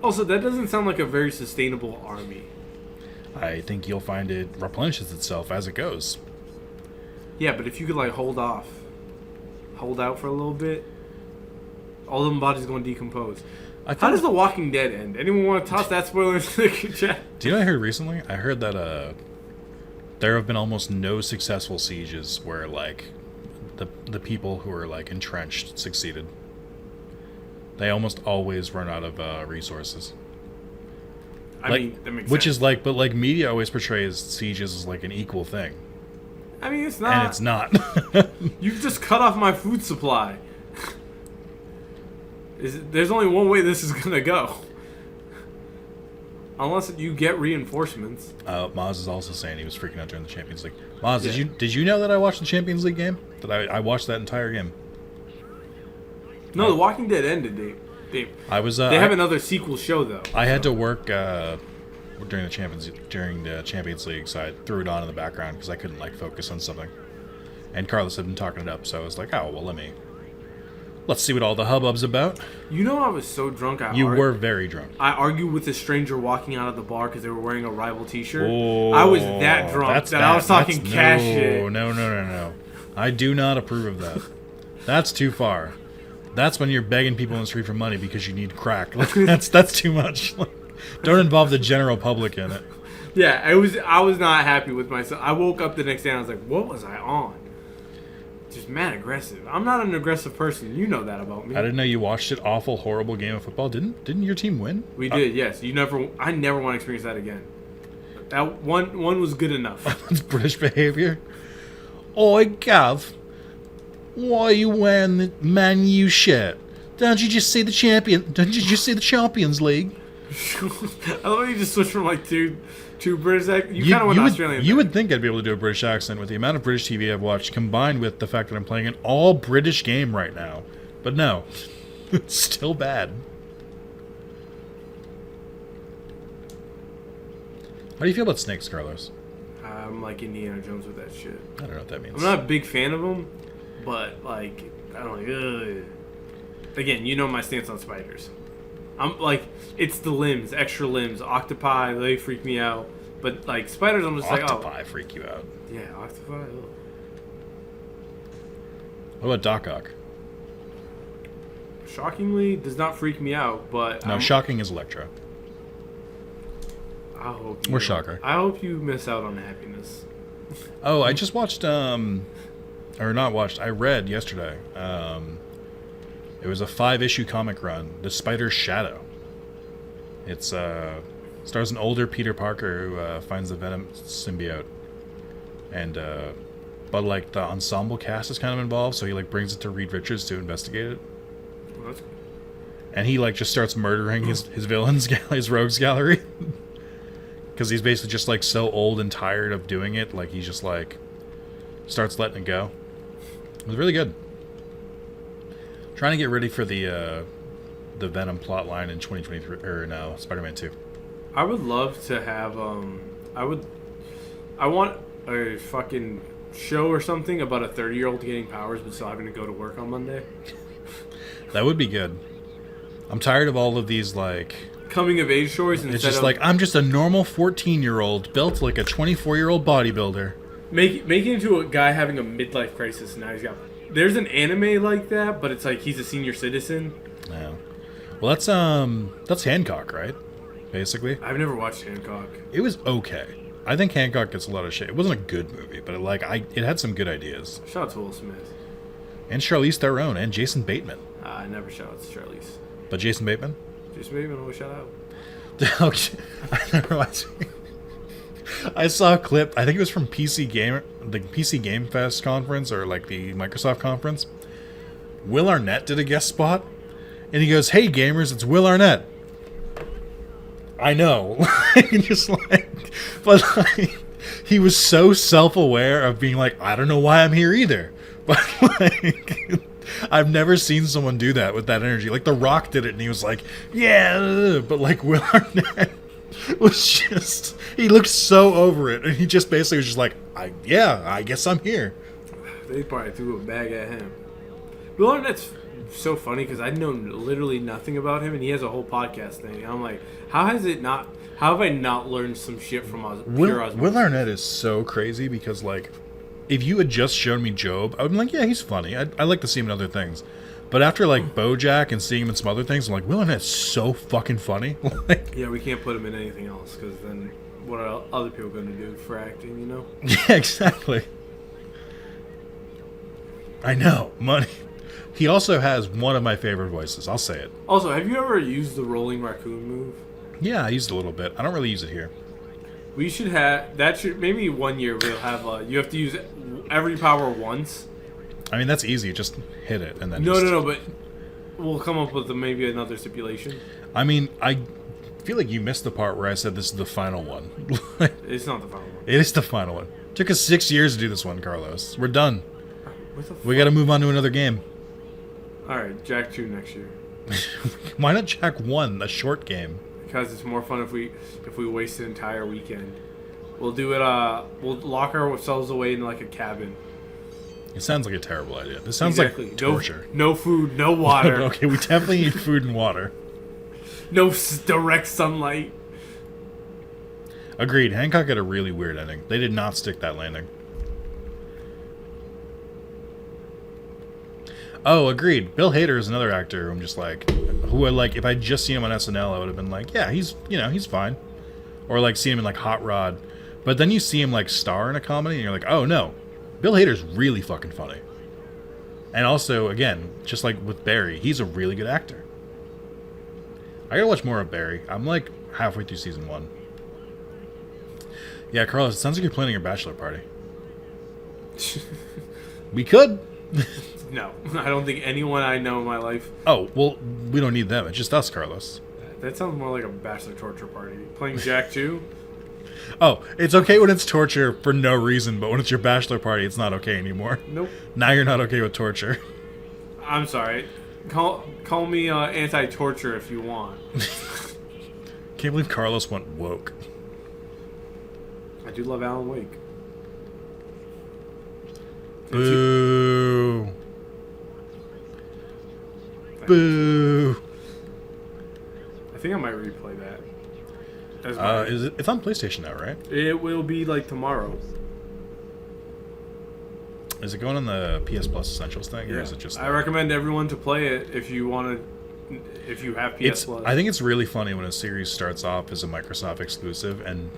Also, that doesn't sound like a very sustainable army. I think you'll find it replenishes itself as it goes. Yeah, but if you could like hold out for a little bit, all them bodies going to decompose. How does The Walking Dead end? Anyone want to toss that spoiler into the chat? Do you know what I heard recently? I heard that there have been almost no successful sieges where like the people who are like entrenched succeeded. They almost always run out of resources. I mean, that makes which sense. is like, but like media always portrays sieges as like an equal thing, I mean, it's not. and it's not. You've just cut off my food supply. There's only one way this is gonna go. Unless you get reinforcements. Maz is also saying he was freaking out during the Champions League. Maz, did you know that I watched the Champions League game? That I watched that entire game. No, The Walking Dead ended, Dave. I was. They have another sequel show though. I had to work during the Champions League, so I threw it on in the background because I couldn't like focus on something. And Carlos had been talking it up, so I was like, oh well, let's see what all the hubbub's about. You know, I was so drunk. You were very drunk. I argued with a stranger walking out of the bar because they were wearing a rival T-shirt. Oh, I was that drunk that I was talking cash shit. No. I do not approve of that. That's too far. That's when you're begging people in the street for money because you need crack. Like, that's too much. Like, don't involve the general public in it. Yeah, I was not happy with myself. I woke up the next day and I was like, what was I on? Just mad aggressive. I'm not an aggressive person. You know that about me. I didn't know you watched it. Awful, horrible game of football. Didn't your team win? We did, yes. I never want to experience that again. That one was good enough. That's British behavior. Oi, Gav. Why are you wearing the Man U shirt? Don't you just see the Champions League? I love you just switched from like two British accents. You kind of went Australian. You would think I'd be able to do a British accent with the amount of British TV I've watched, combined with the fact that I'm playing an all British game right now. But no, it's still bad. How do you feel about snakes, Carlos? I'm like Indiana Jones with that shit. I don't know what that means. I'm not a big fan of them, but like I don't like. Ugh. Again, you know my stance on spiders. I'm like, it's the limbs, extra limbs. Octopi, they freak me out. But like spiders, I'm just Octopi like, freak you out. Yeah, octopi. Ugh. What about Doc Ock? Shockingly, does not freak me out. But No, shocking is Electro. I hope Or Shocker. I hope you miss out on happiness. Oh, I just watched, or not watched, I read yesterday. It was a 5-issue comic run, The Spider's Shadow. It's, stars an older Peter Parker who finds the Venom symbiote. And, but like the ensemble cast is kind of involved, so he like brings it to Reed Richards to investigate it. Well, that's cool. And he like just starts murdering his villains, his rogues gallery. Because he's basically just like so old and tired of doing it, like he's just like starts letting it go. It was really good. Trying to get ready for the Venom plot line in 2023 or no, Spider-Man 2. I would love to have I want a fucking show or something about a 30-year-old getting powers but still having to go to work on Monday. That would be good. I'm tired of all of these like Coming of age stories instead it's just of like I'm just a normal 14-year-old built like a 24-year-old bodybuilder. making into a guy having a midlife crisis. Now there's an anime like that, but it's like he's a senior citizen. Yeah. Well, that's Hancock, right? Basically. I've never watched Hancock. It was okay. I think Hancock gets a lot of shit. It wasn't a good movie, but it had some good ideas. Shout out to Will Smith. And Charlize Theron and Jason Bateman. I never shout out to Charlize. But Jason Bateman? Jason Bateman always shout out. I saw a clip. I think it was from the PC Game Fest conference or like the Microsoft conference. Will Arnett did a guest spot, and he goes, "Hey gamers, it's Will Arnett." I know, just like, but like, he was so self-aware of being like, "I don't know why I'm here either," but like. I've never seen someone do that with that energy. Like The Rock did it, and he was like, "Yeah," but like Will Arnett was just, he looked so over it, and he just basically was just like, I guess I'm here. They probably threw a bag at him. Will Arnett's so funny because I know literally nothing about him, and he has a whole podcast thing. And I'm like, how have I not learned some shit from Will Arnett is so crazy because like, if you had just shown me Job, I would be like, yeah, he's funny. I'd like to see him in other things. But after like BoJack and seeing him in some other things, I'm like, Will Arnett's so fucking funny. Like, yeah, we can't put him in anything else because then what are other people going to do for acting, you know? Yeah, exactly. I know, money. He also has one of my favorite voices. I'll say it. Also, have you ever used the rolling raccoon move? Yeah, I used it a little bit. I don't really use it here. We should have that. Should maybe one year we'll have. You have to use every power once. I mean, that's easy. Just hit it and then. No. But we'll come up with maybe another stipulation. I mean, I feel like you missed the part where I said this is the final one. It's not the final one. It is the final one. Took us 6 years to do this one, Carlos. We're done. What the fuck? We got to move on to another game. All right, Jack 2 next year. Why not Jack 1, a short game? Because it's more fun if we waste an entire weekend. We'll do it. We'll lock ourselves away in like a cabin. It sounds like a terrible idea. This sounds Exactly. like torture. No food, no water. Okay, we definitely need food and water. No direct sunlight. Agreed. Hancock had a really weird ending. They did not stick that landing. Oh, agreed. Bill Hader is another actor who I'm just like, who I like. If I'd just seen him on SNL, I would have been like, yeah, he's fine. Or like seeing him in like Hot Rod. But then you see him like star in a comedy, and you're like, oh no, Bill Hader's really fucking funny. And also, again, just like with Barry, he's a really good actor. I gotta watch more of Barry. I'm like halfway through season 1. Yeah, Carlos, it sounds like you're planning your bachelor party. We could. No, I don't think anyone I know in my life. Oh, well, we don't need them. It's just us, Carlos. That sounds more like a bachelor torture party. Playing Jack 2? Oh, it's okay when it's torture for no reason, but when it's your bachelor party, it's not okay anymore. Nope. Now you're not okay with torture. I'm sorry. Call me anti-torture if you want. Can't believe Carlos went woke. I do love Alan Wake. Boo. Boo. I think I might replay that. It's on PlayStation now, right? It will be like tomorrow. Is it going on the PS Plus Essentials thing, or Yeah. is it just? I recommend everyone to play it if you want to. If you have PS Plus. I think it's really funny when a series starts off as a Microsoft exclusive and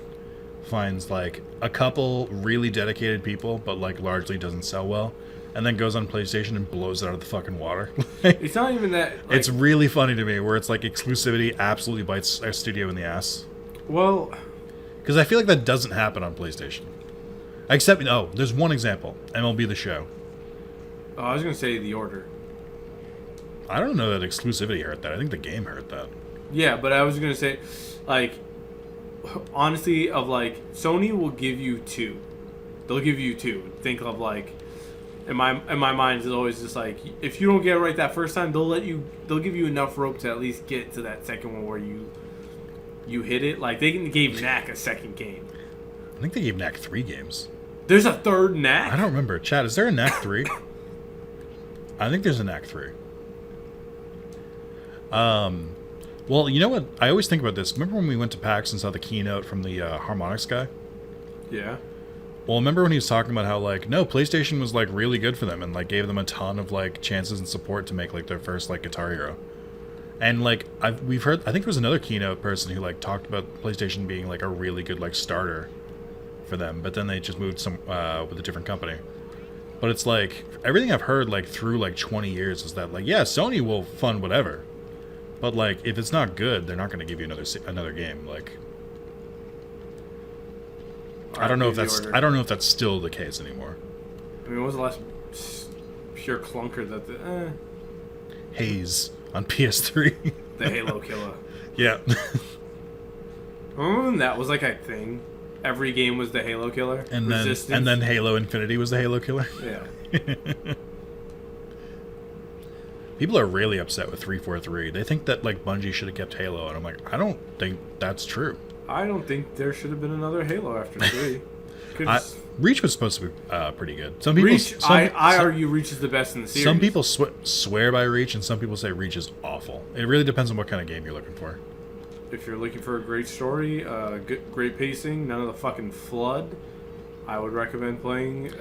finds like a couple really dedicated people, but like largely doesn't sell well, and then goes on PlayStation and blows it out of the fucking water. It's not even that. Like, It's really funny to me where it's like exclusivity absolutely bites our studio in the ass. well, Because I feel like that doesn't happen on PlayStation. Except, there's one example. MLB The Show. I was gonna say The Order. I don't know that exclusivity hurt that. I think the game hurt that. Yeah, but I was gonna say, like, honestly, of like Sony will give you 2. They'll give you 2. Think of like, in my mind is always just like, if you don't get it right that first time, they'll give you enough rope to at least get to that second one where you hit it. Like they gave Knack a second game. I think they gave Knack 3 games. There's a third Knack. I don't remember. Chad, is there a Knack 3? I think there's a Knack 3. Well, you know what? I always think about this. Remember when we went to PAX and saw the keynote from the Harmonix guy? Yeah. Well, remember when he was talking about how, like, no, PlayStation was, like, really good for them and, like, gave them a ton of, like, chances and support to make, like, their first, like, Guitar Hero. And, like, we've heard, I think there was another keynote person who, like, talked about PlayStation being, like, a really good, like, starter for them. But then they just moved with a different company. But it's, like, everything I've heard, like, through, like, 20 years is that, like, yeah, Sony will fund whatever. But, like, if it's not good, they're not going to give you another game. Like, I don't know if that's still the case anymore. I mean, when was the last pure clunker that Haze on PS3. the Halo killer? Yeah. Remember when that was like a thing? Every game was the Halo killer. And Resistance. then Halo Infinity was the Halo killer. Yeah. People are really upset with 343. They think that like Bungie should have kept Halo, and I'm like, I don't think that's true. I don't think there should have been another Halo after 3. Reach was supposed to be pretty good. Some people, Reach, I argue Reach is the best in the series. Some people swear by Reach, and some people say Reach is awful. It really depends on what kind of game you're looking for. If you're looking for a great story, great pacing, none of the fucking flood, I would recommend playing.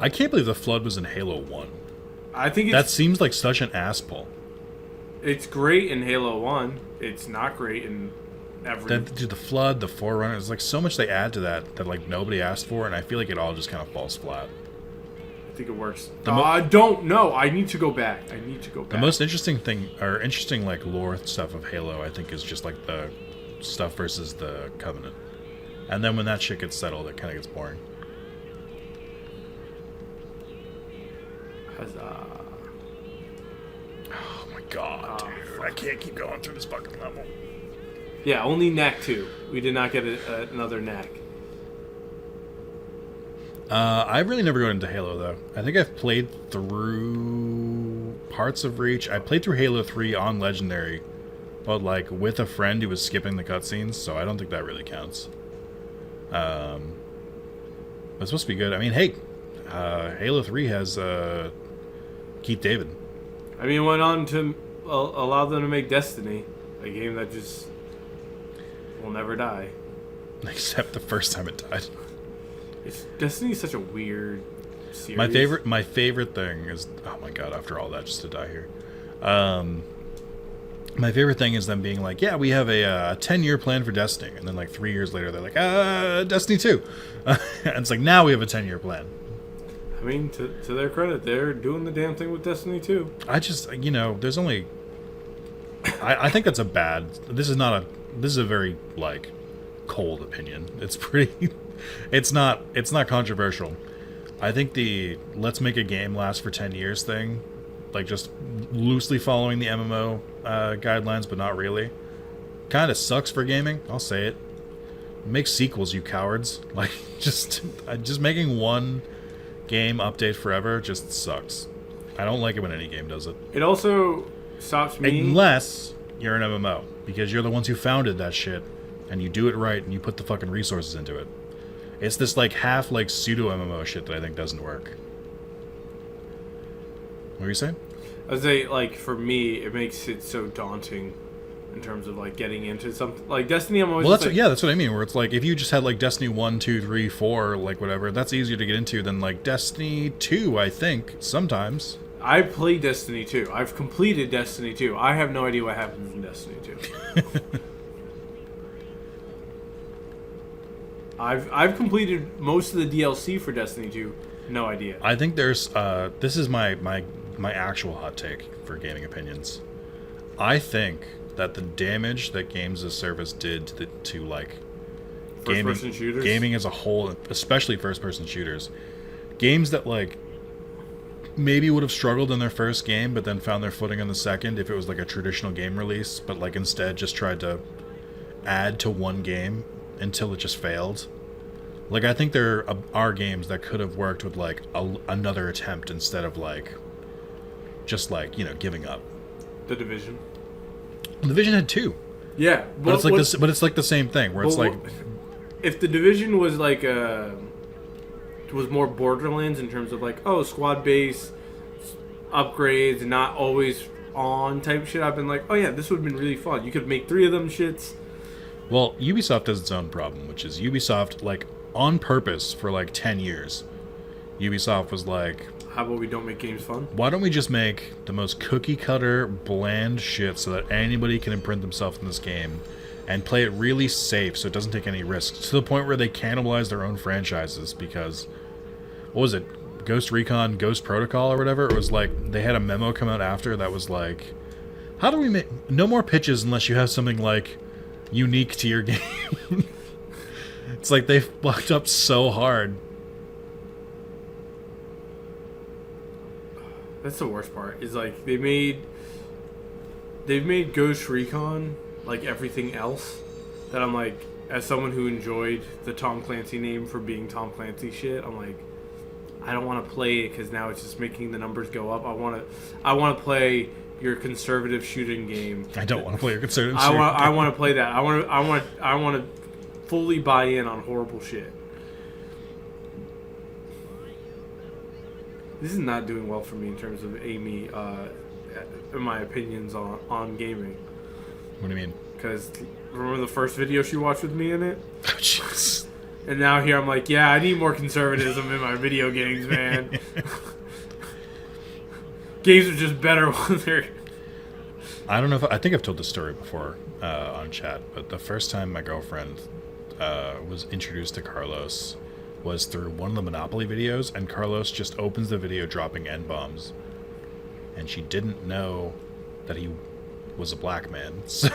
I can't believe the Flood was in Halo 1. I think that seems like such an ass pull. It's great in Halo 1. It's not great in every. The Flood, the Forerunner, there's like so much they add to that like nobody asked for, and I feel like it all just kind of falls flat. I think it works. I don't know. I need to go back. The most interesting thing, or interesting like lore stuff of Halo, I think, is just like the stuff versus the Covenant. And then when that shit gets settled, it kind of gets boring. Huzzah. Oh my god, Oh, dude. I can't keep going through this fucking level. Yeah, only knack 2. We did not get another knack. I've really never gone into Halo, though. I think I've played through parts of Reach. I played through Halo 3 on Legendary, but, like, with a friend who was skipping the cutscenes, so I don't think that really counts. But it's supposed to be good. I mean, hey, Halo 3 has Keith David. I mean, it went on to allow them to make Destiny, a game that just will never die. Except the first time it died. Destiny's such a weird series. My favorite thing is, oh my god, after all that, just to die here. My favorite thing is them being like, yeah, we have a 10-year plan for Destiny, and then like 3 years later they're like, Destiny 2. And it's like, now we have a 10-year plan. I mean, to their credit, they're doing the damn thing with Destiny 2. I just, there's only, I think that's a bad. This is a very like cold opinion. It's pretty. It's not controversial. I think the let's make a game last for 10 years thing, like just loosely following the MMO guidelines, but not really, kind of sucks for gaming. I'll say it. Make sequels, you cowards. Like, just making one game update forever just sucks. I don't like it when any game does it. It also stops me... Unless you're an MMO, because you're the ones who founded that shit, and you do it right, and you put the fucking resources into it. It's this, like, half, like, pseudo-MMO shit that I think doesn't work. What were you saying? I would say, like, for me, it makes it so daunting in terms of, like, getting into something. Like, Destiny, I'm always Well, that's what I mean, where it's like, if you just had, like, Destiny 1, 2, 3, 4, like, whatever, that's easier to get into than, like, Destiny 2, I think, sometimes. I play Destiny 2. I've completed Destiny 2. I have no idea what happens in Destiny 2. I've completed most of the DLC for Destiny 2. No idea. I think there's, this is my actual hot take for gaming opinions. I think that the damage that games as a service did to like First-person shooters? gaming as a whole, especially first-person shooters, games that like maybe would have struggled in their first game, but then found their footing in the second if it was like a traditional game release, but like instead just tried to add to one game until it just failed. Like, I think there are games that could have worked with like another attempt instead of like just like, giving up. The Division. The Division had 2. Yeah, But it's like this. But it's like the same thing, where it's like, if the Division was like was more Borderlands in terms of like, squad base upgrades and not always on type shit, I've been like, oh yeah, this would have been really fun. You could make 3 of them shits. well, Ubisoft has its own problem, which is Ubisoft, like, on purpose for like 10 years, Ubisoft was like, How about we don't make games fun? why don't we just make the most cookie cutter, bland shit so that anybody can imprint themselves in this game and play it really safe so it doesn't take any risks, to the point where they cannibalize their own franchises. Because, what was it, Ghost Recon, Ghost Protocol or whatever? It was like, they had a memo come out after that was like, how do we make no more pitches unless you have something like unique to your game? It's like they fucked up so hard. That's the worst part. Is like they've made Ghost Recon like everything else. That I'm like, as someone who enjoyed the Tom Clancy name for being Tom Clancy shit, I'm like, I don't want to play it because now it's just making the numbers go up. I want to play your conservative shooting game. I don't want to play your conservative shooting. I want to play that. I want to fully buy in on horrible shit. This is not doing well for me in terms of Amy, in my opinions on gaming. What do you mean? Because remember the first video she watched with me in it? Oh, jeez. And now here I'm like, yeah, I need more conservatism in my video games, man. Games are just better when they're... I don't know I think I've told this story before on chat, but the first time my girlfriend was introduced to Carlos was through one of the Monopoly videos, and Carlos just opens the video dropping N-bombs. And she didn't know that he was a black man. So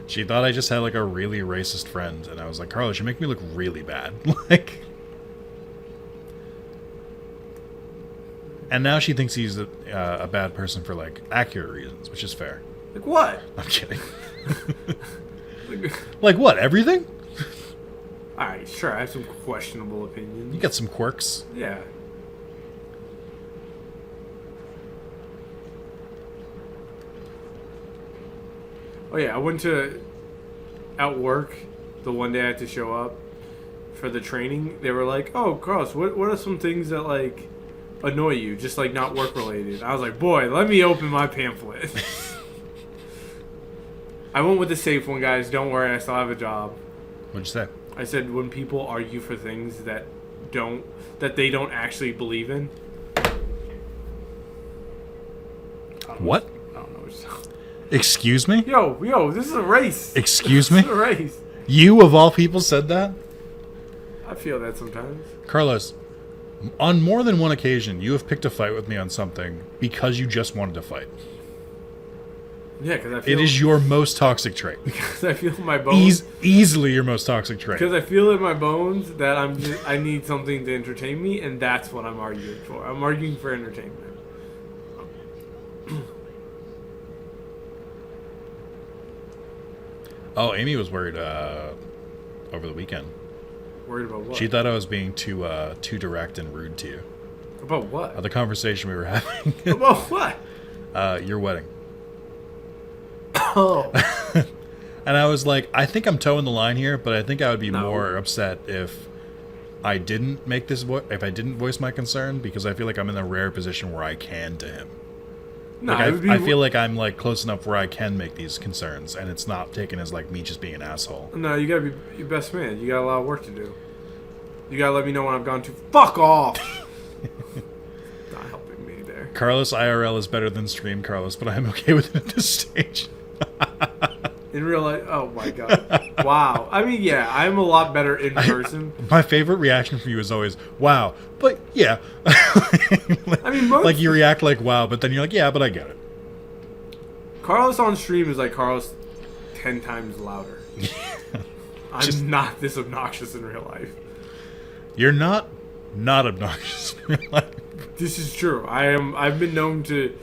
she thought I just had like a really racist friend, and I was like, Carlos, you make me look really bad. Like, and now she thinks he's a bad person for like accurate reasons, which is fair. Like what? I'm kidding. Like what? Everything? All right, sure. I have some questionable opinions. You got some quirks. Yeah. Oh yeah, I went to at work the one day I had to show up for the training. They were like, "Oh, Carlos, what are some things that like annoy you, just like not work related?" I was like, "Boy, let me open my pamphlet." I went with the safe one, guys. Don't worry, I still have a job. What'd you say? I said when people argue for things that they don't actually believe in. What? I don't know. Excuse me? Yo, this is a race. Excuse me? This is a race. You, of all people, said that? I feel that sometimes. Carlos, on more than one occasion, you have picked a fight with me on something because you just wanted to fight. Yeah, because I feel... It is your most toxic trait. Because I feel in my bones... Easily your most toxic trait. Because I feel in my bones that I need something to entertain me, and that's what I'm arguing for. I'm arguing for entertainment. Oh, Amy was worried over the weekend. Worried about what? She thought I was being too direct and rude to you. About what? The conversation we were having. About what? Your wedding. Oh. And I was like, I think I'm towing the line here, but I think I would be more upset if I didn't make this if I didn't voice my concern, because I feel like I'm in a rare position where I can to him. No, like I feel like I'm like close enough where I can make these concerns, and it's not taken as like me just being an asshole. No, you gotta be your best man. You got a lot of work to do. You gotta let me know when I've gone too fuck off. Not helping me there. Carlos IRL is better than stream Carlos, but I'm okay with it at this stage. In real life, oh my god, wow. I mean, yeah, I'm a lot better in person. My favorite reaction from you is always, wow, but yeah. I mean, like you react like, wow, but then you're like, yeah, but I get it. Carlos on stream is like Carlos 10 times louder. I'm not this obnoxious in real life. You're not obnoxious in real life. This is true. I've been known to,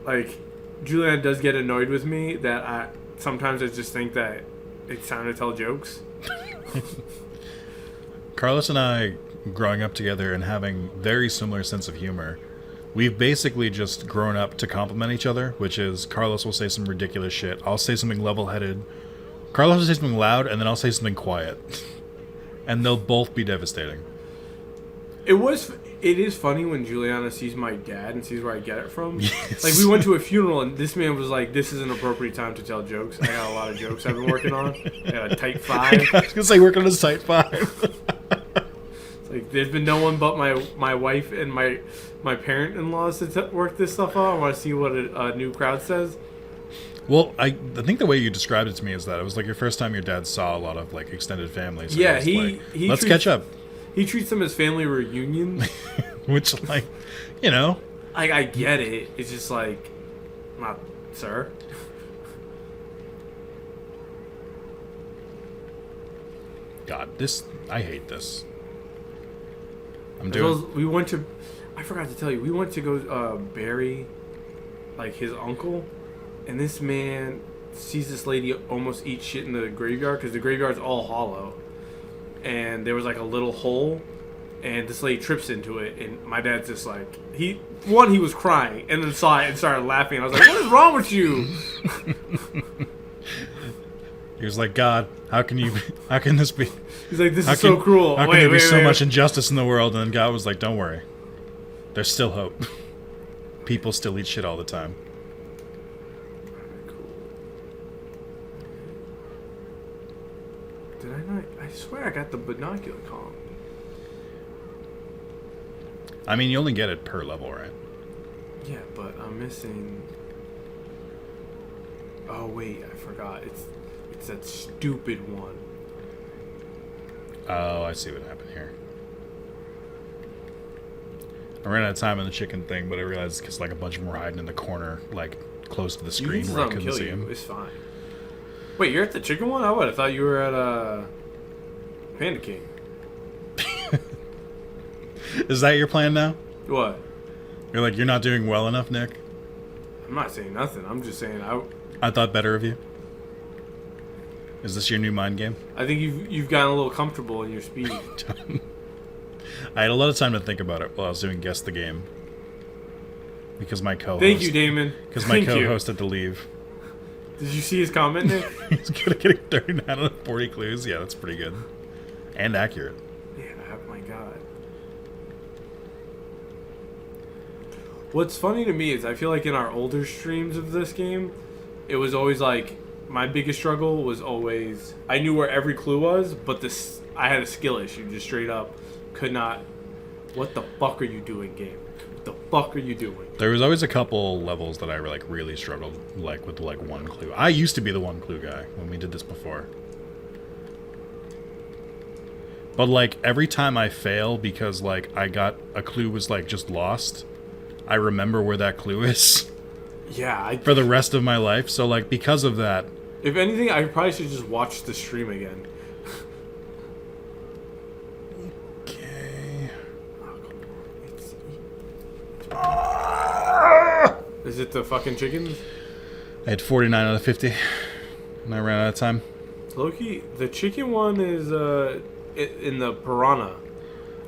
like, Julianne does get annoyed with me that sometimes I just think that it's time to tell jokes. Carlos and I, growing up together and having very similar sense of humor, we've basically just grown up to compliment each other, which is Carlos will say some ridiculous shit. I'll say something level-headed. Carlos will say something loud, and then I'll say something quiet. And they'll both be devastating. It is funny when Juliana sees my dad and sees where I get it from. Yes. Like, we went to a funeral, and this man was like, this is an appropriate time to tell jokes. I got a lot of jokes I've been working on. I got a type 5. I was going to say, working on a type 5. It's like, there's been no one but my wife and my parent-in-laws to work this stuff out. I want to see what a new crowd says. Well, I think the way you described it to me is that it was like your first time your dad saw a lot of like extended families. So yeah, let's catch up. He treats them as family reunions. Which, like, you know. I get it. It's just like, not, sir. God, I hate this. I forgot to tell you, we went to go bury, like, his uncle. And this man sees this lady almost eat shit in the graveyard, because the graveyard's all hollow. And there was like a little hole, and this lady trips into it, and my dad's just like, he was crying, and then saw it and started laughing. I was like, what is wrong with you? He was like, God, how can this be? He's like, this is so cruel. How can there be so much injustice in the world? And then God was like, don't worry. There's still hope. People still eat shit all the time. Did I not? I swear I got the binocular column. I mean, you only get it per level, right? Yeah, but I'm missing... Oh, wait, I forgot. It's that stupid one. Oh, I see what happened here. I ran out of time on the chicken thing, but I realized because like a bunch of them were hiding in the corner, like close to the You screen can where I let him couldn't kill see you. him. It's fine. Wait, you're at the chicken one? I would have thought you were at Panda King. Is that your plan now? What? You're like, you're not doing well enough, Nick? I'm not saying nothing. I'm just saying I thought better of you. Is this your new mind game? I think you've gotten a little comfortable in your speed. I had a lot of time to think about it while I was doing Guess the Game. Because my co-host... Thank you, Damon. Because my co-host had to leave. Did you see his comment, Nick? He's good at getting 39 out of 40 clues. Yeah, that's pretty good. And accurate. Yeah, my God. What's funny to me is I feel like in our older streams of this game, it was always like, my biggest struggle was always, I knew where every clue was, but I had a skill issue, just straight up. Could not, what the fuck are you doing, game? What the fuck are you doing? There was always a couple levels that I really struggled with one clue. I used to be the one clue guy when we did this before. But like every time I fail because like I got a clue was like just lost, I remember where that clue is. Yeah, for the rest of my life. So like because of that, if anything, I probably should just watch the stream again. okay. Is it the fucking chickens? I had 49 out of 50 and I ran out of time. Loki, the chicken one is in the piranha.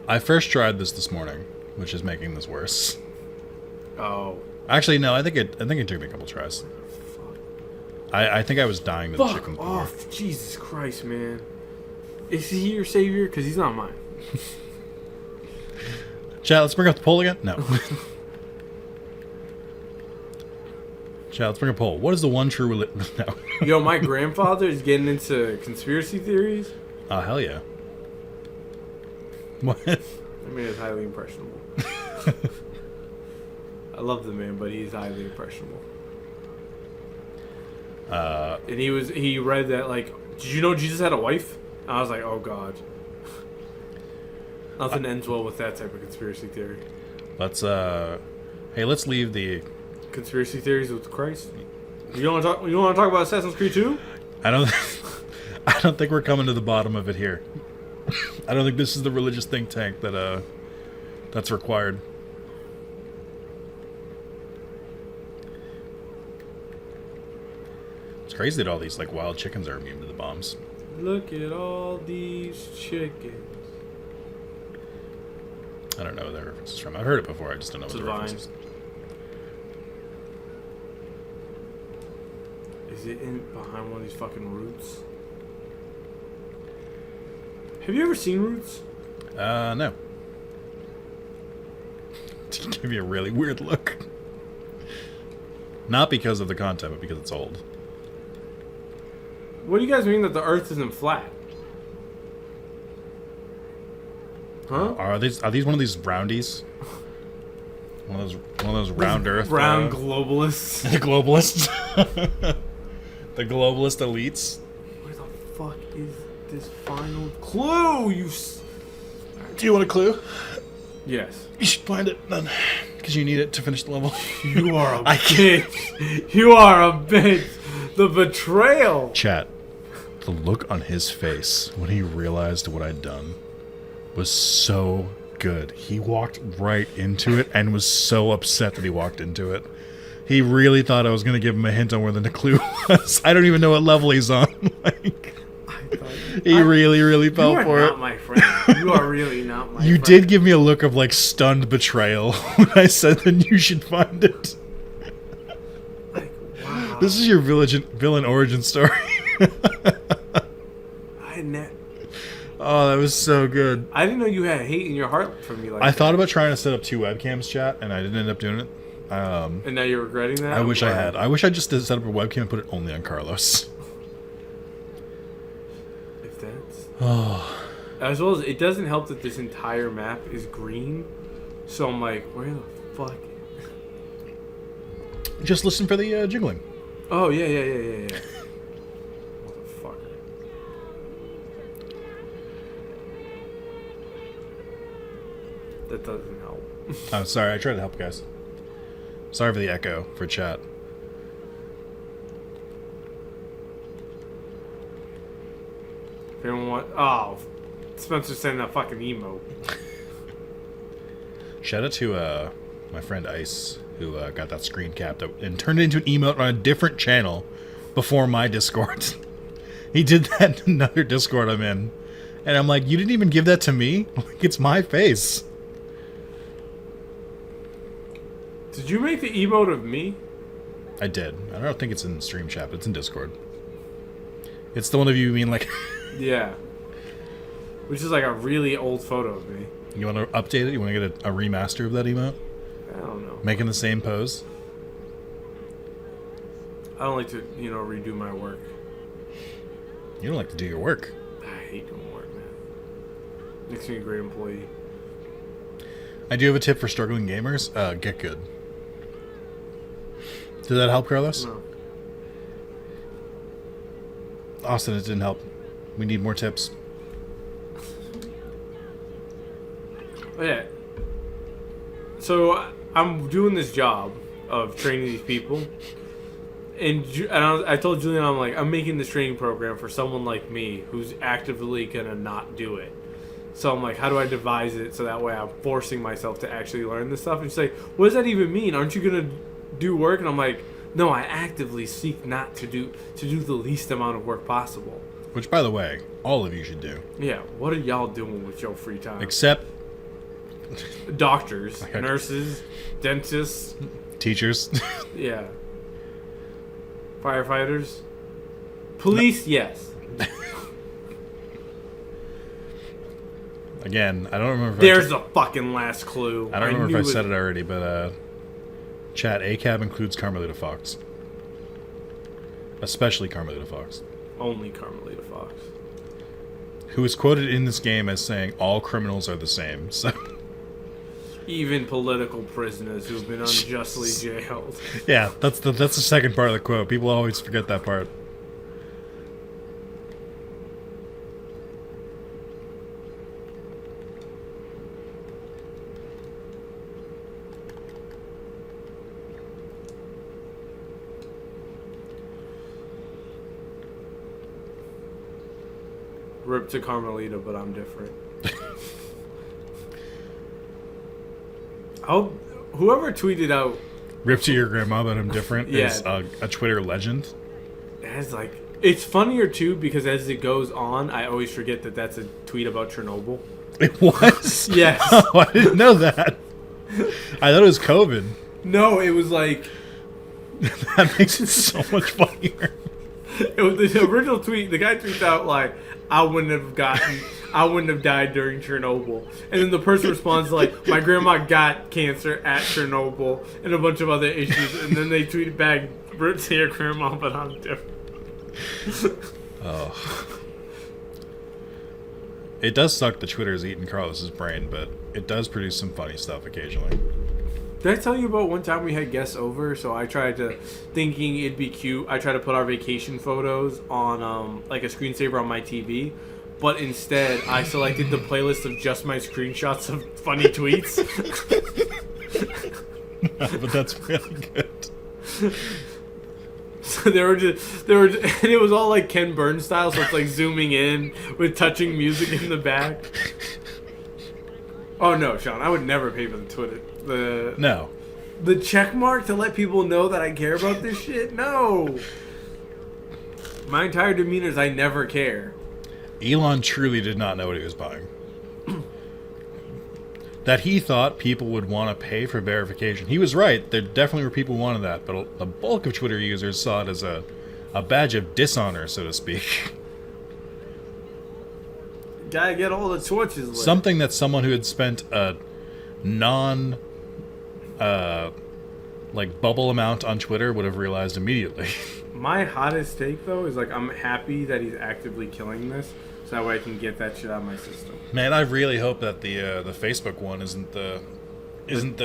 I first tried this morning, which is making this worse. Oh. Actually, no. I think it took me a couple tries. I think I was dying to the chicken Fuck before. off! Jesus Christ, man. Is he your savior? Because he's not mine. Chat, let's bring up the poll again. No. Chat, let's bring up a poll. What is the one true religion? No. Yo, my grandfather is getting into conspiracy theories. Oh hell yeah. What? I mean, it's highly impressionable. I love the man, but he's highly impressionable. And he read that, like, did you know Jesus had a wife? And I was like, oh god. Nothing ends well with that type of conspiracy theory. Let's leave the Conspiracy theories with Christ? You don't want to talk about Assassin's Creed 2? I don't think we're coming to the bottom of it here. I don't think this is the religious think tank that's required. It's crazy that all these like wild chickens are immune to the bombs. Look at all these chickens. I don't know where the reference is from. I've heard it before. I just don't know what the Divine. reference is. Is it in behind one of these fucking roots? Have you ever seen Roots? No. Give me a really weird look. Not because of the content, but because it's old. What do you guys mean that the Earth isn't flat? Huh? Are these one of these roundies? One of those round Earth Round globalists. the globalists. The globalist elites. Where the fuck is this final clue? Do you want a clue? Yes. You should find it then, because you need it to finish the level. You are a bitch. You are a bitch. The betrayal. Chat. The look on his face when he realized what I'd done was so good. He walked right into it and was so upset that he walked into it. He really thought I was going to give him a hint on where the clue was. I don't even know what level he's on. He really fell for it. You are not my friend. You are really not my friend. You did give me a look of like stunned betrayal when I said that you should find it. Like, wow. This is your villain origin story. Oh, that was so good. I didn't know you had hate in your heart for me like I that. thought about trying to set up 2 webcams, chat, and I didn't end up doing it. And now you're regretting that? I wish I had. I wish I just did set up a webcam and put it only on Carlos. If that's... Oh. As well as, it doesn't help that this entire map is green. So I'm like, where the fuck? Just listen for the jiggling. Oh, yeah. Motherfucker. That doesn't help. I'm sorry, I tried to help, guys. Sorry for the echo for chat. Oh, Spencer sending a fucking emote. Shout out to my friend Ice, who got that screen capped and turned it into an emote on a different channel before my Discord. He did that in another Discord I'm in. And I'm like, you didn't even give that to me? Like, it's my face. Did you make the emote of me? I did. I don't think it's in Stream Chat, but it's in Discord. It's the one of you mean like... Yeah. Which is like a really old photo of me. You want to update it? You want to get a remaster of that emote? I don't know. Making the same pose? I don't like to, redo my work. You don't like to do your work. I hate doing work, man. Makes me a great employee. I do have a tip for struggling gamers. Get good. Did that help, Carlos? No. Austin, it didn't help. We need more tips. Yeah. So I'm doing this job of training these people, and I told Julian, I'm like, I'm making this training program for someone like me who's actively gonna not do it. So I'm like, how do I devise it so that way I'm forcing myself to actually learn this stuff? And she's like, what does that even mean? Aren't you gonna do work? And I'm like, no, I actively seek not to do the least amount of work possible. Which, by the way, all of you should do. Yeah, what are y'all doing with your free time? Except doctors, nurses, dentists, teachers. yeah, firefighters, police. No. Yes. Again, I don't remember. If There's a fucking last clue. I don't remember if I said it already, but chat, ACAB includes Carmelita Fox. Especially Carmelita Fox. Only Carmelita Fox. Who is quoted in this game as saying all criminals are the same. So even political prisoners who've been unjustly jailed. Yeah, that's the second part of the quote. People always forget that part. Rip to Carmelita, but I'm different. Whoever tweeted out "Rip to your grandma, but I'm different" is a Twitter legend. It's funnier too because as it goes on, I always forget that that's a tweet about Chernobyl. It was? Yes. Oh, I didn't know that. I thought it was COVID. No, it was like... That makes it so much funnier. It was the original tweet. The guy tweets out like, I wouldn't have died during Chernobyl. And then the person responds like, my grandma got cancer at Chernobyl and a bunch of other issues. And then they tweet back, rip to your grandma, but I'm different. Oh. It does suck that Twitter is eating Carlos's brain, but it does produce some funny stuff occasionally. Did I tell you about one time we had guests over? So I tried to, thinking it'd be cute, I tried to put our vacation photos on like a screensaver on my TV. But instead, I selected the playlist of just my screenshots of funny tweets. But that's really good. So and it was all like Ken Burns style, so it's like zooming in with touching music in the back. Oh no, Sean, I would never pay for the Twitter. No. The check mark to let people know that I care about this shit? No. My entire demeanor is I never care. Elon truly did not know what he was buying. That he thought people would want to pay for verification. He was right. There definitely were people who wanted that, but the bulk of Twitter users saw it as a badge of dishonor, so to speak. Gotta get all the torches lit. Something that someone who had spent a bubble amount on Twitter would have realized immediately. My hottest take, though, is like I'm happy that he's actively killing this, so that way I can get that shit out of my system. Man, I really hope that the Facebook one isn't the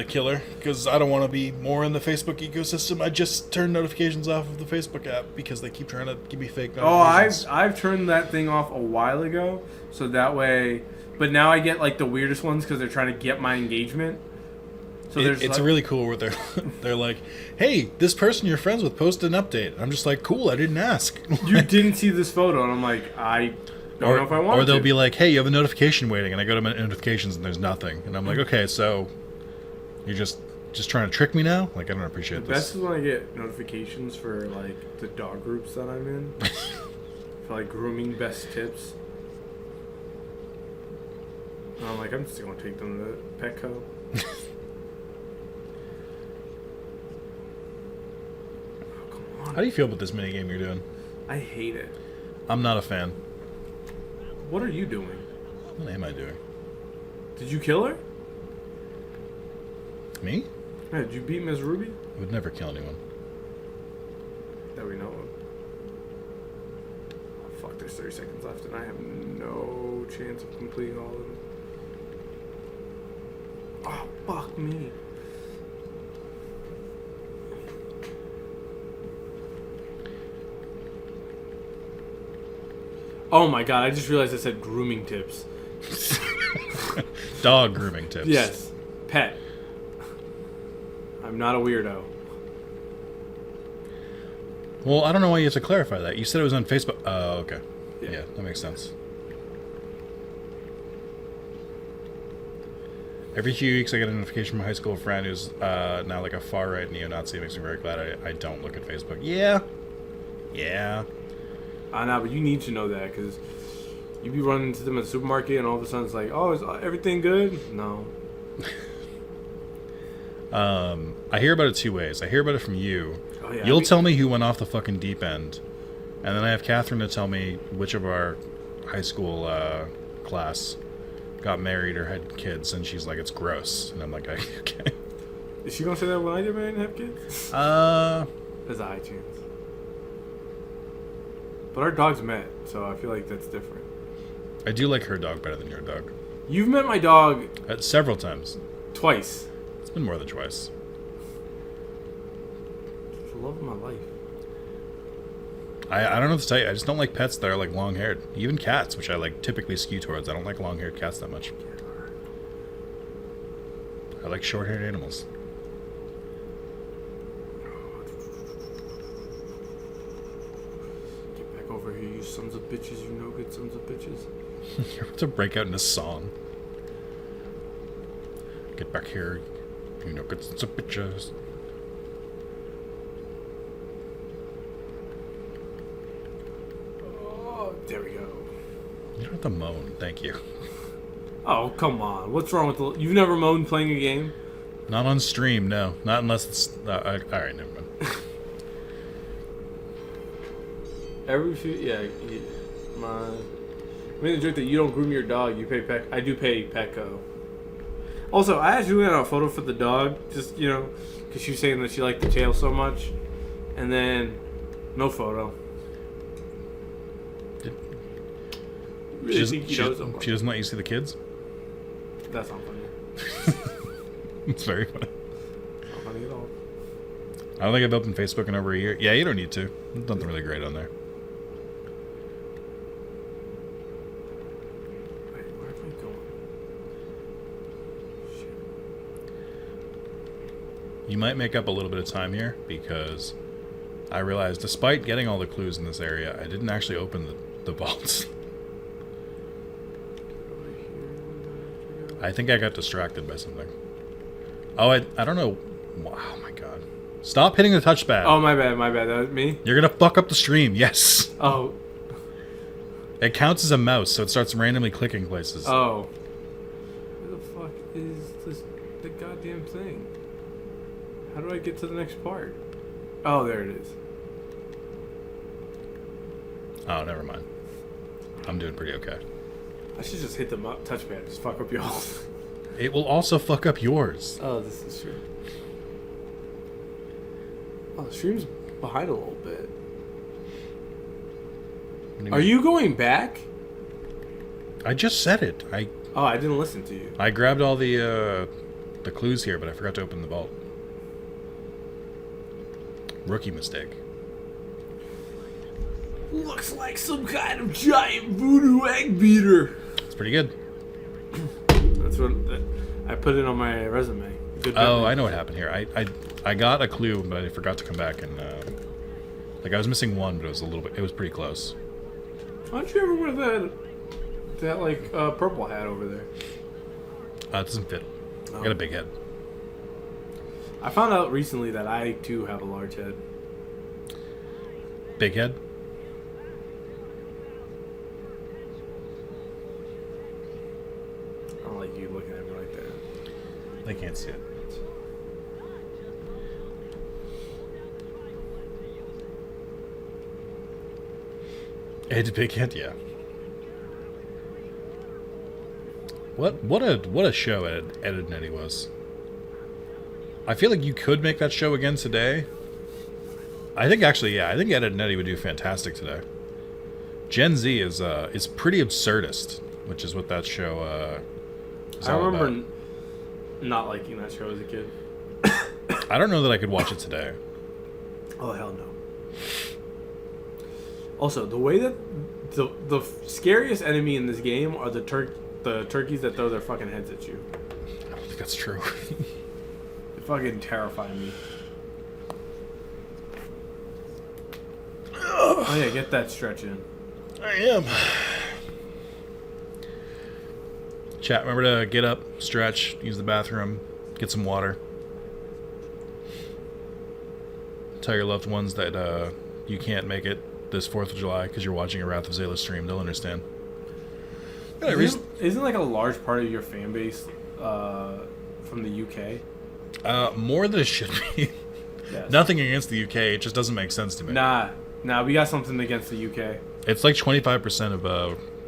killer, because I don't want to be more in the Facebook ecosystem. I just turned notifications off of the Facebook app because they keep trying to give me fake notifications. Oh, I've turned that thing off a while ago, so that way. But now I get like the weirdest ones because they're trying to get my engagement. So it's really cool where they're like, hey, this person you're friends with posted an update. I'm just like, cool, I didn't ask. You didn't see this photo, and I'm like, I don't know if I want to. Or they'll be like, hey, you have a notification waiting, and I go to my notifications and there's nothing. And I'm like, okay, so you're just trying to trick me now? Like, I don't appreciate The this. best is when I get notifications for, like, the dog groups that I'm in. For, like, grooming best tips. And I'm like, I'm just going to take them to Petco. How do you feel about this minigame you're doing? I hate it. I'm not a fan. What are you doing? What am I doing? Did you kill her? Me? Yeah, did you beat Ms. Ruby? I would never kill anyone. That we know of. Oh, fuck, there's 30 seconds left, and I have no chance of completing all of them. Oh, fuck me. Oh my god, I just realized I said grooming tips. Dog grooming tips. Yes. Pet. I'm not a weirdo. Well, I don't know why you have to clarify that. You said it was on Facebook. Oh, okay. Yeah. Yeah, that makes sense. Every few weeks I get a notification from a high school friend who's now like a far-right neo-Nazi. It makes me very glad I don't look at Facebook. Yeah. Yeah. I know, but you need to know that, because you be running into them at the supermarket and all of a sudden it's like, oh, is everything good? No. I hear about it two ways. I hear about it from you. Oh, yeah, You'll tell me who went off the fucking deep end. And then I have Catherine to tell me which of our high school class got married or had kids. And she's like, it's gross. And I'm like, okay. Is she going to say that when I get married and have kids? There's a high chance. But our dogs met, so I feel like that's different. I do like her dog better than your dog. You've met my dog Several times. twice. It's been more than twice. It's the love of my life. I don't know what to tell you. I just don't like pets that are like long-haired. Even cats, which I like typically skew towards. I don't like long-haired cats that much. I like short-haired animals. Get back over here, you sons of bitches. You no good sons of bitches. You're about to break out in a song. Get back here, you know, good sons of bitches. Oh, there we go. You don't have to moan, thank you. Oh, come on. What's wrong with the... You've never moaned playing a game? Not on stream, no. Not unless it's... alright, never mind. Every few... Yeah, I made the joke that you don't groom your dog. You pay Pet... I do pay Petco. Also, I asked Juliana a photo for the dog. Just, you know, because she was saying that she liked the tail so much. And then... No photo. Really think he knows them. She doesn't let you see the kids? That's not funny. It's very funny. Not funny at all. I don't think I've opened Facebook in over a year. Yeah, you don't need to. There's nothing really great on there. Wait, where am I going? Shit. You might make up a little bit of time here because I realized despite getting all the clues in this area, I didn't actually open the vaults. I think I got distracted by something. Oh, I don't know. Oh my god. Stop hitting the touchpad. Oh, my bad. That was me? You're gonna fuck up the stream, yes. Oh. It counts as a mouse, so it starts randomly clicking places. Oh. Where the fuck is the goddamn thing? How do I get to the next part? Oh, there it is. Oh, never mind. I'm doing pretty okay. I should just hit the touchpad. Just fuck up y'all. It will also fuck up yours. Oh, this is true. Oh, the stream's behind a little bit. Are you going back? I just said it. Oh, I didn't listen to you. I grabbed all the clues here, but I forgot to open the vault. Rookie mistake. Looks like some kind of giant voodoo egg beater. It's pretty good. That's what I put it on my resume. Good Oh, memory. I know what happened here. I got a clue, but I forgot to come back and like I was missing one, but it was pretty close. Why don't you ever wear that that like purple hat over there. It doesn't fit. Oh. I got a big head. I found out recently that I too have a large head. Big head? I don't like you looking at me like that. They can't see it. Ed's big head, yeah. What a show Ed and Eddie was. I feel like you could make that show again today. I think actually, yeah, I think Ed and Eddie would do fantastic today. Gen Z is pretty absurdist, which is what that show is I all remember about. not liking that show as a kid. I don't know that I could watch it today. Oh hell no. Also, the way that the scariest enemy in this game are the turkeys that throw their fucking heads at you. I don't think that's true. They fucking terrify me. Oh yeah, get that stretch in. I am. Chat, remember to get up, stretch, use the bathroom, get some water. Tell your loved ones that you can't make it this 4th of July because you're watching a Wrath of Zalis stream. They'll understand. Isn't like a large part of your fan base from the UK? More than it should be. Yes. Nothing against the UK, it just doesn't make sense to me. Nah, we got something against the UK. It's like 25% of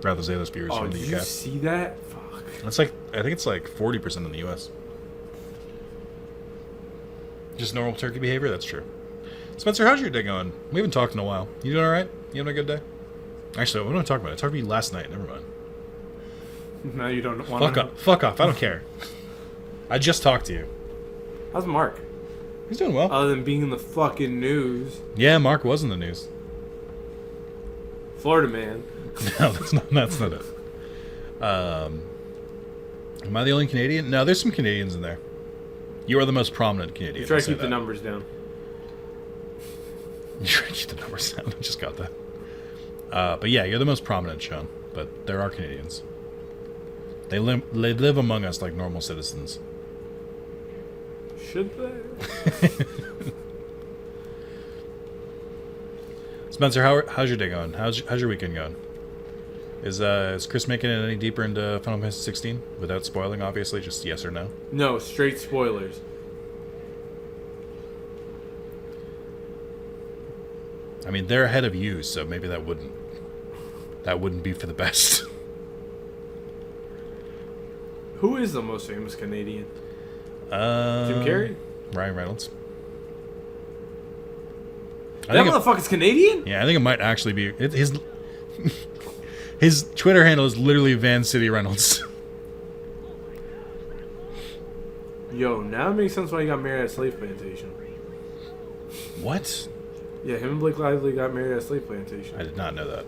Wrath of Zalis viewers Oh, from the did UK. you see that? Fuck. It's like, I think it's like 40% in the US. Just normal turkey behavior? That's true. Spencer, how's your day going? We haven't talked in a while. You doing alright? You having a good day? Actually, what am I talking about? I talked to you last night. Never mind. No, you don't want Fuck up. Fuck off. I don't care. I just talked to you. How's Mark? He's doing well. Other than being in the fucking news. Yeah, Mark was in the news. Florida man. No, that's not it. Am I the only Canadian? No, there's some Canadians in there. You are the most prominent Canadian. You try I'll to say keep the that. numbers down. You try to keep the numbers down. I just got that. But yeah, you're the most prominent, Sean. But there are Canadians. They live among us like normal citizens. Should they? Spencer, how's your day going? How's your weekend going? Is Chris making it any deeper into Final Fantasy 16 without spoiling? Obviously, just yes or no. No, straight spoilers. I mean, they're ahead of you, so maybe that wouldn't be for the best. Who is the most famous Canadian? Jim Jim Carrey? Ryan Reynolds. That motherfucker's Canadian? Yeah, I think it might actually be his Twitter handle is literally Van City Reynolds. Yo, now it makes sense why he got married at a slave plantation. What? Yeah, him and Blake Lively got married at a slave plantation. I did not know that.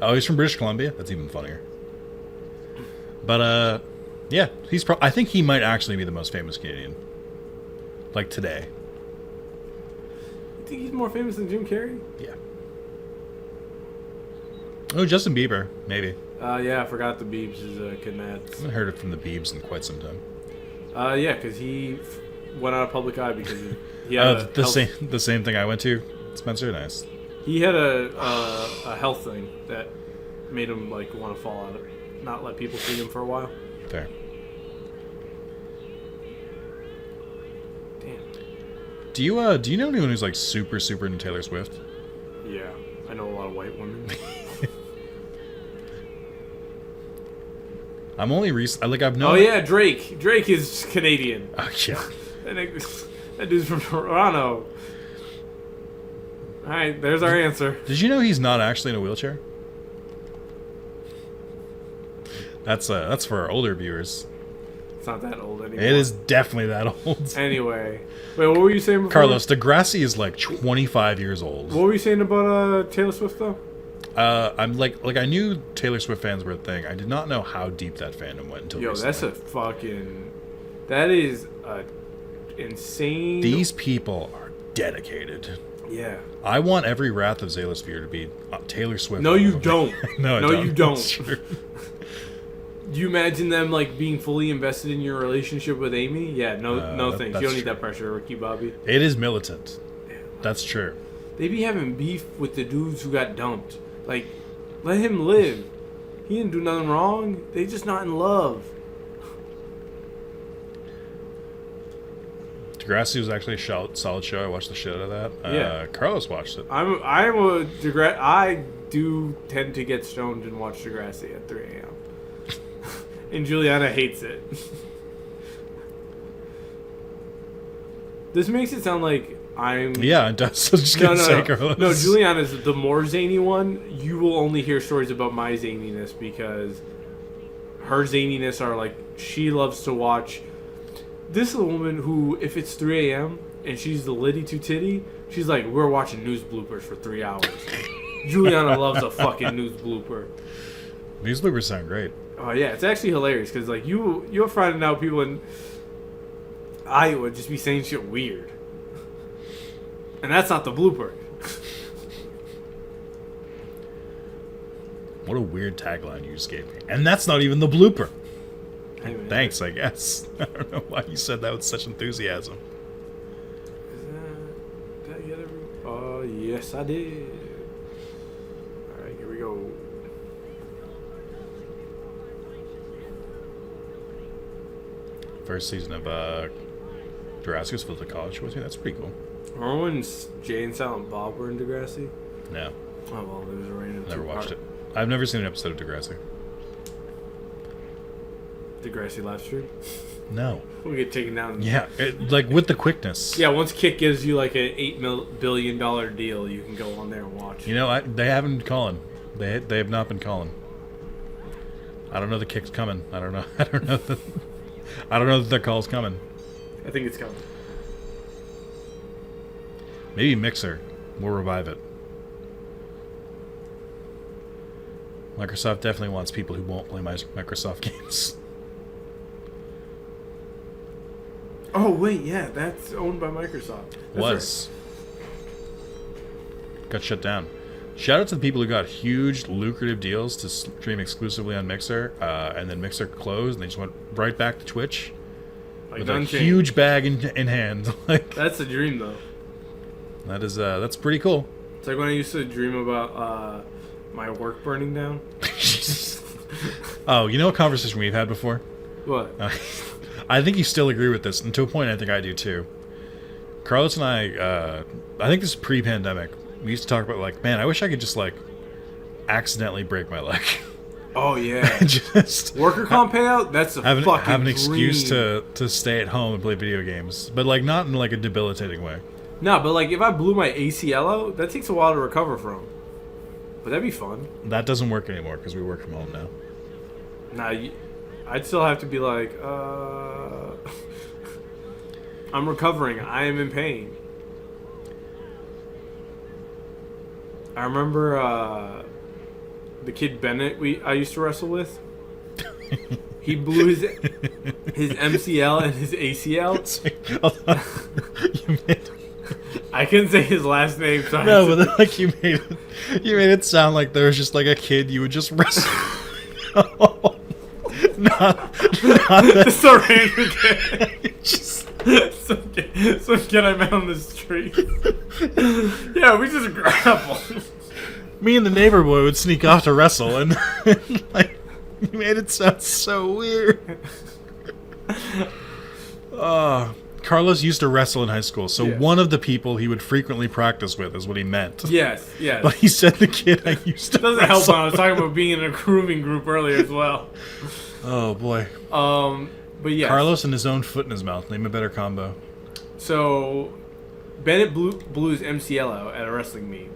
Oh, he's from British Columbia? That's even funnier. But, yeah, I think he might actually be the most famous Canadian. Like, today. You think he's more famous than Jim Carrey? Yeah. Oh, Justin Bieber, maybe. Yeah, I forgot the Biebs is Canad. I haven't heard it from the Biebs in quite some time. Yeah, because he went out of public eye because he had the same thing I went to, Spencer. Nice. He had a health thing that made him like want to fall out of it, not let people see him for a while. Fair. Damn. Do you know anyone who's like super into Taylor Swift? Yeah, I know a lot of white women. I'm only I've known. Oh yeah, Drake. Drake is Canadian. Oh yeah. That dude's from Toronto. All right, there's our answer. Did you know he's not actually in a wheelchair? That's for our older viewers. It's not that old anymore. It is definitely that old. Anyway, wait, what were you saying before? Carlos, Degrassi is like 25 years old. What were you saying about Taylor Swift though? I'm like I knew Taylor Swift fans were a thing. I did not know how deep that fandom went until recently. That is a insane. These people are dedicated. Yeah. I want every Wrath of Zalis viewer to be Taylor Swift. No, you don't. No, I no, don't. you don't. That's true. Do you imagine them like being fully invested in your relationship with Amy? Yeah, no thanks. You don't need that pressure, Ricky Bobby. It is militant. That's true. They be having beef with the dudes who got dumped. Like, let him live. He didn't do nothing wrong. They just not in love. Degrassi was actually a solid show. I watched the shit out of that. Yeah. Carlos watched it. I do tend to get stoned and watch Degrassi at 3 a.m. And Juliana hates it. This makes it sound like I'm... Yeah, it does. I was just going to say, Carlos. No, Juliana's the more zany one. You will only hear stories about my zaniness because her zaniness are like, she loves to watch... This is a woman who, if it's 3 a.m. and she's the Liddy to Titty, she's like, we're watching news bloopers for 3 hours. Juliana loves a fucking news blooper. News bloopers sound great. Oh yeah, it's actually hilarious because like you're finding out people in Iowa just be saying shit weird, and that's not the blooper. What a weird tagline you just gave me, and that's not even the blooper. Hey, man. Thanks, I guess. I don't know why you said that with such enthusiasm. Did I get it? Oh yes, I did. All right, here we go. First season of Degrassi was filled with college with me. That's pretty cool. Remember when Jay and Silent Bob were in Degrassi? No, Oh well, there was a random. never watched it. I've never seen an episode of Degrassi. Degrassi live stream. No. We'll get taken down. Yeah, like with the quickness. Yeah, once Kik gives you like an $8 billion deal, you can go on there and watch. You know, they haven't been calling. They have not been calling. I don't know the kick's coming. I don't know. I don't know that the call's coming. I think it's coming. Maybe Mixer will revive it. Microsoft definitely wants people who won't play Microsoft games. Oh wait, yeah, that's owned by Microsoft. That's Was. Got shut down. Shout out to the people who got huge, lucrative deals to stream exclusively on Mixer, and then Mixer closed, and they just went right back to Twitch Like with a Unchained. huge bag in hand. Like That's the dream, though. that's pretty cool. It's like when I used to dream about my work burning down. Oh, you know a conversation we've had before? What? I think you still agree with this, and to a point, I think I do too. Carlos and I think this is pre-pandemic. We used to talk about like, man, I wish I could just like accidentally break my leg. Oh yeah. Just Worker comp payout? That's a fucking have an excuse dream. to stay at home and play video games, but like not in like a debilitating way. No, but like if I blew my ACL out, that takes a while to recover from. But that'd be fun. That doesn't work anymore because we work from home now. Nah, I'd still have to be like, I'm recovering. I am in pain. I remember the kid Bennett I used to wrestle with. He blew his MCL and his ACL. You made I couldn't say his last name. So no, but then, like you made it sound like there was just like a kid you would just wrestle. not that. Just a random kid. Some kid I met on the street. Yeah, we just grapple. Me and the neighbor boy would sneak off to wrestle, and like you made it sound so weird. Carlos used to wrestle in high school, so Yeah. one of the people he would frequently practice with is what he meant. Yes. But he said the kid I used to Doesn't help wrestle when I was talking about being in a grooming group earlier as well. Oh boy. But yeah. Carlos and his own foot in his mouth. Name a better combo. So Bennett blew his MCL out at a wrestling meet.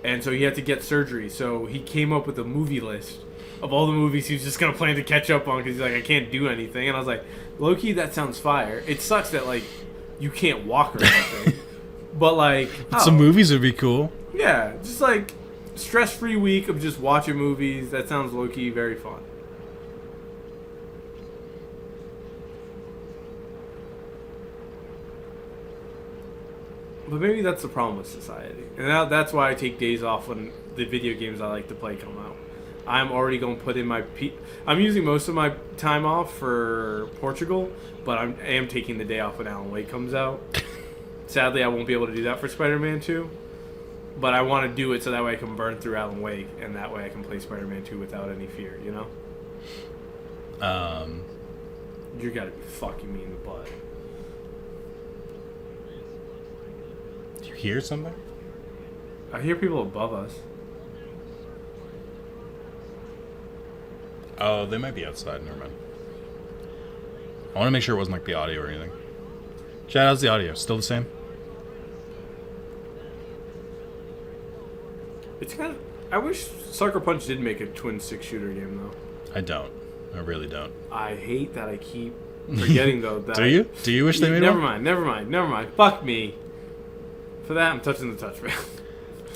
And so he had to get surgery. So he came up with a movie list of all the movies he was just going to plan to catch up on because he's like, I can't do anything. And I was like, low-key, that sounds fire. It sucks that, like, you can't walk or anything. But, like... Some movies would be cool. Yeah, just, like, stress-free week of just watching movies. That sounds low-key very fun. But maybe that's the problem with society. And now that's why I take days off when the video games I like to play come out. I'm already going to put in my... I'm using most of my time off for Portugal, but I am taking the day off when Alan Wake comes out. Sadly, I won't be able to do that for Spider-Man 2. But I want to do it so that way I can burn through Alan Wake, and that way I can play Spider-Man 2 without any fear, you know? You gotta be fucking me in the butt. Do you hear something? I hear people above us. Oh, they might be outside. Never mind. I want to make sure it wasn't like the audio or anything. Chad, how's the audio? Still the same? It's kind of... I wish Sucker Punch did make a twin stick shooter game, though. I don't. I really don't. I hate that I keep forgetting, though. That Do you? Do you wish they made never one? Never mind. Fuck me. For that, I'm touching the touchpad.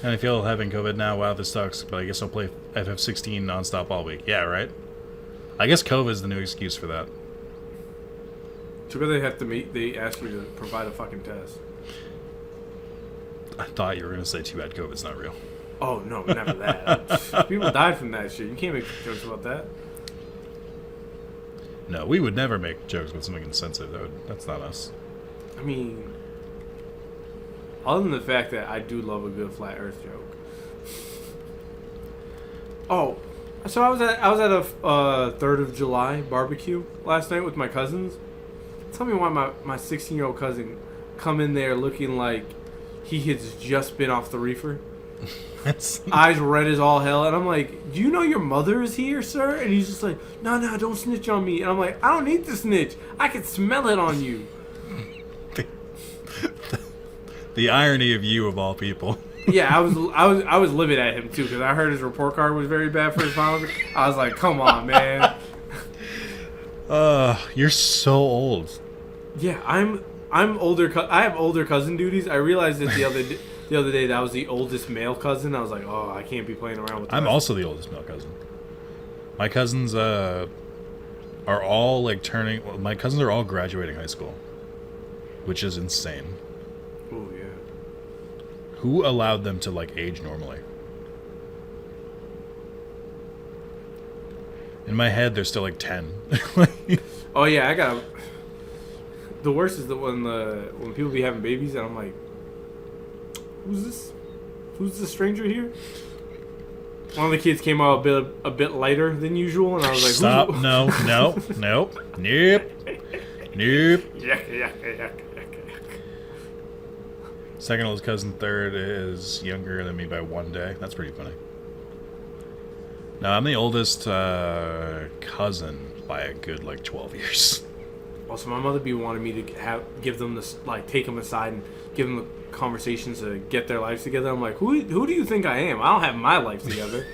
And I feel having COVID now, wow, this sucks. But I guess I'll play FF16 nonstop all week. Yeah, right? I guess COVID is the new excuse for that. So they have to meet... They ask you to provide a fucking test. I thought you were going to say, too bad COVID's not real. Oh, no, never that. People died from that shit. You can't make jokes about that. No, we would never make jokes about something insensitive. That's not us. I mean... Other than the fact that I do love a good flat Earth joke. Oh, so I was at a 3rd of July barbecue last night with my cousins. Tell me why my 16-year-old cousin come in there looking like he has just been off the reefer. Eyes red as all hell, and I'm like, "Do you know your mother is here, sir?" And he's just like, "No, don't snitch on me." And I'm like, "I don't need to snitch. I can smell it on you." The irony of you, of all people. Yeah, I was livid at him too because I heard his report card was very bad for his violence. I was like, "Come on, man." You're so old. Yeah, I'm older. I have older cousin duties. I realized that the other day that I was the oldest male cousin. I was like, "Oh, I can't be playing around with." I'm also the oldest male cousin. My cousins are all like turning. Well, my cousins are all graduating high school, which is insane. Oh yeah. Who allowed them to like age normally? In my head, they're still like 10. Oh yeah, I got. The worst is when people be having babies and I'm like, "Who's this? Who's the stranger here?" One of the kids came out a bit lighter than usual, and I was like, "Stop! No, nope, nope. Yuck. Second oldest cousin, third, is younger than me by 1 day. That's pretty funny. No, I'm the oldest cousin by a good like 12 years. Also, my mother be wanting me to give them this, like, take them aside and give them the conversations to get their lives together. I'm like, who do you think I am? I don't have my life together.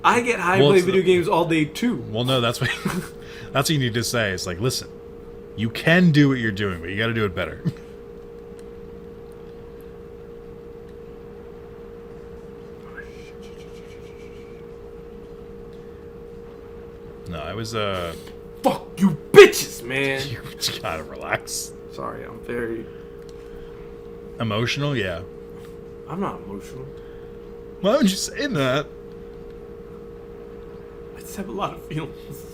I get high and play video games all day too. Well, no, that's what you need to say. It's like, listen, you can do what you're doing, but you got to do it better. No, I was Fuck you bitches, man. You gotta relax. Sorry, I'm very Emotional, yeah. I'm not emotional. Why would you say that? I just have a lot of feelings.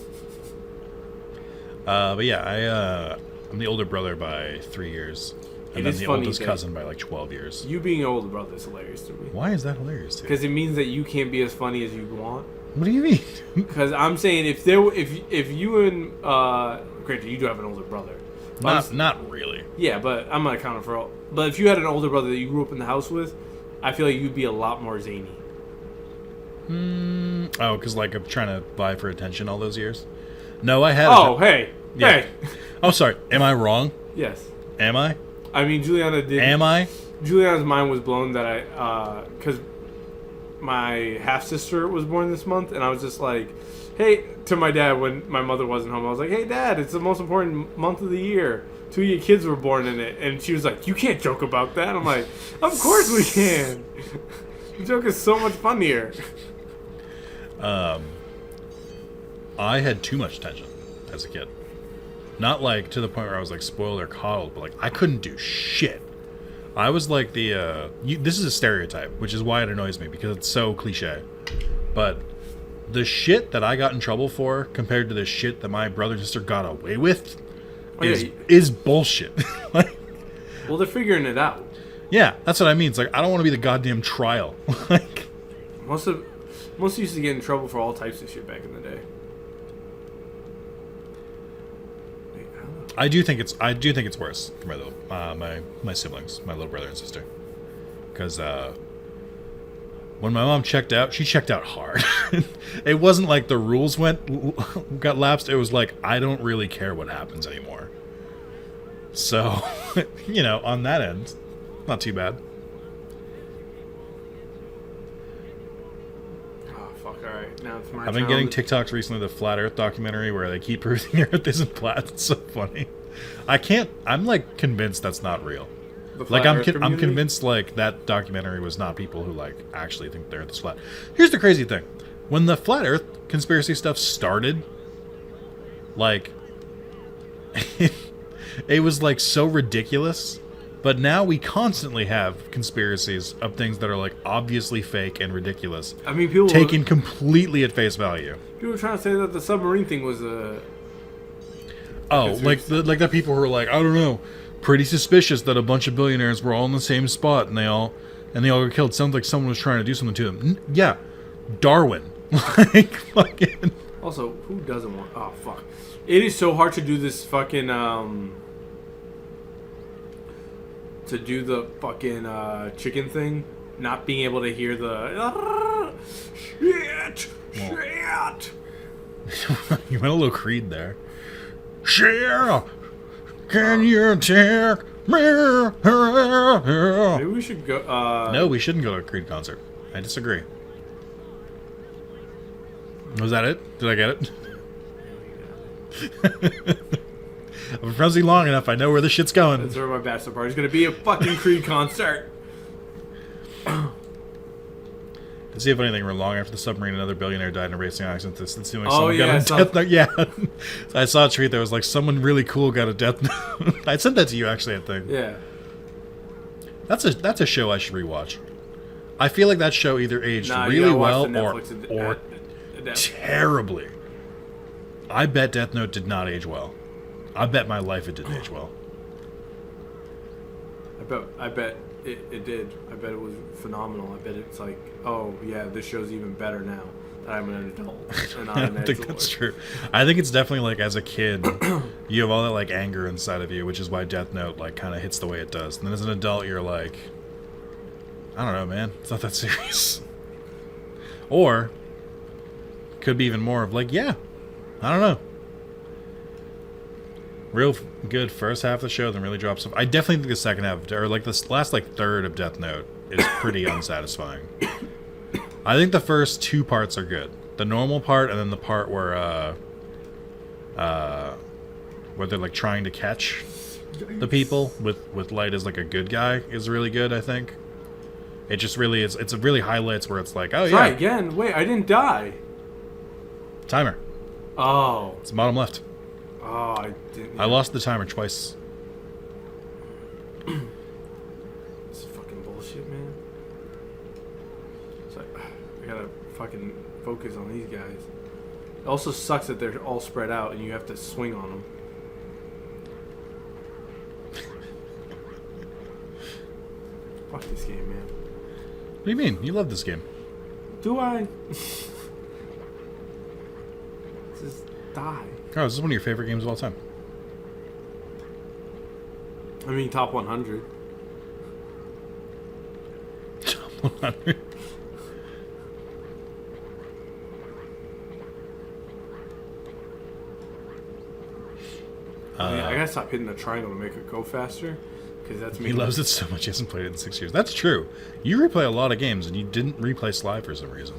But yeah, I'm the older brother by 3 years. And then the oldest cousin by like 12 years. You being an older brother is hilarious to me. Why is that hilarious to you? Because it means that you can't be as funny as you want. What do you mean? Because I'm saying if you and granted you do have an older brother. Not really. Yeah, but I'm not counting for all. But if you had an older brother that you grew up in the house with, I feel like you'd be a lot more zany. Oh, because like I'm trying to vie for attention all those years. No, I had. Oh, hey. Oh, sorry. Am I wrong? Yes. Am I? I mean, Juliana did. Am I? Juliana's mind was blown that because my half sister was born this month, and I was just like, hey, to my dad when my mother wasn't home. I was like, hey, Dad, it's the most important month of the year. 2 of your kids were born in it, and she was like, you can't joke about that. I'm like, of course we can. The joke is so much funnier. I had too much attention as a kid. Not like to the point where I was like spoiled or coddled, but like I couldn't do shit. I was like the this is a stereotype, which is why it annoys me because it's so cliche. But the shit that I got in trouble for compared to the shit that my brother and sister got away with is bullshit. Like, well, they're figuring it out. yeah, that's what I mean. It's like, I don't want to be the goddamn trial. Like, Most used to get in trouble for all types of shit back in the day. Wait, I don't know. I do think it's worse for my siblings, my little brother and sister, because when my mom checked out, she checked out hard. It wasn't like the rules got lapsed. It was like, I don't really care what happens anymore. So, you know, on that end, not too bad. Oh fuck! All right, now it's my. I've been getting TikToks recently, the Flat Earth documentary, where they keep proving the Earth isn't flat. It's so funny. I'm like convinced that's not real. Like I'm convinced like that documentary was not people who like actually think the Earth is flat. Here's the crazy thing: when the Flat Earth conspiracy stuff started, like it was like so ridiculous. But now we constantly have conspiracies of things that are like obviously fake and ridiculous. I mean, people taken completely at face value. People were trying to say that the submarine thing was a. Oh, like the people who are like, I don't know, pretty suspicious that a bunch of billionaires were all in the same spot and they all got killed. Sounds like someone was trying to do something to them. Yeah, Darwin. Like fucking. Also, who doesn't want? Oh fuck! It is so hard to do this fucking to do the fucking chicken thing, not being able to hear the shit. You went a little Creed there. Shit! Can you take me? Maybe we should go. No, we shouldn't go to a Creed concert. I disagree. Was that it? Did I get it? I've been friends with you long enough. I know where this shit's going. That's where my bachelor party's gonna be, a fucking Creed concert. Let's see if anything went long after the submarine. Another billionaire died in a racing accident. This seemed like Oh, someone yeah, got a death note. Yeah, I saw a tweet that was like someone really cool got a death note. I sent that to you actually. I think. Yeah. That's a show I should rewatch. I feel like that show either aged Nah, really you gotta well watch the Netflix or terribly. I bet Death Note did not age well. I bet my life it didn't age well. I bet it did. I bet it was phenomenal. I bet it's like, oh yeah, this show's even better now that I'm an adult and I I'm don't think that's true. I think it's definitely like as a kid, you have all that like anger inside of you, which is why Death Note like kind of hits the way it does. And then as an adult, you're like, I don't know, man. It's not that serious. Or could be even more of like, yeah, I don't know. Real good first half of the show, then really drops off. I definitely think the second half, or like this last like third of Death Note, is pretty unsatisfying. I think the first two parts are good. The normal part, and then the part where they're like trying to catch the people with Light as like a good guy is really good. I think it just really is. It's a really highlights where it's like, oh Try yeah, again. Wait, I didn't die. timer. Oh. It's bottom left. Oh, I didn't. I lost the timer twice. It's fucking bullshit, man. It's like, I gotta fucking focus on these guys. It also sucks that they're all spread out and you have to swing on them. Fuck this game, man. What do you mean? You love this game. Do I? Just die. Oh, this is one of your favorite games of all time. I mean, top 100. Top 100. I gotta stop hitting the triangle to make it go faster. Because that's me. He loves it so much he hasn't played it in 6 years. That's true. You replay a lot of games, and you didn't replay Sly for some reason.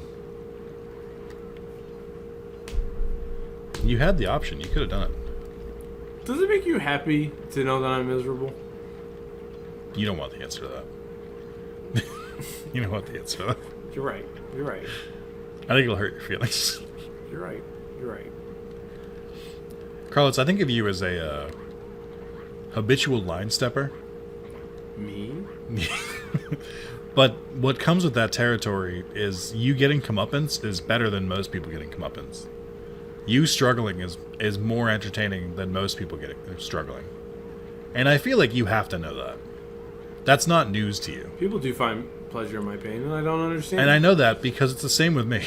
You had the option. You could have done it. Does it make you happy to know that I'm miserable? You don't want the answer to that. You don't want the answer to that. You're right. You're right. I think it'll hurt your feelings. You're right. You're right. Carlos, I think of you as a habitual line stepper. Me? But what comes with that territory is you getting comeuppance is better than most people getting comeuppance. You struggling is more entertaining than most people getting struggling. And I feel like you have to know that. That's not news to you. People do find pleasure in my pain, and I don't understand. And I know that because it's the same with me.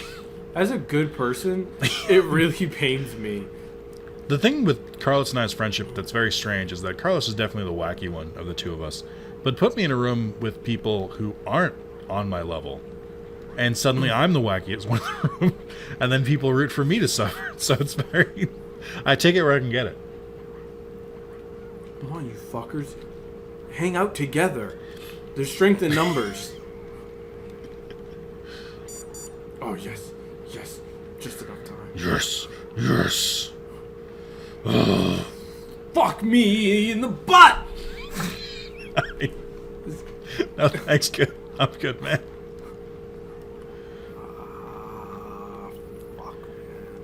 As a good person, it really pains me. The thing with Carlos and I's friendship that's very strange is that Carlos is definitely the wacky one of the two of us. But put me in a room with people who aren't on my level, and suddenly I'm the wackiest one in the room, and then people root for me to suffer. So it's very... I take it where I can get it. Come on, you fuckers. Hang out together. There's strength in numbers. Oh, yes. Yes. Just enough time. Yes. Yes. Fuck me in the butt! No, thanks, good. I'm good, man. Fuck, man.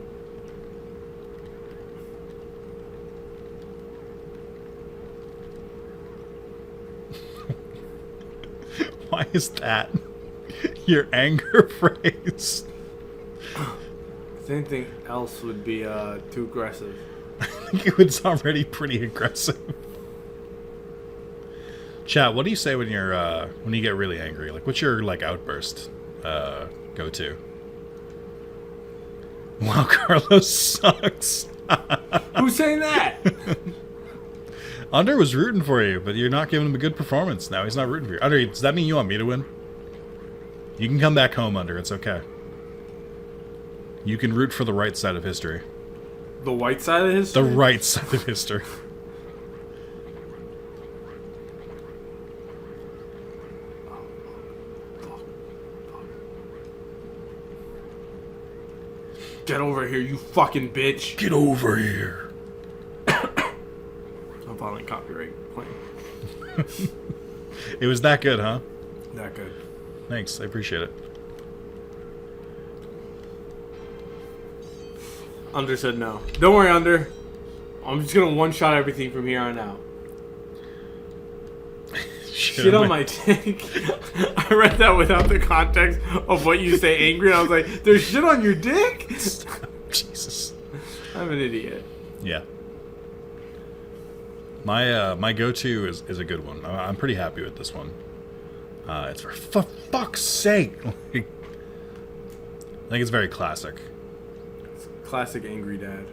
Why is that your anger phrase? If anything else would be too aggressive. I think it's already pretty aggressive. Chat, what do you say when you get really angry? Like, what's your outburst go to? Wow, Carlos sucks. Who's saying that? Under was rooting for you, but you're not giving him a good performance. Now he's not rooting for you. Under, does that mean you want me to win? You can come back home, Under. It's okay. You can root for the right side of history. The white side of history? The right side of history. Get over here, you fucking bitch. Get over here. I'm filing copyright claim. It was that good, huh? That good. Thanks, I appreciate it. Under said no. Don't worry, Under. I'm just gonna one-shot everything from here on out. Shit on my dick. I read that without the context of what you say angry, and I was like, there's shit on your dick? Jesus. I'm an idiot. Yeah. My go-to is a good one. I'm pretty happy with this one. It's for fuck's sake. I think it's very classic. It's classic angry dad.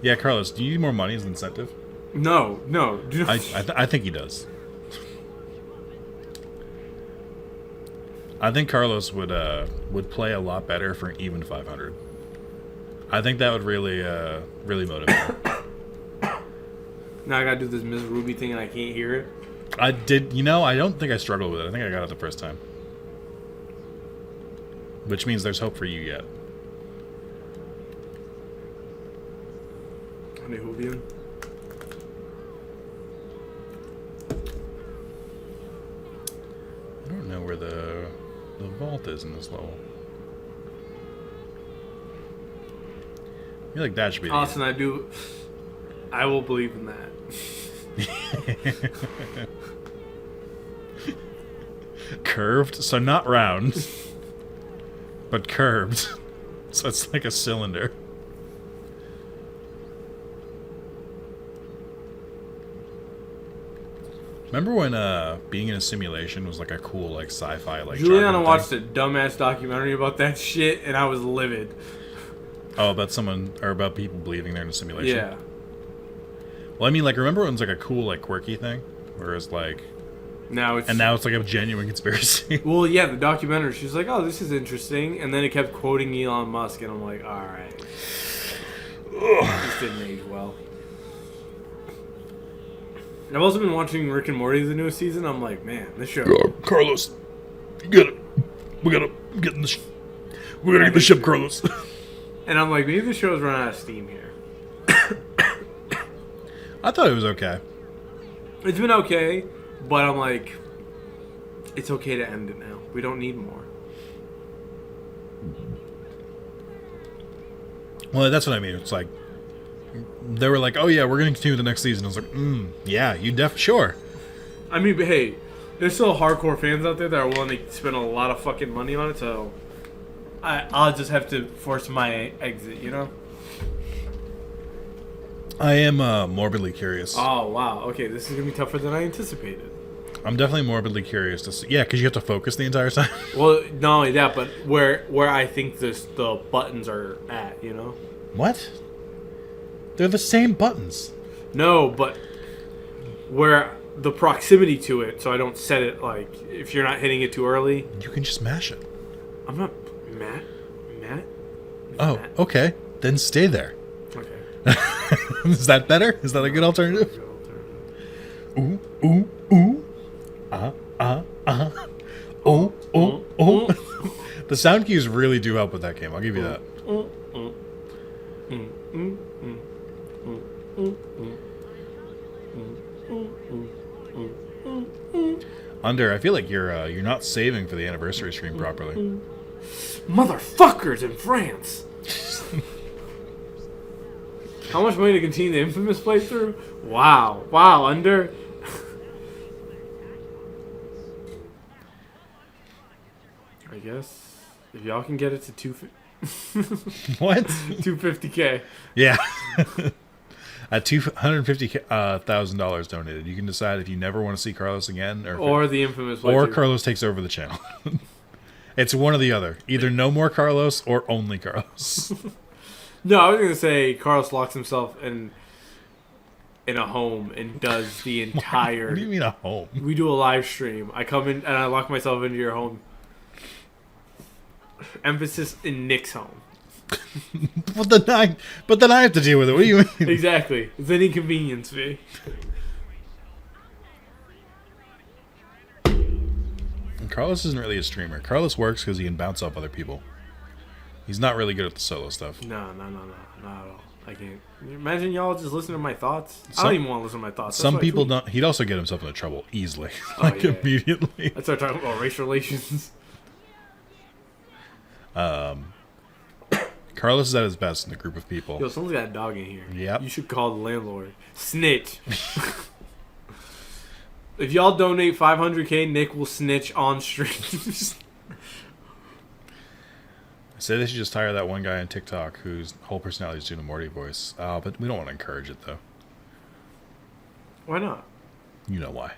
Yeah, Carlos, do you need more money as an incentive? No. Do not. I think he does. I think Carlos would play a lot better for an even 500. I think that would really motivate him. Now I gotta do this Miss Ruby thing and I can't hear it. I did, I don't think I struggled with it. I think I got it the first time. Which means there's hope for you yet. Honey Hoovian. I don't know where the vault is in this level. I feel like that should be Austin, I will believe in that. Curved, so not round, but curved. So it's like a cylinder. Remember when being in a simulation was like a cool sci-fi Juliana watched a dumbass documentary about that shit and I was livid. Oh, about about people believing they're in a simulation? Yeah. Well, I mean, remember when it was a cool, quirky thing? Whereas, now it's a genuine conspiracy. Well, yeah, the documentary, she's like, oh, this is interesting. And then it kept quoting Elon Musk, and I'm like, alright. This didn't age well. I've also been watching Rick and Morty the newest season. I'm like, man, this show. Carlos, you get it. We gotta get in the we gotta get the ship, Carlos. And I'm like, maybe the show's run out of steam here. I thought it was okay. It's been okay, but I'm like, it's okay to end it now. We don't need more. Well, that's what I mean. It's like, they were like, oh yeah, we're going to continue the next season. I was like, yeah, sure. I mean, but hey, there's still hardcore fans out there that are willing to spend a lot of fucking money on it, so I'll just have to force my exit, you know? I am morbidly curious. Oh, wow. Okay, this is going to be tougher than I anticipated. I'm definitely morbidly curious to see. Yeah, because you have to focus the entire time. Well, not only that, but where I think the buttons are at, you know? What? They're the same buttons. No, but where the proximity to it, so I don't set it, like, if you're not hitting it too early. You can just mash it. I'm not... Matt? Oh, Matt? okay. Then stay there. Okay. Is that better? Is that a good alternative? Ooh, ooh, ooh. Oh, oh, oh. The sound cues really do help with that game. I'll give you that. Under, I feel like you're not saving for the anniversary stream properly. Motherfuckers in France! How much money to continue the Infamous playthrough? Wow. Wow, Under. I guess if y'all can get it to 250. What? 250K. Yeah. At $250,000 donated, you can decide if you never want to see Carlos again, Or the Infamous or playthrough. Carlos takes over the channel. It's one or the other. Either no more Carlos or only Carlos. No, I was gonna say Carlos locks himself in a home and does the entire. What do you mean a home? We do a live stream. I come in and I lock myself into your home. Emphasis in Nick's home. But then I have to deal with it. What do you mean? Exactly. It's an inconvenience fee. And Carlos isn't really a streamer. Carlos works because he can bounce off other people. He's not really good at the solo stuff. No, not at all. I can't. Imagine y'all just listen to my thoughts. I Some- don't even want to listen to my thoughts. That's Some why I people tweet. don't. He'd also get himself into trouble easily, Oh, like yeah. immediately. I start talking about race relations. Carlos is at his best in a group of people. Yo, someone's got a dog in here. Yep. You should call the landlord. Snitch. If y'all donate 500K, Nick will snitch on stream. I say they should just hire that one guy on TikTok whose whole personality is doing a Morty voice. But we don't want to encourage it though. Why not? You know why?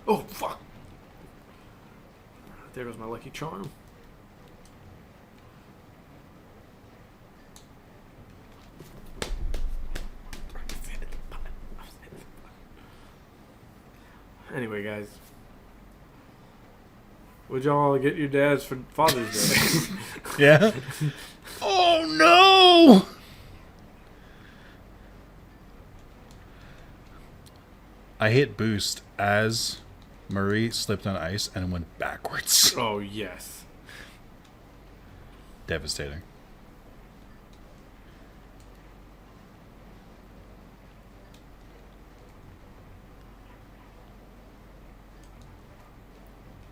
Oh, fuck. There goes my lucky charm. Anyway, guys. Would y'all get your dads for Father's Day? Yeah. Oh no! I hit boost as Marie slipped on ice and went backwards. Oh, yes. Devastating.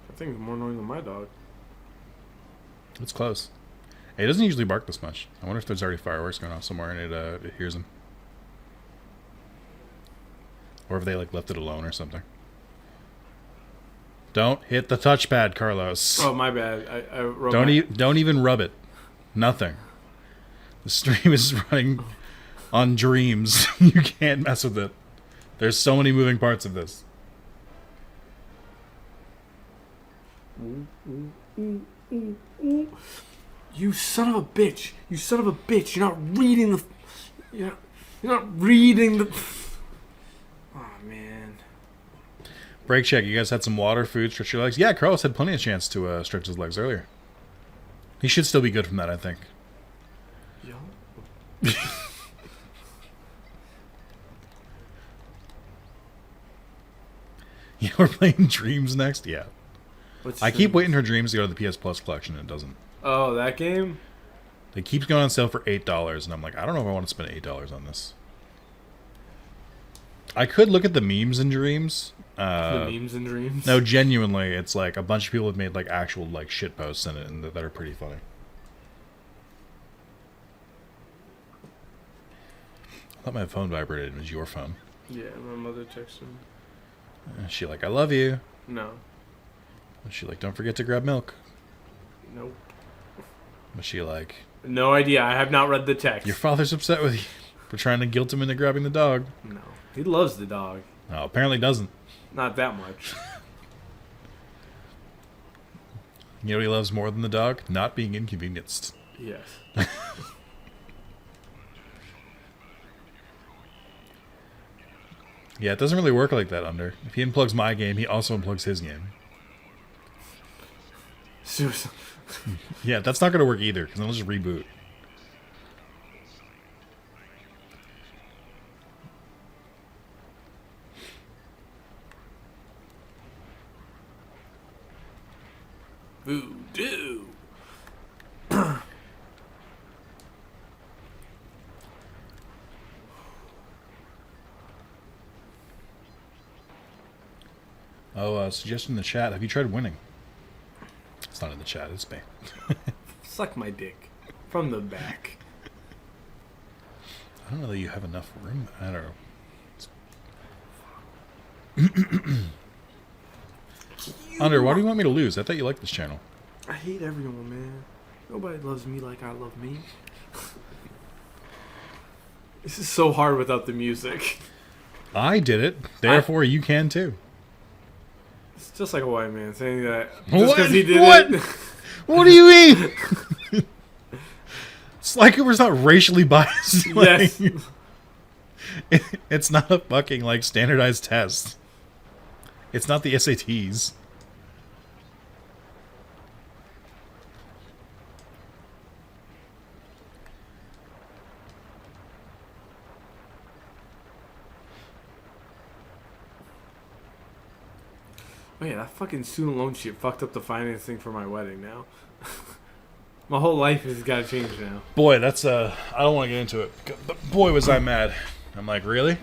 That thing's more annoying than my dog. It's close. It doesn't usually bark this much. I wonder if there's already fireworks going off somewhere and it hears them. Or if they like left it alone or something. Don't hit the touchpad, Carlos. Oh, my bad. I wrote Don't even rub it. Nothing. The stream is running on dreams. You can't mess with it. There's so many moving parts of this. You son of a bitch. You son of a bitch. You're not reading the... You're not reading the... Oh, man. Break check. You guys had some water, food, stretch your legs. Yeah, Carlos had plenty of chance to stretch his legs earlier. He should still be good from that, I think. Yo. Yeah, we're playing Dreams next? Yeah. What's I keep waiting for Dreams to go to the PS Plus collection, and it doesn't. Oh, that game? It keeps going on sale for $8, and I'm like, I don't know if I want to spend $8 on this. I could look at the memes in Dreams. The memes and dreams. No, genuinely, it's like a bunch of people have made like actual like shit posts in it, and that are pretty funny. I thought my phone vibrated. It was your phone. Yeah, my mother texted me. She like, I love you. No. She like, don't forget to grab milk. Nope. Was she like, no idea. I have not read the text. your father's upset with you for trying to guilt him into grabbing the dog? No. He loves the dog. Oh, apparently doesn't. Not that much. You know what he loves more than the dog? Not being inconvenienced. Yes. Yeah, it doesn't really work like that, Under. If he unplugs my game, he also unplugs his game. Suicide. Yeah, that's not going to work either, because then it'll just reboot. Voodoo. Oh, suggestion in the chat. Have you tried winning? It's not in the chat. It's me. Suck my dick. From the back. I don't know that you have enough room. I don't know. Under, why do you want me to lose? I thought you liked this channel. I hate everyone, man. Nobody loves me like I love me. This is so hard without the music. I did it. Therefore, you can too. It's just like a white man saying that just because What? he did What? it. What do you mean? Sly Cooper's not racially biased. Yes. It's not a fucking like standardized test. It's not the SATs. Oh yeah, that fucking student loan shit fucked up the financing for my wedding now. My whole life has got to change now. Boy, that's I don't want to get into it, but boy was I mad. I'm like, really?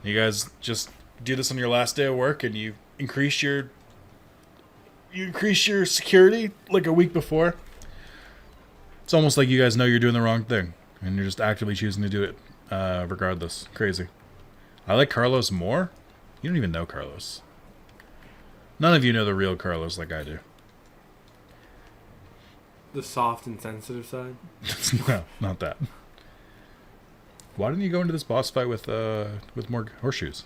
You guys just do this on your last day of work and you increase your security like a week before? It's almost like you guys know you're doing the wrong thing and you're just actively choosing to do it regardless. Crazy. I like Carlos more? You don't even know Carlos. None of you know the real Carlos like I do. The soft and sensitive side? No, not that. Why didn't you go into this boss fight with more horseshoes?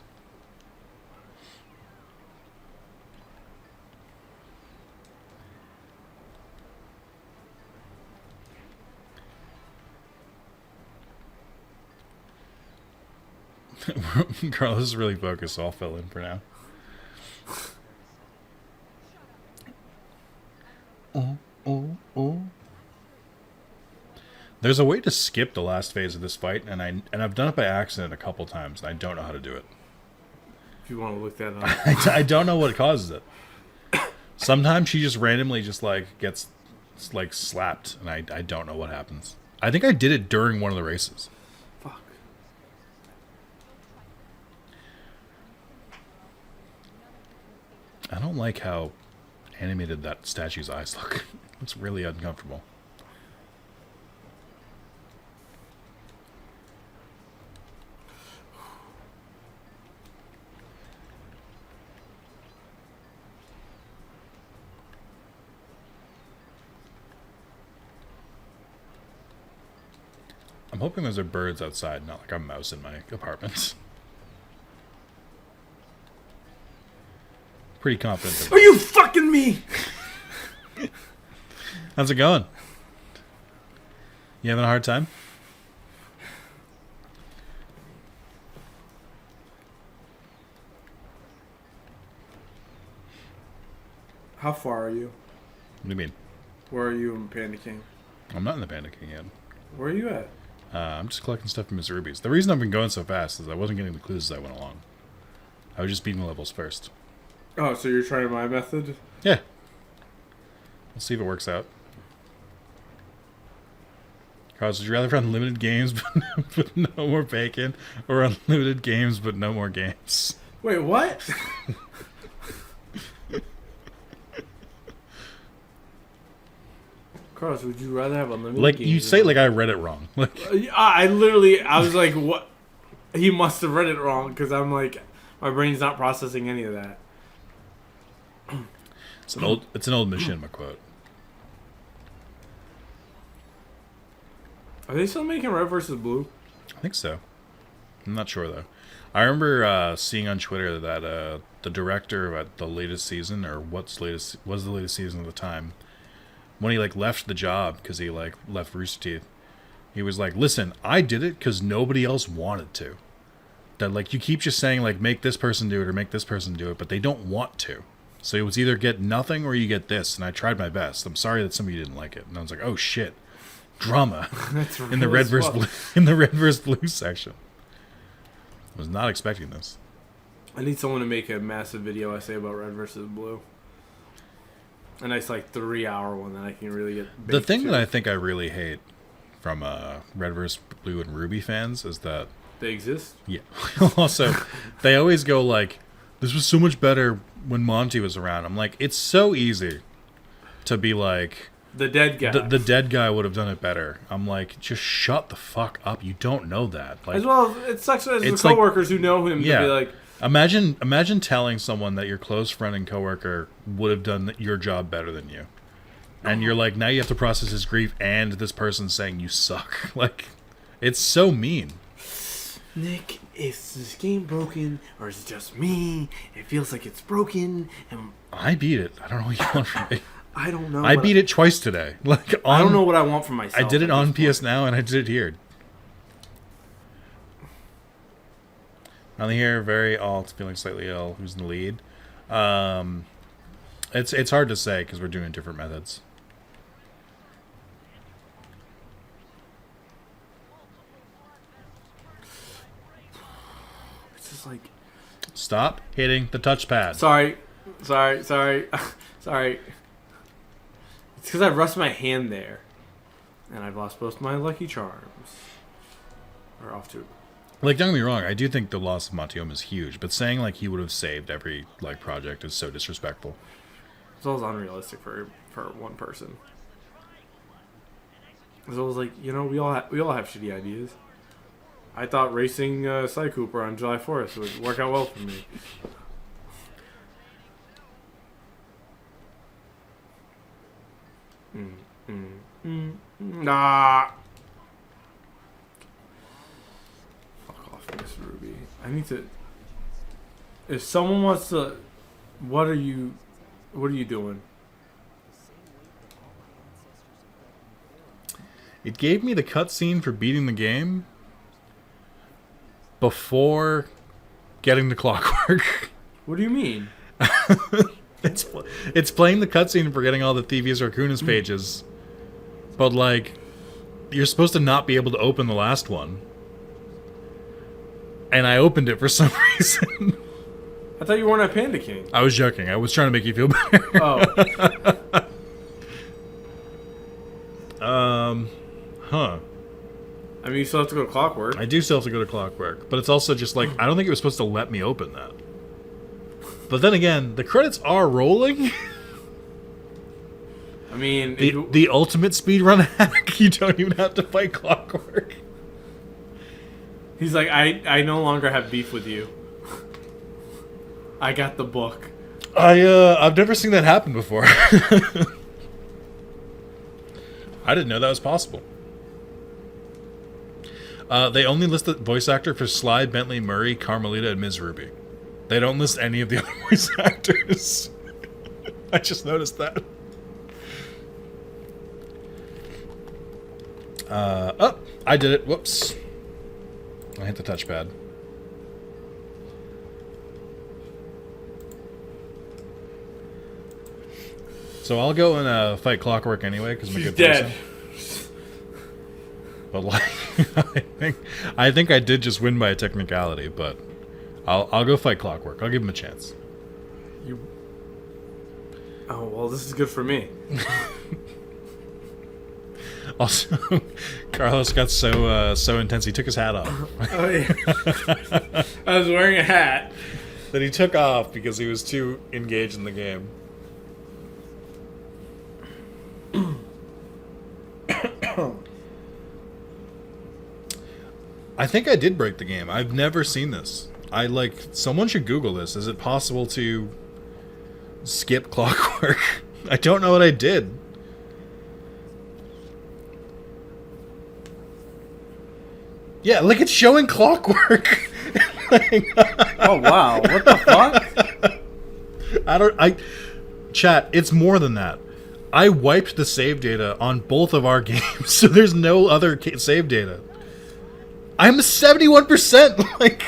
Carlos is really focused, so I'll fill in for now. Oh. There's a way to skip the last phase of this fight, and I've done it by accident a couple times, and I don't know how to do it. If you want to look that up. I don't know what causes it. Sometimes she just randomly just like gets like slapped, and I don't know what happens. I think I did it during one of the races. Fuck. I don't like how animated that statue's eyes look. It's really uncomfortable. I'm hoping those are birds outside, not like a mouse in my apartment. Pretty confident. Are you fucking me? How's it going? You having a hard time? How far are you? What do you mean? Where are you in Panda King? I'm not in the Panda King yet. Where are you at? I'm just collecting stuff from his rubies. The reason I've been going so fast is I wasn't getting the clues as I went along. I was just beating the levels first. Oh, so you're trying my method? Yeah. We'll see if it works out. Carlos, would you rather have unlimited games but no more bacon, or unlimited games but no more games? Wait, what? Carlos, would you rather have unlimited Like, games? you say it like I read it wrong. Like, I was like, what? He must have read it wrong, because I'm like, my brain's not processing any of that. it's an old Machinima quote. Are they still making Red versus Blue? I think so. I'm not sure though. I remember seeing on Twitter that the director of the latest season, or was the latest season at the time, when he like left the job because he like left Rooster Teeth, he was like, "Listen, I did it because nobody else wanted to. That like you keep just saying like make this person do it or make this person do it, but they don't want to. So it was either get nothing or you get this, and I tried my best. I'm sorry that some of you didn't like it." And I was like, "Oh shit, drama in the red versus blue section." I was not expecting this. I need someone to make a massive video essay about Red versus Blue. A nice like 3-hour one that I can really get. The thing that I think I really hate from Red vs. Blue and Ruby fans is that they exist. Yeah. Also, they always go like, "This was so much better when Monty was around." I'm like, it's so easy to be like, the dead guy. The dead guy would have done it better. I'm like, just shut the fuck up. You don't know that. Like, as well, it sucks as the coworkers who know him to be like. Imagine telling someone that your close friend and coworker would have done your job better than you, and you're like, now you have to process his grief and this person saying you suck. Like, it's so mean. Nick, is this game broken or is it just me? It feels like it's broken. And I beat it. I don't know what you want from me. I don't know. I beat it twice today. Like, I don't know what I want from myself. I did it on PS Now and I did it here. On here, very alt, feeling slightly ill. Who's in the lead? It's hard to say because we're doing different methods. It's just like, stop hitting the touchpad. Sorry. It's because I rushed my hand there, and I've lost both my lucky charms. Or off to. Like, don't get me wrong, I do think the loss of Montioma is huge, but saying like he would have saved every like project is so disrespectful. It's always unrealistic for one person. It's always like, we all have shitty ideas. I thought racing Sly Cooper on July 4th would work out well for me. Nah. Fuck off, Miss Ruby. I need to. If someone wants to, what are you doing? It gave me the cutscene for beating the game before getting the clockwork. What do you mean? It's playing the cutscene for getting all the Thievius Raccoonus pages, but like, you're supposed to not be able to open the last one, and I opened it for some reason. I thought you weren't at Panda King. I was joking. I was trying to make you feel better. Huh. I mean, you still have to go to Clockwork. I do still have to go to Clockwork, but it's also just like, I don't think it was supposed to let me open that. But then again, the credits are rolling. I mean, the ultimate speedrun hack. You don't even have to fight Clockwork. He's like, I no longer have beef with you. I got the book. I've never seen that happen before. I didn't know that was possible. They only list the voice actor for Sly, Bentley, Murray, Carmelita, and Ms. Ruby. They don't list any of the other voice actors. I just noticed that. I did it. Whoops. I hit the touchpad. So I'll go and fight Clockwork anyway because I'm a good person. But like, I think I did just win by a technicality. But I'll go fight Clockwork. I'll give him a chance. Oh well, this is good for me. Also, Carlos got so intense he took his hat off. Oh yeah. I was wearing a hat. That he took off because he was too engaged in the game. I think I did break the game. I've never seen this. Someone should Google this. Is it possible to skip Clockwork? I don't know what I did. Yeah, like it's showing Clockwork. Oh wow, what the fuck? Chat, it's more than that. I wiped the save data on both of our games, so there's no other save data. I'm 71%, like...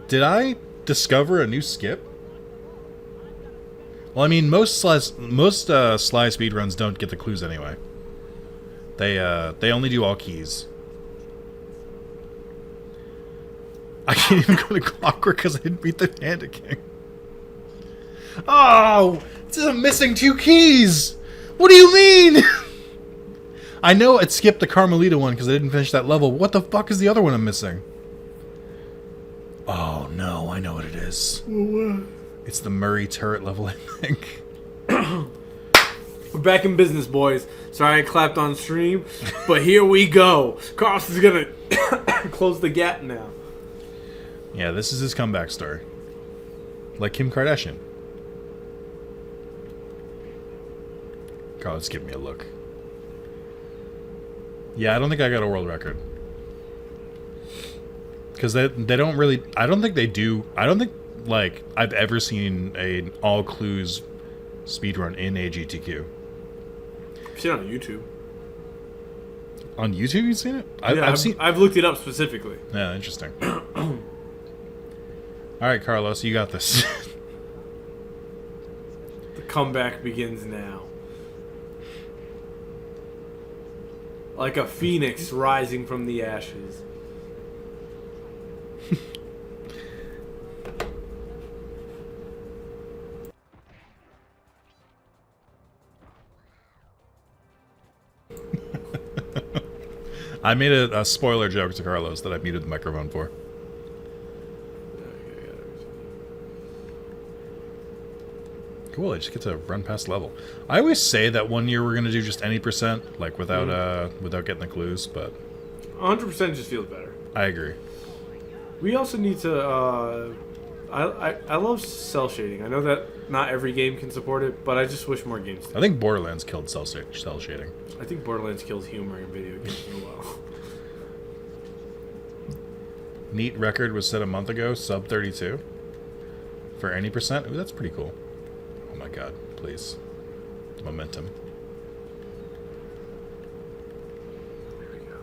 Did I discover a new skip? Well, I mean, most Sly speedruns don't get the clues anyway. They only do all keys. I can't even go to Clockwork because I didn't beat the Panda King. Oh! I'm missing 2 keys! What do you mean? I know it skipped the Carmelita one because I didn't finish that level. What the fuck is the other one I'm missing? Oh no, I know what it is. It's the Murray turret level, I think. We're back in business, boys. Sorry I clapped on stream, but here we go. Carlos is gonna close the gap now. Yeah, this is his comeback story. Like Kim Kardashian. Carlos, give me a look. Yeah, I don't think I got a world record. Because they don't really... I don't think they do... I don't think, like, I've ever seen an all clues speedrun in AGTQ. I've seen it on YouTube. On YouTube you've seen it? I've looked it up specifically. Yeah, interesting. Alright, Carlos, you got this. The comeback begins now. Like a phoenix rising from the ashes. I made a spoiler joke to Carlos that I muted the microphone for. Cool, I just get to run past level. I always say that one year we're gonna do just any percent, like without without getting the clues, but 100% just feels better. I agree. We also need to. I love cell shading. I know that not every game can support it, but I just wish more games did. I think Borderlands killed cell shading. I think Borderlands kills humor in video games as well. Neat record was set a month ago, sub 32 for any percent. Ooh, that's pretty cool. Oh my god, please. Momentum. There we go.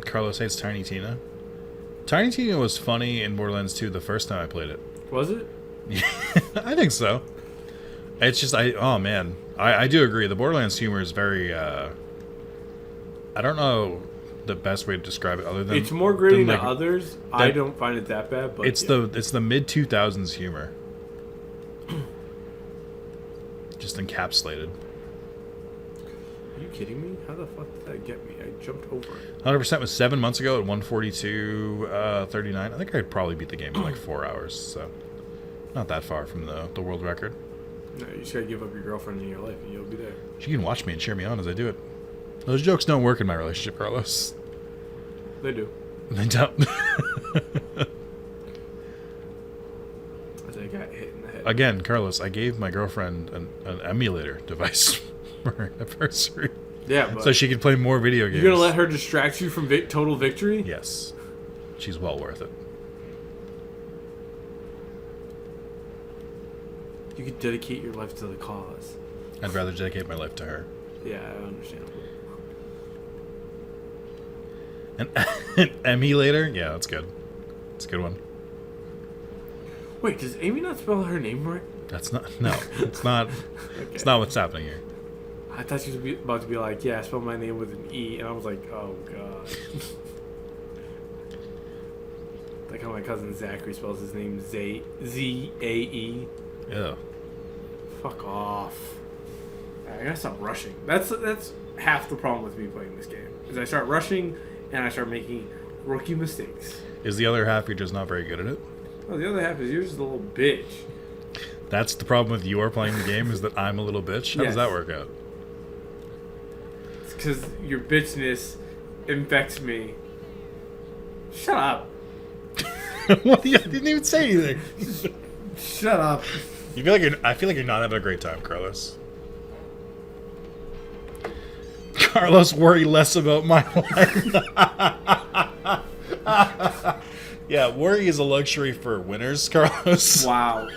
Carlos hates Tiny Tina. Tiny Tina was funny in Borderlands 2 the first time I played it. Was it? I think so. It's just, oh man. I do agree. The Borderlands humor is very, I don't know the best way to describe it other than... It's more gritty than than others. I don't find it that bad, but it's the mid-2000s humor. Just encapsulated. Are you kidding me? How the fuck did that get me? I jumped over it. 100% was 7 months ago at 142.39. I think I'd probably beat the game in like 4 hours, so not that far from the world record. No, you just gotta give up your girlfriend in your life and you'll be there. She can watch me and cheer me on as I do it. Those jokes don't work in my relationship, Carlos. They do. They don't. As I got hit in the head. Again, Carlos, I gave my girlfriend an emulator device for her anniversary. Yeah, but so she could play more video games. You're gonna let her distract you from total victory? Yes. She's well worth it. You could dedicate your life to the cause. I'd rather dedicate my life to her. Yeah, I understand. An emulator? Yeah, that's good. It's a good one. Wait, does Amy not spell her name right? That's not... No, it's not... Okay. It's not what's happening here. I thought she was about to be like, yeah, I spelled my name with an E, and I was like, oh god. Like how my cousin Zachary spells his name Z-A-E. Yeah. Fuck off. I gotta stop rushing. That's half the problem with me playing this game. Is I start rushing and I start making rookie mistakes. Is the other half you're just not very good at it? Oh, the other half is you're just a little bitch. That's the problem with your playing the game, is that I'm a little bitch? How does that work out? It's because your bitchness infects me. Shut up. What? I didn't even say anything. Shut up. I feel like you're not having a great time, Carlos. Carlos, worry less about my life. Yeah, worry is a luxury for winners, Carlos. Wow.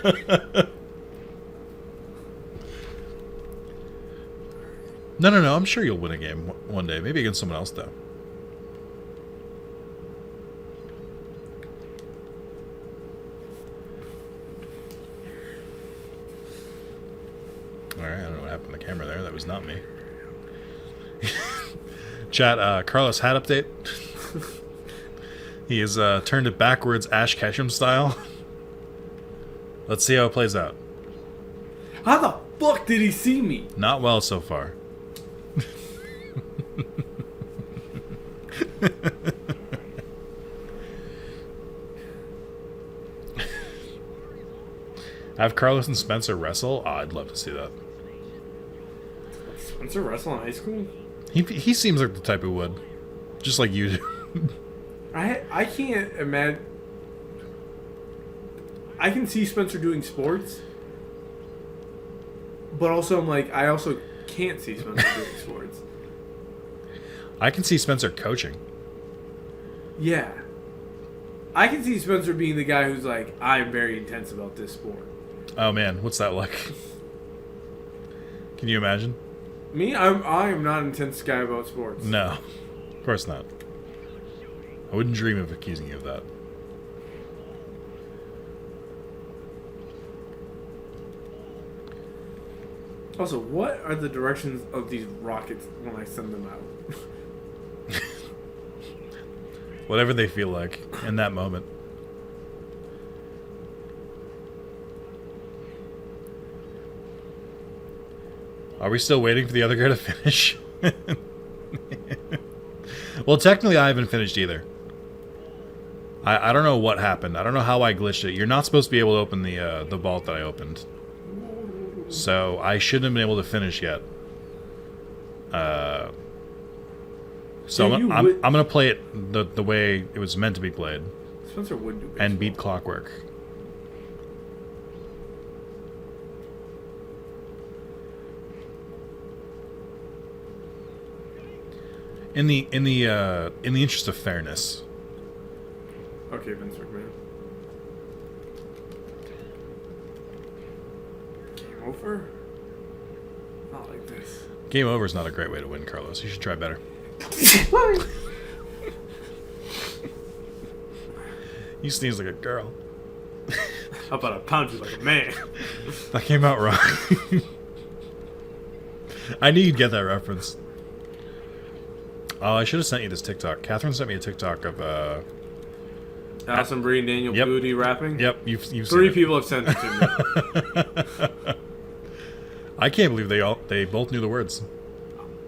No. I'm sure you'll win a game one day. Maybe against someone else, though. Alright, I don't know what happened to the camera there. That was not me. Chat, Carlos hat update. He has turned it backwards Ash Ketchum style. Let's see how it plays out. How the fuck did he see me? Not well so far. Have Carlos and Spencer wrestle? Oh, I'd love to see that. Spencer wrestle in high school? He seems like the type who would. Just like you do. I can't imagine. I can see Spencer doing sports, but also I'm like, I also can't see Spencer doing sports. I can see Spencer coaching. Yeah. I can see Spencer being the guy who's like, I'm very intense about this sport. Oh man, what's that like? Can you imagine? Me? I am not an intense guy about sports. No, of course not. I wouldn't dream of accusing you of that. Also, what are the directions of these rockets when I send them out? Whatever they feel like in that moment. Are we still waiting for the other guy to finish? Well, technically I haven't finished either. I don't know what happened. I don't know how I glitched it. You're not supposed to be able to open the vault that I opened. So I shouldn't have been able to finish yet. So I'm gonna play it the way it was meant to be played. Spencer would do baseball. And beat Clockwork. In the interest of fairness. Okay, Vince McMahon. Game over? Not like this. Game over is not a great way to win, Carlos. You should try better. You sneeze like a girl. How about I pound you like a man? That came out wrong. I knew you'd get that reference. Oh, I should have sent you this TikTok. Catherine sent me a TikTok of Allison Brie and Daniel Booty rapping? Yep, you've seen Three it. people have sent it to me. I can't believe they both knew the words.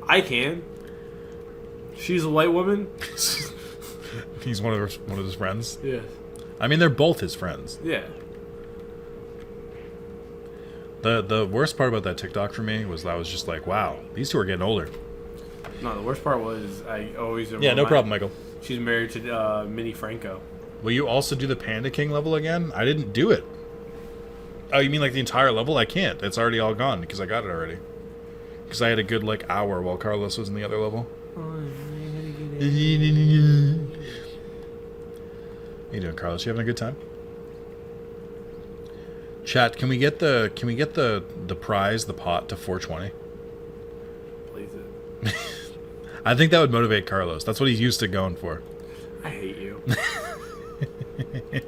I can. She's a white woman? He's one of his friends. Yeah. I mean, they're both his friends. Yeah. The worst part about that TikTok for me was that I was just like, wow, these two are getting older. No, the worst part was I always remember. Yeah, no problem, Michael. She's married to Minnie Franco. Will you also do the Panda King level again? I didn't do it. Oh, you mean like the entire level? I can't. It's already all gone because I got it already. Because I had a good like hour while Carlos was in the other level. How you doing, Carlos? You having a good time? Chat, can we get the prize, the pot to 420? Please it. I think that would motivate Carlos. That's what he's used to going for. I hate you. You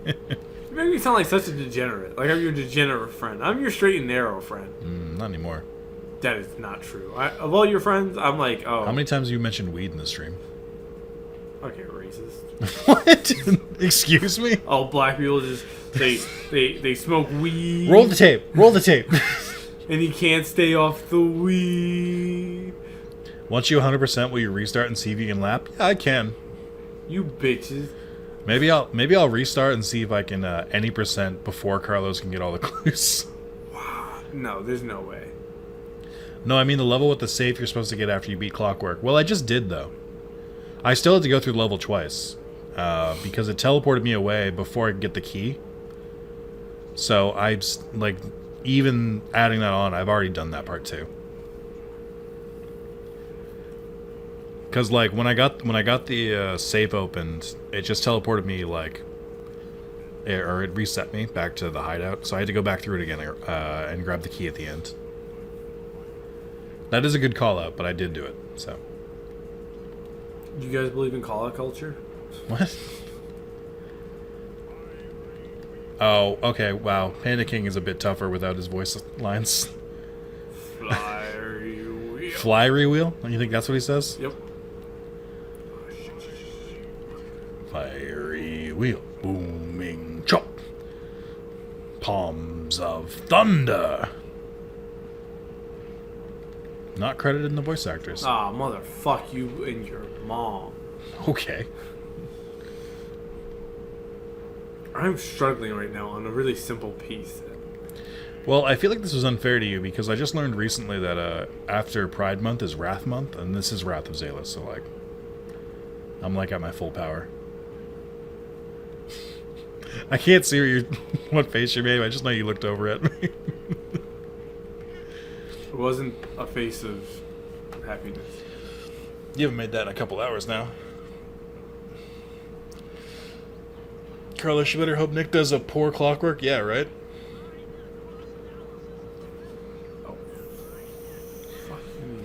make me sound like such a degenerate. Like I'm your degenerate friend. I'm your straight and narrow friend. Not anymore. That is not true. Of all your friends, I'm like, oh. How many times have you mentioned weed in the stream? Okay, racist. What? Excuse me? Oh, black people just they smoke weed. Roll the tape. Roll the tape. And he can't stay off the weed. Once you 100%, will you restart and see if you can lap? Yeah, I can. You bitches. Maybe I'll restart and see if I can any percent before Carlos can get all the clues. No, there's no way. No, I mean the level with the safe you're supposed to get after you beat Clockwork. Well, I just did though. I still had to go through the level twice because it teleported me away before I could get the key. So I like even adding that on, I've already done that part too. Because like when I got the safe opened, it just teleported me like, or it reset me back to the hideout. So I had to go back through it again and grab the key at the end. That is a good call out, but I did do it. So. Do you guys believe in call out culture? What? Oh, okay. Wow, Panda King is a bit tougher without his voice lines. Fiery wheel. Flyery wheel? You think that's what he says? Yep. Fiery wheel, booming chop, palms of thunder. Not credited in the voice actors. Ah, motherfuck you and your mom. Okay. I'm struggling right now on a really simple piece. Well, I feel like this was unfair to you because I just learned recently that after Pride Month is Wrath Month, and this is Wrath of Zalis, so like, I'm like at my full power. I can't see what face you made. I just know you looked over at me. It wasn't a face of happiness. You haven't made that in a couple hours now. Carlos, you better hope Nick does a poor Clockwork. Yeah, right? Oh. Fuck me.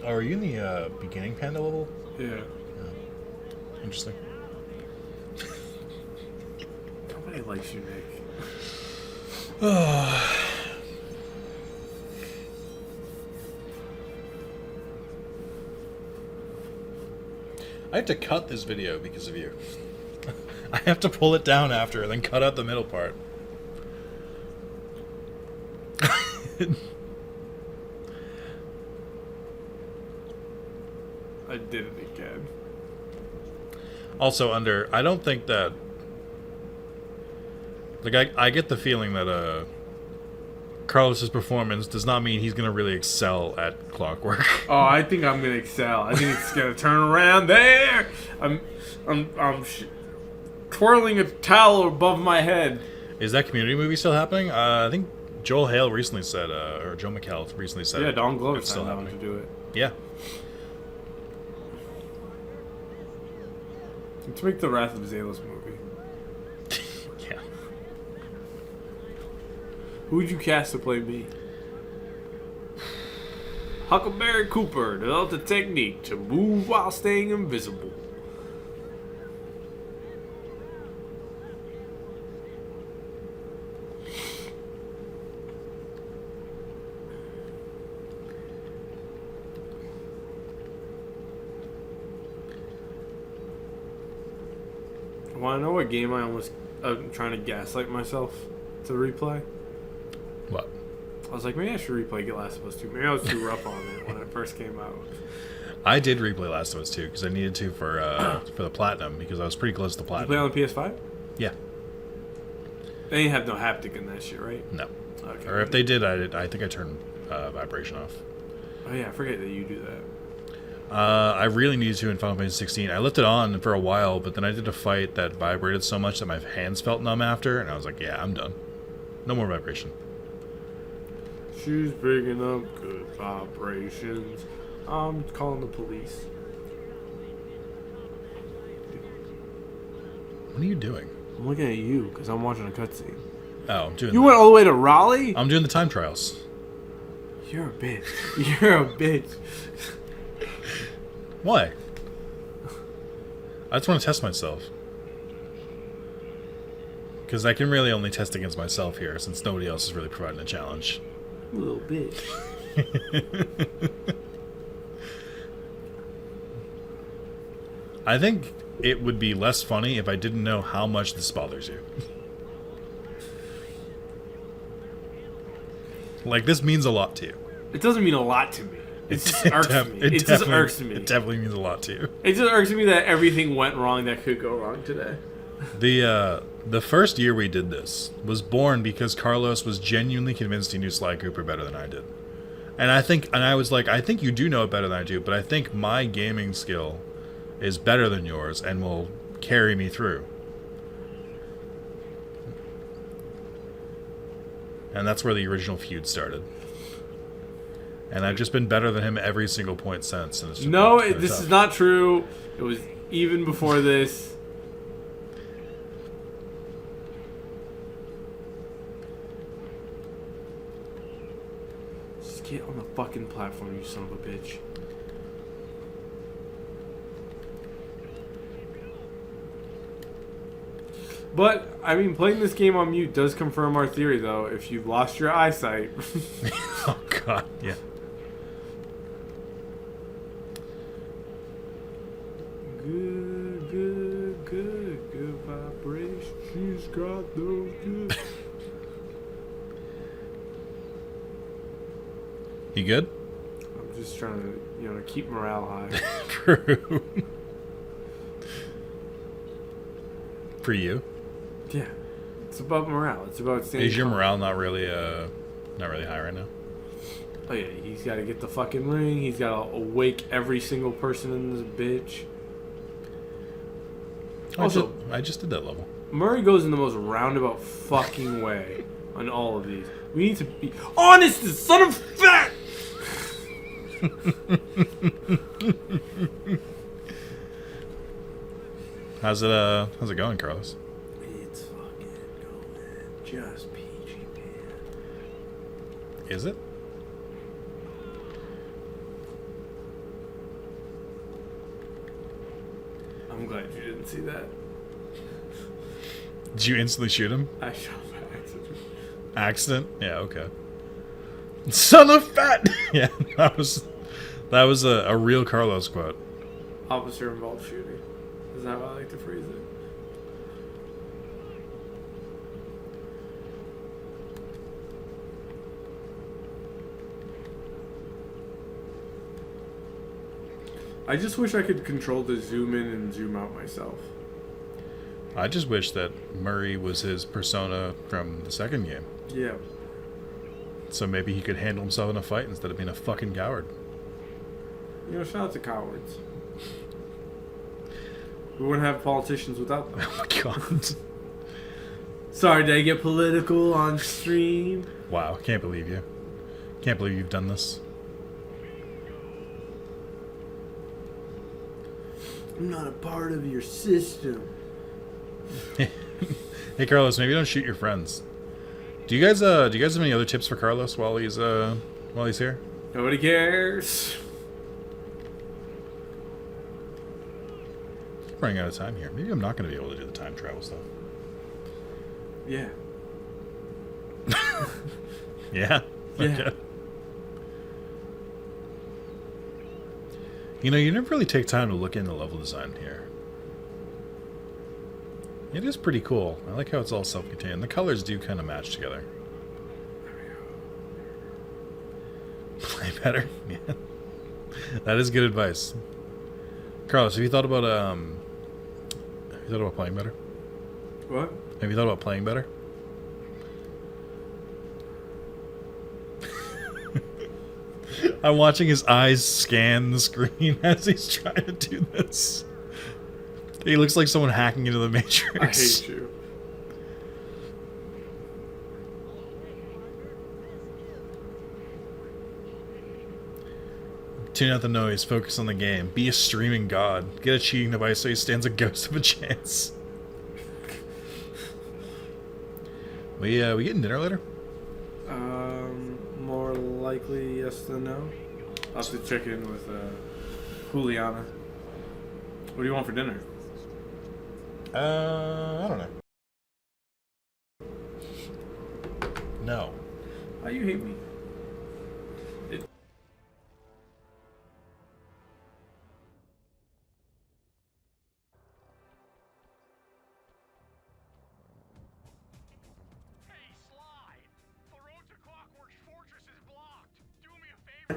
Oh, are you in the beginning Panda level? Yeah. Interesting. Nobody likes you, Nick. I have to cut this video because of you. I have to pull it down after and then cut out the middle part. I did it again. Also, I don't think that... Like, I get the feeling that, Carlos's performance does not mean he's gonna really excel at Clockwork. Oh, I think I'm gonna excel. I think it's gonna turn around there. I'm twirling a towel above my head. Is that Community movie still happening? I think Joel Hale recently said, or Joe McHale recently said, Yeah, Don Glover it's still signed on to happening. do it. Yeah. Let's make the Wrath of Zalis movie. Yeah. Who would you cast to play me? Huckleberry Cooper developed a technique to move while staying invisible. Want to know what game I'm trying to gaslight myself to replay? What? I was like, maybe I should replay Get Last of Us 2. Maybe I was too rough on it when it first came out. I did replay Last of Us 2 because I needed to for the platinum because I was pretty close to You platinum. play on the PS5? Yeah. They ain't have no haptic in that shit, right? No. Okay. Or if they did, I think I turned vibration off. Oh yeah, I forget that you do that. I really needed to in Final Fantasy 16. I left it on for a while, but then I did a fight that vibrated so much that my hands felt numb after, and I was like, yeah, I'm done. No more vibration. She's picking up good vibrations. I'm calling the police. What are you doing? I'm looking at you because I'm watching a cutscene. Oh, I'm doing You went all the way to Raleigh? I'm doing the time trials. You're a bitch. You're a bitch. Why? I just want to test myself. Because I can really only test against myself here, since nobody else is really providing a challenge. A little bit. I think it would be less funny if I didn't know how much this bothers you. Like, this means a lot to you. It doesn't mean a lot to me. It just irks me. It just irks me. It definitely means a lot to you. It just irks me that everything went wrong that could go wrong today. The first year we did this was born because Carlos was genuinely convinced he knew Sly Cooper better than I did. And I was like, I think you do know it better than I do, but I think my gaming skill is better than yours and will carry me through. And that's where the original feud started. And I've just been better than him every single point since. And it's just No, kinda this tough. is not true. It was even before this. Just get on the fucking platform, you son of a bitch. But, I mean, playing this game on mute does confirm our theory, though. If you've lost your eyesight... Oh, God, yeah. Good vibrations. She's got those good... You good? I'm just trying to, keep morale high. True. For you? Yeah. It's about morale. It's about staying Is your calm. morale not really high right now? Oh yeah, he's got to get the fucking ring. He's got to awake every single person in this bitch. Also, I just did that level. Murray goes in the most roundabout fucking way on all of these. We need to be honest, this son of fat. How's it going, Carlos? It's fucking going just peachy, man. Is it? I'm glad you didn't see that. Did you instantly shoot him? I shot by accident. Accident? Yeah, okay. Son of fat! Yeah, that was a real Carlos quote. Officer involved shooting. Is how I like to phrase it. I just wish I could control the zoom in and zoom out myself. I just wish that Murray was his persona from the second game. Yeah. So maybe he could handle himself in a fight instead of being a fucking coward. Shout out to cowards. We wouldn't have politicians without them. Oh my god. Sorry, did I get political on stream? Wow, can't believe you. Can't believe you've done this. I'm not a part of your system. Hey Carlos, maybe don't shoot your friends. Do you guys have any other tips for Carlos while he's here? Nobody cares. Running out of time here. Maybe I'm not going to be able to do the time travel stuff. Yeah. Yeah? Yeah. Okay. You never really take time to look into level design here. It is pretty cool. I like how it's all self-contained. The colors do kind of match together. Play better? Yeah. That is good advice. Carlos, have you thought about playing better? What? Have you thought about playing better? I'm watching his eyes scan the screen as he's trying to do this. He looks like someone hacking into the Matrix. I hate you. Tune out the noise, focus on the game. Be a streaming god. Get a cheating device so he stands a ghost of a chance. We getting dinner later? More likely yes than no. I'll have to check in with Juliana. What do you want for dinner? I don't know. No. Why you hate me?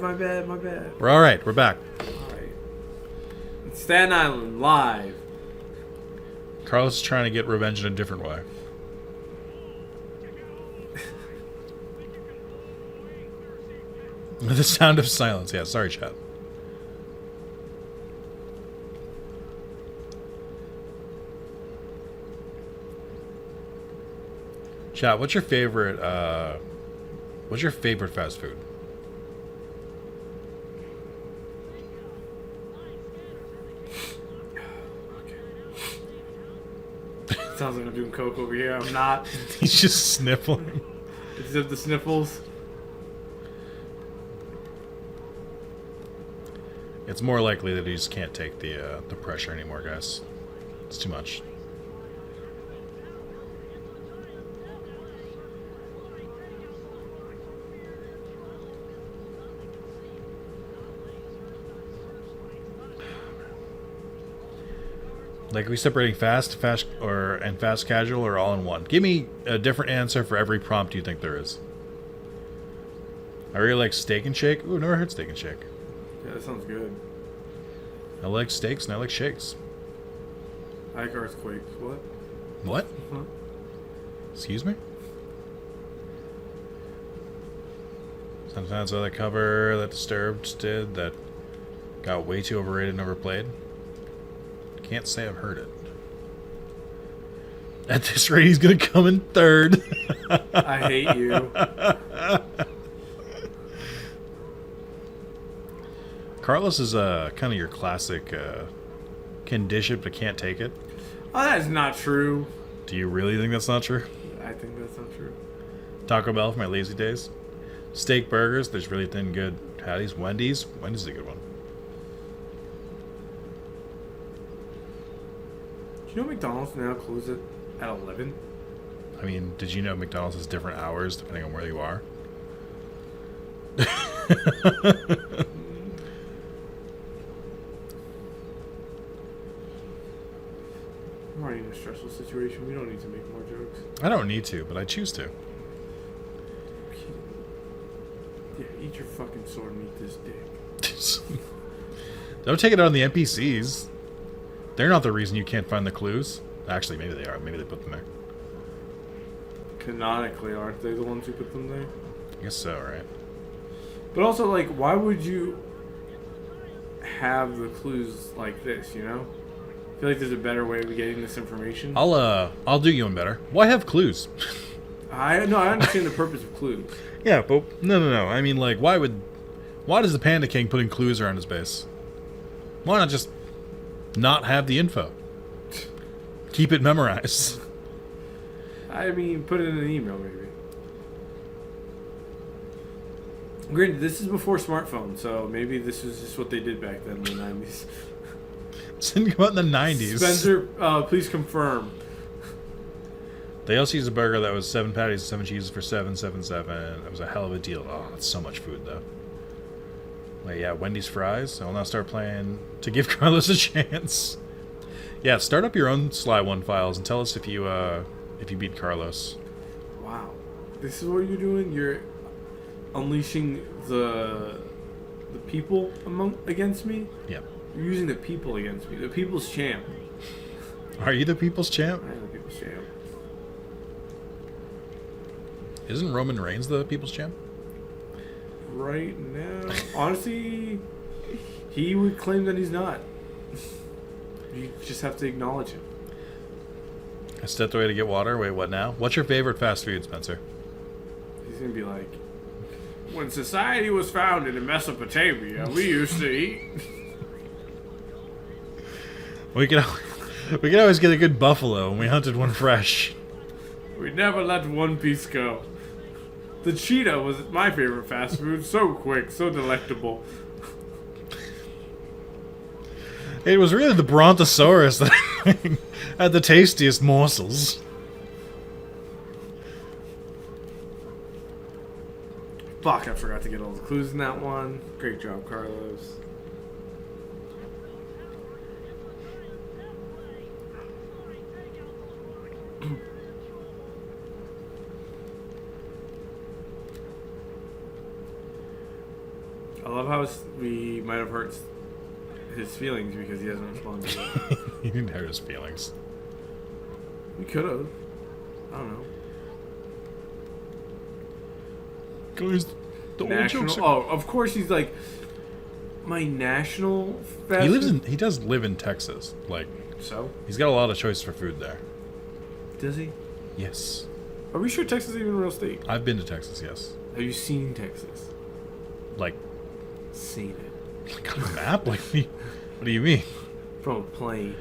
My bad, my bad. We're all right. We're back. Alright. Staten Island, live. Carlos is trying to get revenge in a different way. The sound of silence. Yeah, sorry, chat. Chat, what's your favorite fast food? Sounds like I'm doing coke over here. I'm not. He's just sniffling. Except the sniffles. It's more likely that he just can't take the pressure anymore, guys. It's too much. Like, are we separating fast casual, or all in one? Give me a different answer for every prompt you think there is. I really like Steak and Shake. Ooh, never heard Steak and Shake. Yeah, that sounds good. I like steaks and I like shakes. I like earthquakes. What? What? Huh? Excuse me? Sometimes I like cover that Disturbed did that got way too overrated and overplayed. Can't say I've heard it. At this rate, he's gonna come in third. I hate you. Carlos is kind of your classic can dish it but can't take it. Oh, that is not true. Do you really think that's not true? I think that's not true. Taco Bell for my lazy days. Steak burgers, there's really thin good patties. Wendy's is a good one. Do you know McDonald's now closes at 11? I mean, did you know McDonald's has different hours depending on where you are? I'm already in a stressful situation. We don't need to make more jokes. I don't need to, but I choose to. Yeah, eat your fucking sword and eat this dick. Don't take it out on the NPCs. They're not the reason you can't find the clues. Actually, maybe they are. Maybe they put them there. Canonically, aren't they the ones who put them there? I guess so, right? But also, like, why would you have the clues like this, you know? I feel like there's a better way of getting this information. I'll do you one better. Why have clues? I understand the purpose of clues. Yeah, but no. I mean, like, why does the Panda King putting clues around his base? Why not just not have the info? Keep it memorized. I mean, put it in an email, maybe. Granted, this is before smartphones, so maybe this was just what they did back then in the 90s. This didn't come out in the 90s. Spencer, please confirm. They also used a burger that was 7 patties and 7 cheeses for $7.77. It was a hell of a deal. Oh, that's so much food, though. Wait, yeah, Wendy's fries. I'll now start playing to give Carlos a chance. Yeah, start up your own Sly 1 files and tell us if you beat Carlos. Wow. This is what you're doing? You're unleashing the people against me? Yeah. You're using the people against me. The people's champ. Are you the people's champ? I am the people's champ. Isn't Roman Reigns the people's champ? Right now, honestly, he would claim that he's not. You just have to acknowledge him. I stepped away to get water. Wait, what now? What's your favorite fast food, Spencer? He's gonna be like, when society was founded in Mesopotamia, we used to eat. We could always get a good buffalo, and we hunted one fresh. We never let one piece go. The cheetah was my favorite fast food. So quick, so delectable. It was really the brontosaurus that Had the tastiest morsels. Fuck, I forgot to get all the clues in that one. Great job, Carlos. I love how we might have hurt his feelings because he hasn't responded yet. He didn't hurt his feelings. We could have. I don't know. Guys, the old jokes National. are... Oh, of course he's like my national. Fast He lives in. He does live in Texas. Like, So he's got a lot of choice for food there. does he? Yes, Are we sure Texas is even a real state? I've been to Texas. Yes, Have you seen Texas? like Seen it on a map. Like, what do you mean? from a plane.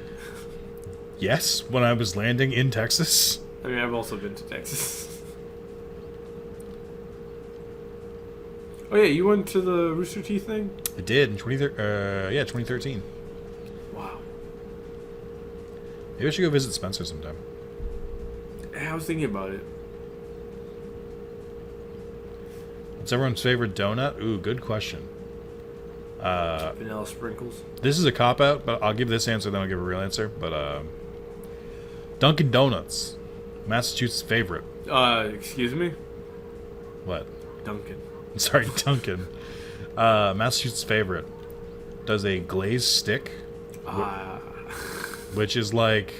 Yes, when I was landing in Texas. I mean, I've also been to Texas. Oh yeah, you went to the Rooster Teeth thing? I did in 2013. Wow. Maybe I should go visit Spencer sometime. I was thinking about it. What's everyone's favorite donut? Ooh, good question. Vanilla sprinkles. This is a cop-out, but I'll give this answer, then I'll give a real answer. But, Dunkin' Donuts. Massachusetts' favorite. Excuse me? What? Duncan. Sorry, Dunkin'. Massachusetts' favorite. Does a glazed stick, which is like...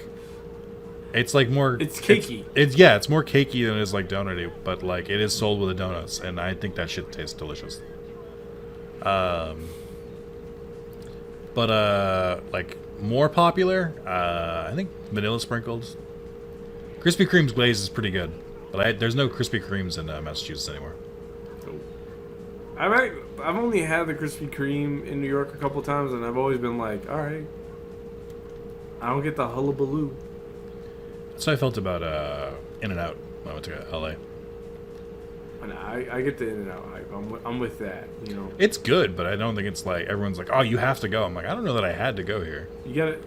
It's like more... It's cakey. It's more cakey than it is like donutty, but like it is sold with the donuts, and I think that shit tastes delicious. Like more popular, I think vanilla sprinkled. Krispy Kreme's glaze is pretty good, but there's no Krispy Kremes in Massachusetts anymore. I've only had the Krispy Kreme in New York a couple times, and I've always been like, all right, I don't get the hullabaloo. That's how I felt about In-N-Out when I went to LA. And I get the In-N-Out hype. I'm with that. You know, It's good, but I don't think it's like everyone's like, oh, you have to go. I'm like, I don't know that I had to go here. you got it.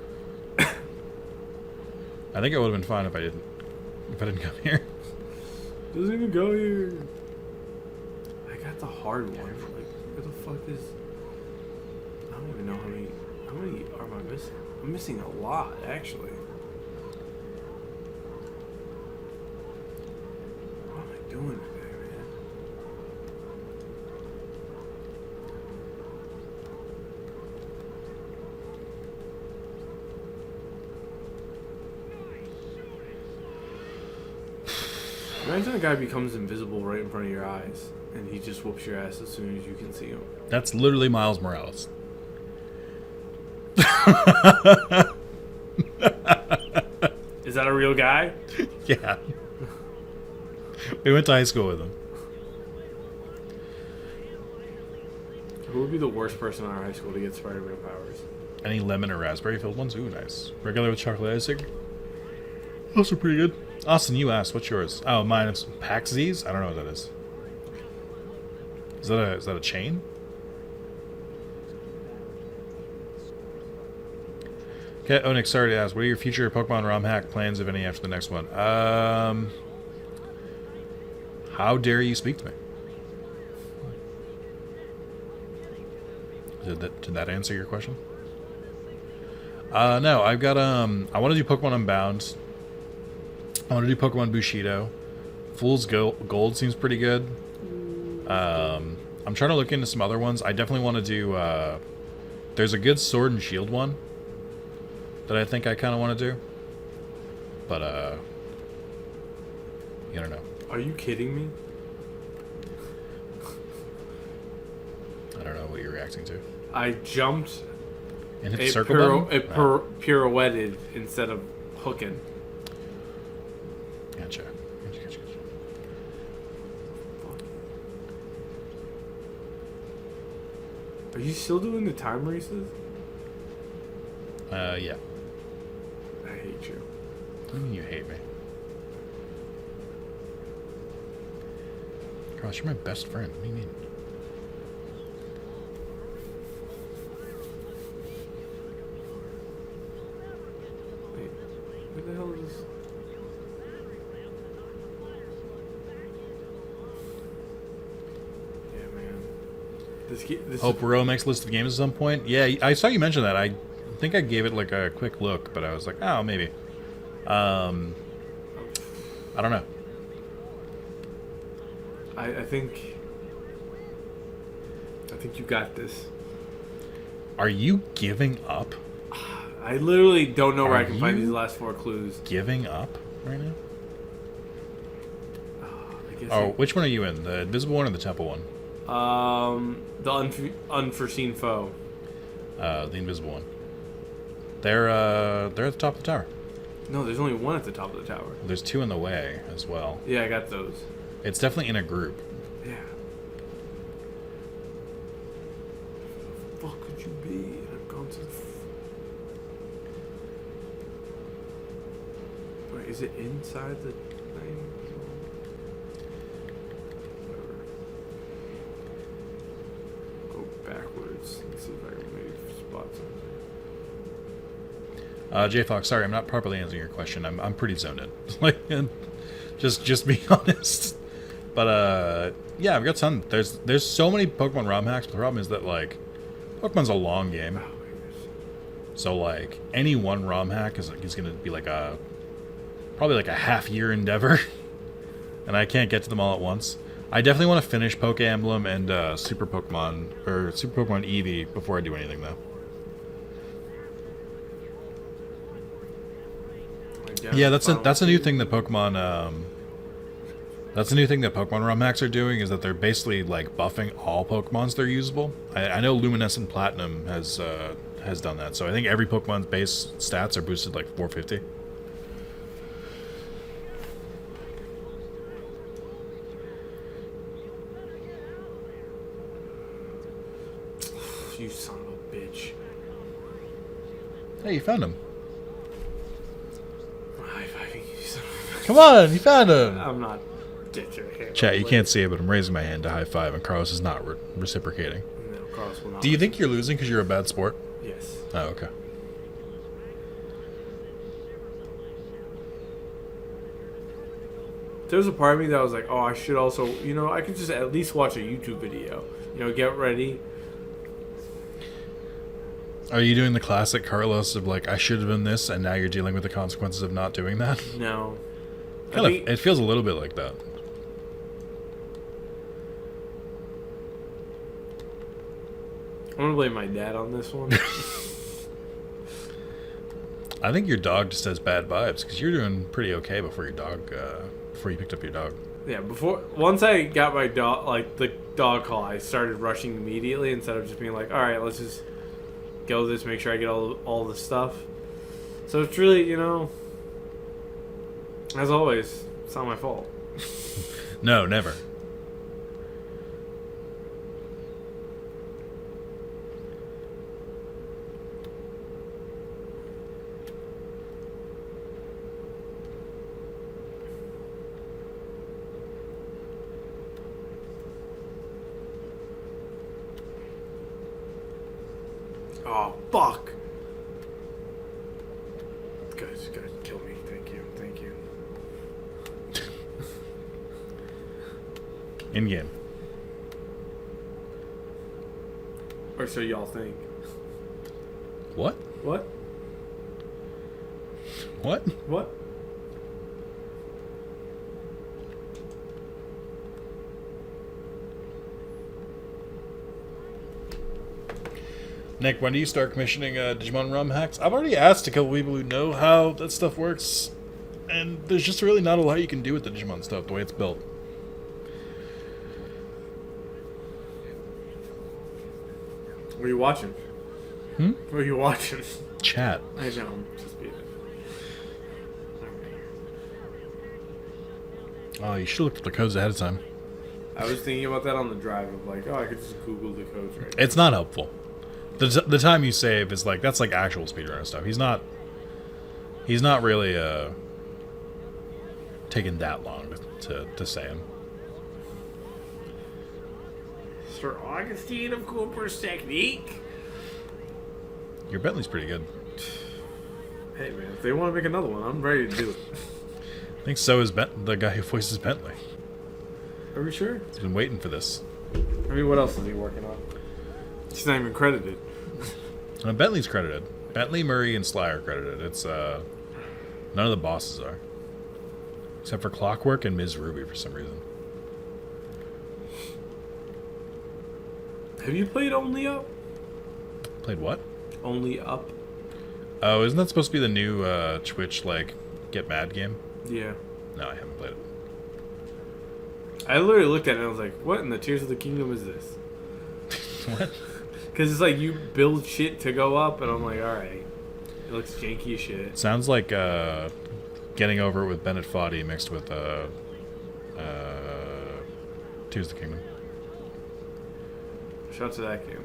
I think it would have been fine if I didn't come here. Doesn't even go here. I got the hard one. Like, where the fuck is? I don't even know how many. How many am I missing? I'm missing a lot, actually. What am I doing today, man? Imagine a guy becomes invisible right in front of your eyes, and he just whoops your ass as soon as you can see him. That's literally Miles Morales. Is that a real guy? Yeah. We went to high school with him. Who would be the worst person in our high school to get Spider-Man powers? Any lemon or raspberry filled ones? Ooh, nice. Regular with chocolate icing? Those are pretty good. Austin, you asked. What's yours? Oh, mine is Pack Z's? I don't know what that is. Is that a chain? Okay, Onyx, sorry to ask. What are your future Pokemon ROM hack plans, if any, after the next one? How dare you speak to me? Did that answer your question? No, I've got I want to do Pokemon Unbound. I want to do Pokemon Bushido. Fool's Gold seems pretty good. I'm trying to look into some other ones. I definitely want to do there's a good Sword and Shield one that I think I kind of want to do. But you don't know. Are you kidding me? I don't know what you're reacting to. I jumped. And hit the circle button? Pirouetted instead of hooking. Gotcha. Are you still doing the time races? Yeah. I hate you. What do you mean you hate me? Gosh, you're my best friend. What do you mean? Wait, This Hope Row makes a list of games at some point. Yeah, I saw you mention that. I think I gave it like a quick look, but I was like, oh, maybe. I don't know. I think you got this. Are you giving up? I literally don't know where Are I can find you these last 4 clues. Giving up right now? I guess Oh, which one are you in? The invisible one or the temple one? the unforeseen foe. The invisible one. They're at the top of the tower. No, there's only one at the top of the tower. There's 2 in the way as well. Yeah, I got those. It's definitely in a group. Yeah. What the fuck could you be? I've gone to the Wait, is it inside the thing? Whatever. Go backwards and see if I can maybe spot something. J Fox, sorry, I'm not properly answering your question. I'm pretty zoned in. Like, just be honest. But yeah, I've got some. There's so many Pokemon ROM hacks. But the problem is that like, Pokemon's a long game. So like, any one ROM hack is gonna be like probably like a half-year endeavor, and I can't get to them all at once. I definitely want to finish Poke Emblem and Super Pokemon Eevee before I do anything though. Yeah, that's a new thing that Pokemon that's a new thing that Pokemon ROM hacks are doing, is that they're basically like buffing all Pokemons that are usable. I know Luminescent Platinum has done that, so I think every Pokemon's base stats are boosted like 450. You son of a bitch. Hey, you found him. High-fiving you son of a bitch. Come on, you found him. I'm not ditching him. Chat, you can't see it, but I'm raising my hand to high five, and Carlos is not reciprocating. No, Carlos will not. Do you think you're losing because you're a bad sport? Yes. Oh, okay. There's a part of me that was like, oh, I should also, I could just at least watch a YouTube video. Get ready. Are you doing the classic Carlos of like, I should have done this, and now you're dealing with the consequences of not doing that? No. It feels a little bit like that. I'm going to blame my dad on this one. I think your dog just has bad vibes, because you're doing pretty okay before you picked up your dog. Yeah, once I got my dog, like the dog call, I started rushing immediately instead of just being like, all right, let's just go this, make sure I get all the stuff. So it's really, as always, it's not my fault. No, never. Oh, fuck. Guys, kill me. Thank you. In game. Or so y'all think. What? What? What? What? Nick, when do you start commissioning Digimon ROM hacks? I've already asked a couple people who know how that stuff works, and there's just really not a lot you can do with the Digimon stuff, the way it's built. What are you watching? What are you watching? Chat. I know, I'm just being... Oh, you should have looked at the codes ahead of time. I was thinking about that on the drive of like, oh, I could just Google the codes right It's not helpful. The time you save is like, that's like actual speedrunner stuff. He's not really taking that long to say him. Sir Augustine of Cooper's technique. Your Bentley's pretty good. Hey man, if they want to make another one, I'm ready to do it. I think so is the guy who voices Bentley. Are we sure? He's been waiting for this. I mean, what else is he working on? He's not even credited. Bentley's credited. Bentley, Murray, and Sly are credited. It's none of the bosses are, except for Clockwork and Ms. Ruby for some reason. Have you played Only Up? Played what? Only Up? Oh, isn't that supposed to be the new Twitch like Get Mad game? Yeah. No, I haven't played it. I literally looked at it and I was like, what in the Tears of the Kingdom is this? What? Because it's like you build shit to go up, and I'm like, alright. It looks janky as shit. Sounds like Getting Over It with Bennett Foddy mixed with Tears of the Kingdom. Shout out to that game.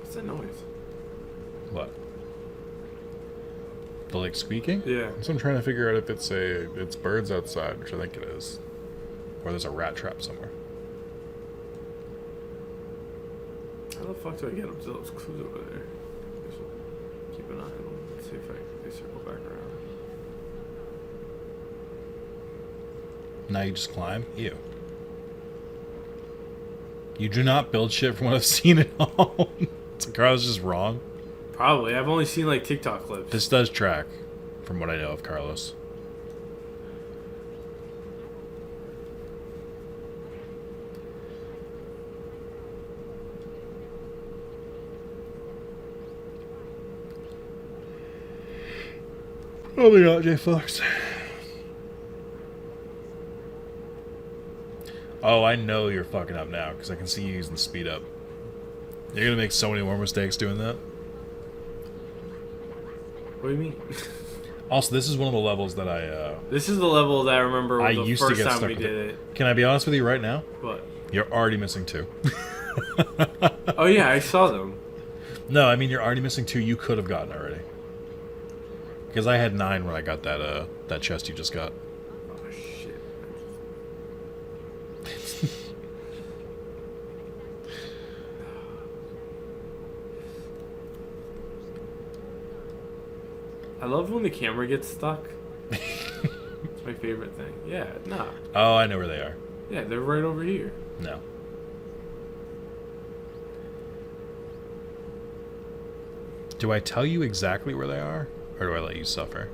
What's that noise? What? The like squeaking? Yeah. So I'm trying to figure out if it's birds outside, which I think it is, or there's a rat trap somewhere. How the fuck do I get up to those clues over there? Guess we'll keep an eye on them. Let's see if they circle back around. Now you just climb? Ew. You do not build shit from what I've seen at all. So Carlos just wrong. Probably. I've only seen like TikTok clips. This does track, from what I know of Carlos. Oh my god, J Fox. Oh, I know you're fucking up now because I can see you using speed up. You're gonna make so many more mistakes doing that. What do you mean? Also, this is one of the levels that I This is the level that I remember I the used to first get time stuck we with did it. it. Can I be honest with you right now? What? You're already missing 2. Oh yeah, I saw them. No, I mean you're already missing 2 you could have gotten already. Because I had 9 when I got that chest you just got. Oh shit. I love when the camera gets stuck. It's my favorite thing. Yeah, nah. Oh, I know where they are. Yeah, they're right over here. No. Do I tell you exactly where they are? Or do I let you suffer?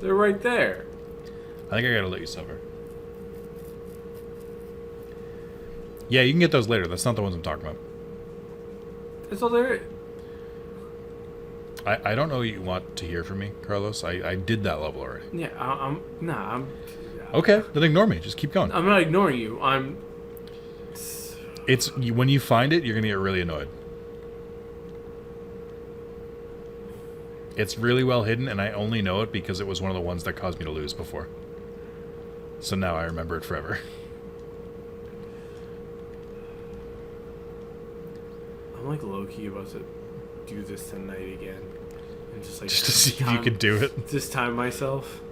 They're right there. I think I gotta let you suffer. Yeah, you can get those later. That's not the ones I'm talking about. That's all there is. I don't know what you want to hear from me, Carlos. I did that level already. Yeah, I'm Okay, then ignore me. Just keep going. I'm not ignoring you. It's when you find it, you're gonna get really annoyed. It's really well hidden, and I only know it because it was one of the ones that caused me to lose before. So now I remember it forever. I'm like low-key about to do this tonight again. And just like Just to see if you could do it. Just time myself.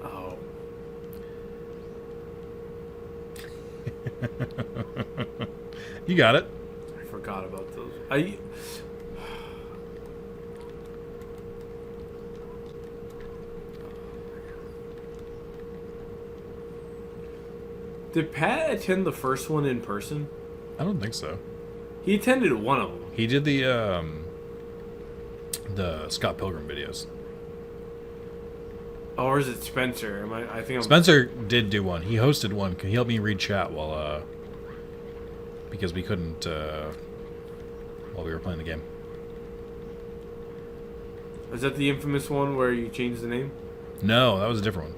Oh. You got it. I forgot about those. Did Pat attend the first one in person? I don't think so. He attended one of them. He did the Scott Pilgrim videos. Oh, or is it Spencer? I think I'm... Spencer did do one. He hosted one. He helped me read chat while because we couldn't while we were playing the game. Is that the infamous one where you changed the name? No, that was a different one.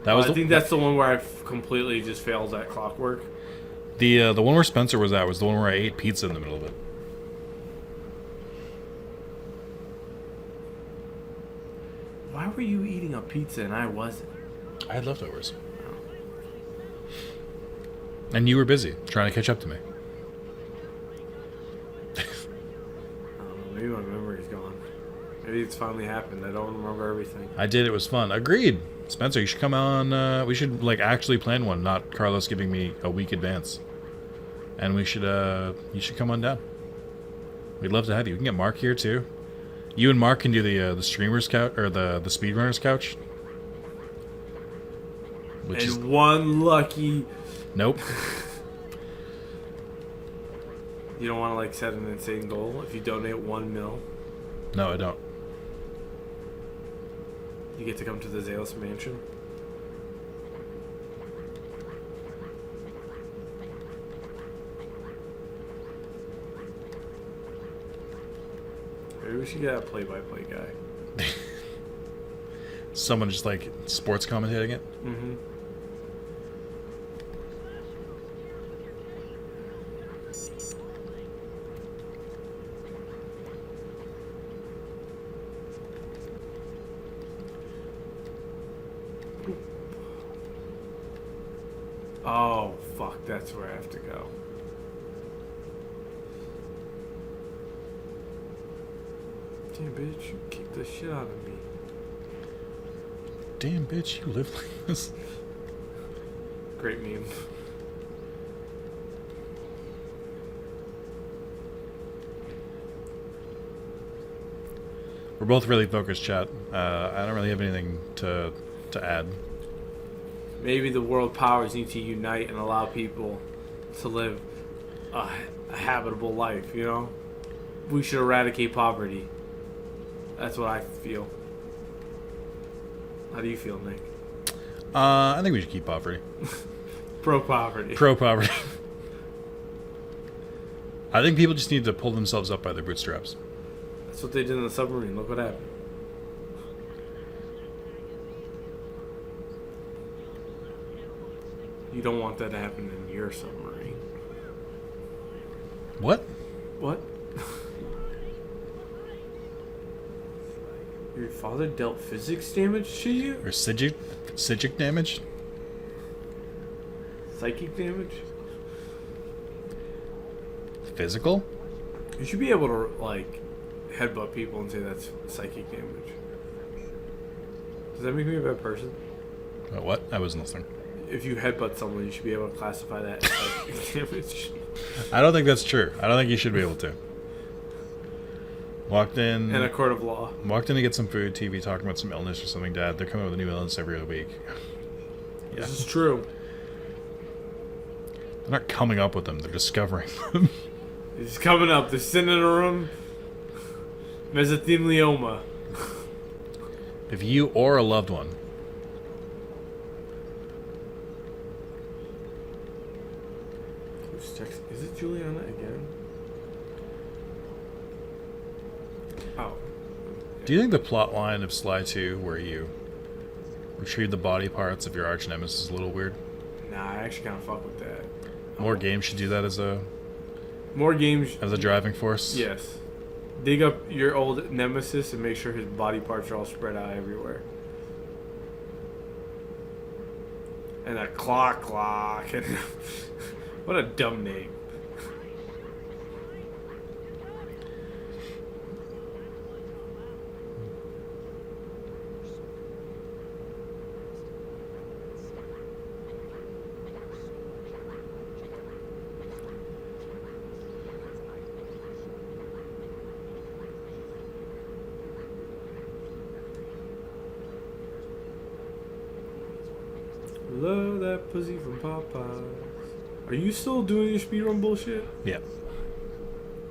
That was I think that's the one where I completely just failed at Clockwork. the one where Spencer was at was the one where I ate pizza in the middle of it. Why were you eating a pizza and I wasn't? I had leftovers. And you were busy trying to catch up to me. I don't know, maybe my memory's gone. Maybe Everything's finally happened. I don't remember everything. I did. It was fun. Agreed. Spencer, you should come on. We should like actually plan one, not Carlos giving me a week advance. And we should. You should come on down. We'd love to have you. We can get Mark here too. You and Mark can do the streamers couch or the speedrunners couch. Which and is one lucky. nope. You don't want to like set an insane goal if you donate 1 mil. No, I don't. You get to come to the Zalis mansion. Maybe we should get a play-by-play guy. Someone just like sports commentating it. Mm-hmm. Oh, fuck, that's where I have to go. Damn, bitch, you kicked the shit out of me. Damn, bitch, you live like this. Great meme. We're both really focused, chat. I don't really have anything to add. Maybe the world powers need to unite and allow people to live a habitable life, you know? We should eradicate poverty. That's what I feel. How do you feel, Nick? I think we should keep poverty. Pro-poverty. Pro-poverty. I think people just need to pull themselves up by their bootstraps. That's what they did in the submarine. Look what happened. You don't want that to happen in your submarine. What? What? Your father dealt physics damage to you? Or psychic damage? Psychic damage? Physical? You should be able to, like, headbutt people and say that's psychic damage. Does that make me a bad person? What? I wasn't listening. If you headbutt someone, you should be able to classify that as psychic damage. I don't think that's true. I don't think you should be able to. Walked in. In a court of law. Walked in to get some food, TV, talking about some illness or something, Dad. They're coming up with a new illness every other week. Yeah. This is true. They're not coming up with them, they're discovering them. It's coming up. They're sitting in a room. Mesothelioma. If you or a loved one. Who's texting? Is it Juliana again? Oh. Do you think the plot line of Sly 2, where you retrieve the body parts of your arch nemesis, is a little weird? Nah, I actually kind of fuck with that. More games should do that as a driving force. Yes. Dig up your old nemesis and make sure his body parts are all spread out everywhere. And a clock. And what a dumb name. Love that pussy from Popeyes. Are you still doing your speedrun bullshit? Yeah.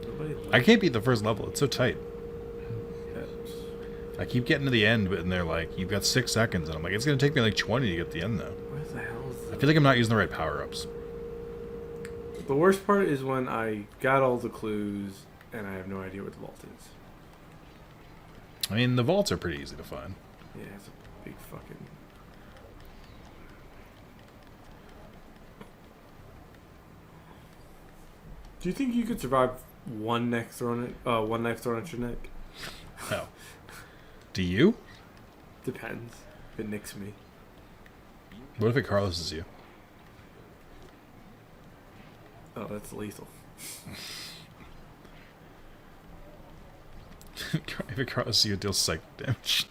Nobody I can't beat the first level. It's so tight. likes I keep getting to the end, but and they're like, you've got 6 seconds. And I'm like, it's going to take me like 20 to get to the end, though. What the hell is I that? feel like I'm not using the right power-ups. The worst part is when I got all the clues and I have no idea what the vault is. I mean, the vaults are pretty easy to find. Yeah, it's a big fucking... Do you think you could survive one knife thrown at your neck? No. Do you? Depends. If it nicks me. What if it Carlos's you? Oh, that's lethal. If it crosses you, it deals psychic damage.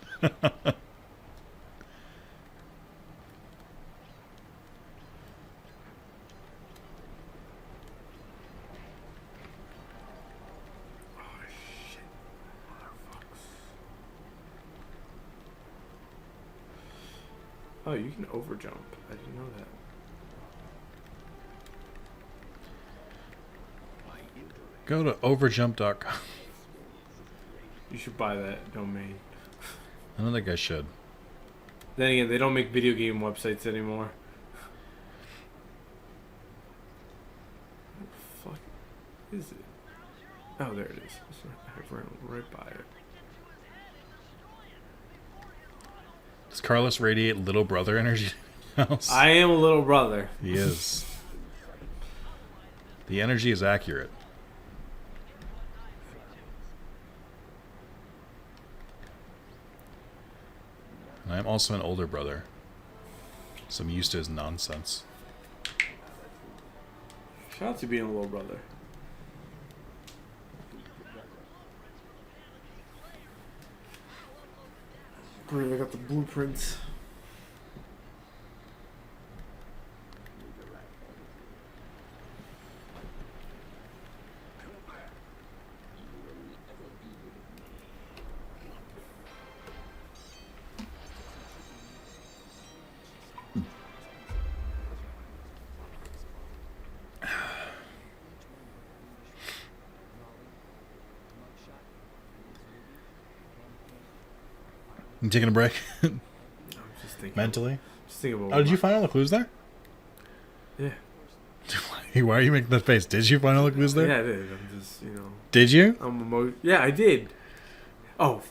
Oh, you can overjump. I didn't know that. Go to overjump.com. You should buy that domain. I don't think I should. Then again, they don't make video game websites anymore. What the fuck is it? Oh, there it is. I ran right by it. Does Carlos radiate little brother energy? I am a little brother. He is. The energy is accurate. And I'm also an older brother, so I'm used to his nonsense. Shout out to being a little brother. Great, I got the blueprints. You taking a break? I'm just thinking. Mentally? Just thinking about. Oh, did you find all the clues there? Yeah. Why are you making that face? Did you find all the clues there? Yeah, I did. I'm just, Did you? Yeah, I did. Oh.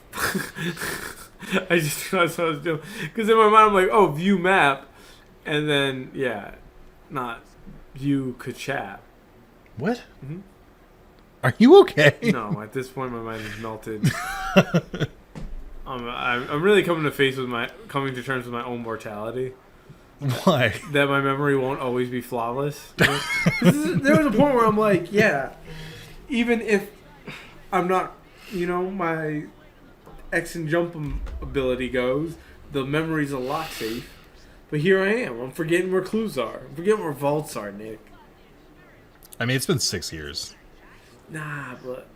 I just realized what I was doing. Because in my mind, I'm like, oh, view map. And then, yeah, not view Kachat. What? Mm-hmm. Are you okay? No, at this point, my mind is melted. I'm really coming to terms with my own mortality. Why? That my memory won't always be flawless. There was a point where I'm like, yeah, even if I'm not, my X and jump ability goes, the memory's a lock safe. But here I am. I'm forgetting where clues are. I'm forgetting where vaults are, Nick. I mean, it's been 6 years. Nah, but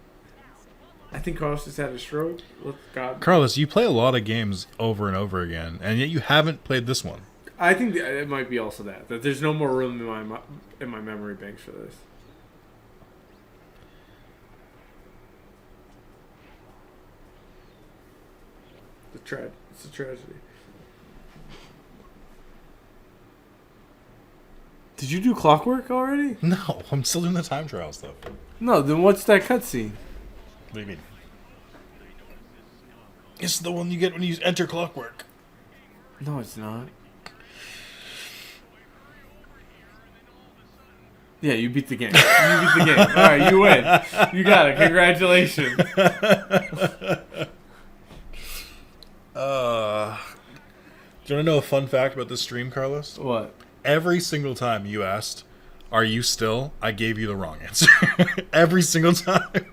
I think Carlos just had a stroke. Look, God. Carlos, you play a lot of games over and over again, and yet you haven't played this one. I think it might be also that there's no more room in my memory banks for this. It's a tragedy. Did you do Clockwork already? No, I'm still doing the time trial stuff. No, then what's that cutscene? What do you mean? It's the one you get when you enter Clockwork. No, it's not. Yeah, you beat the game. All right, you win. You got it. Congratulations. Do you want to know a fun fact about this stream, Carlos? What? Every single time you asked, "Are you still?" I gave you the wrong answer. Every single time.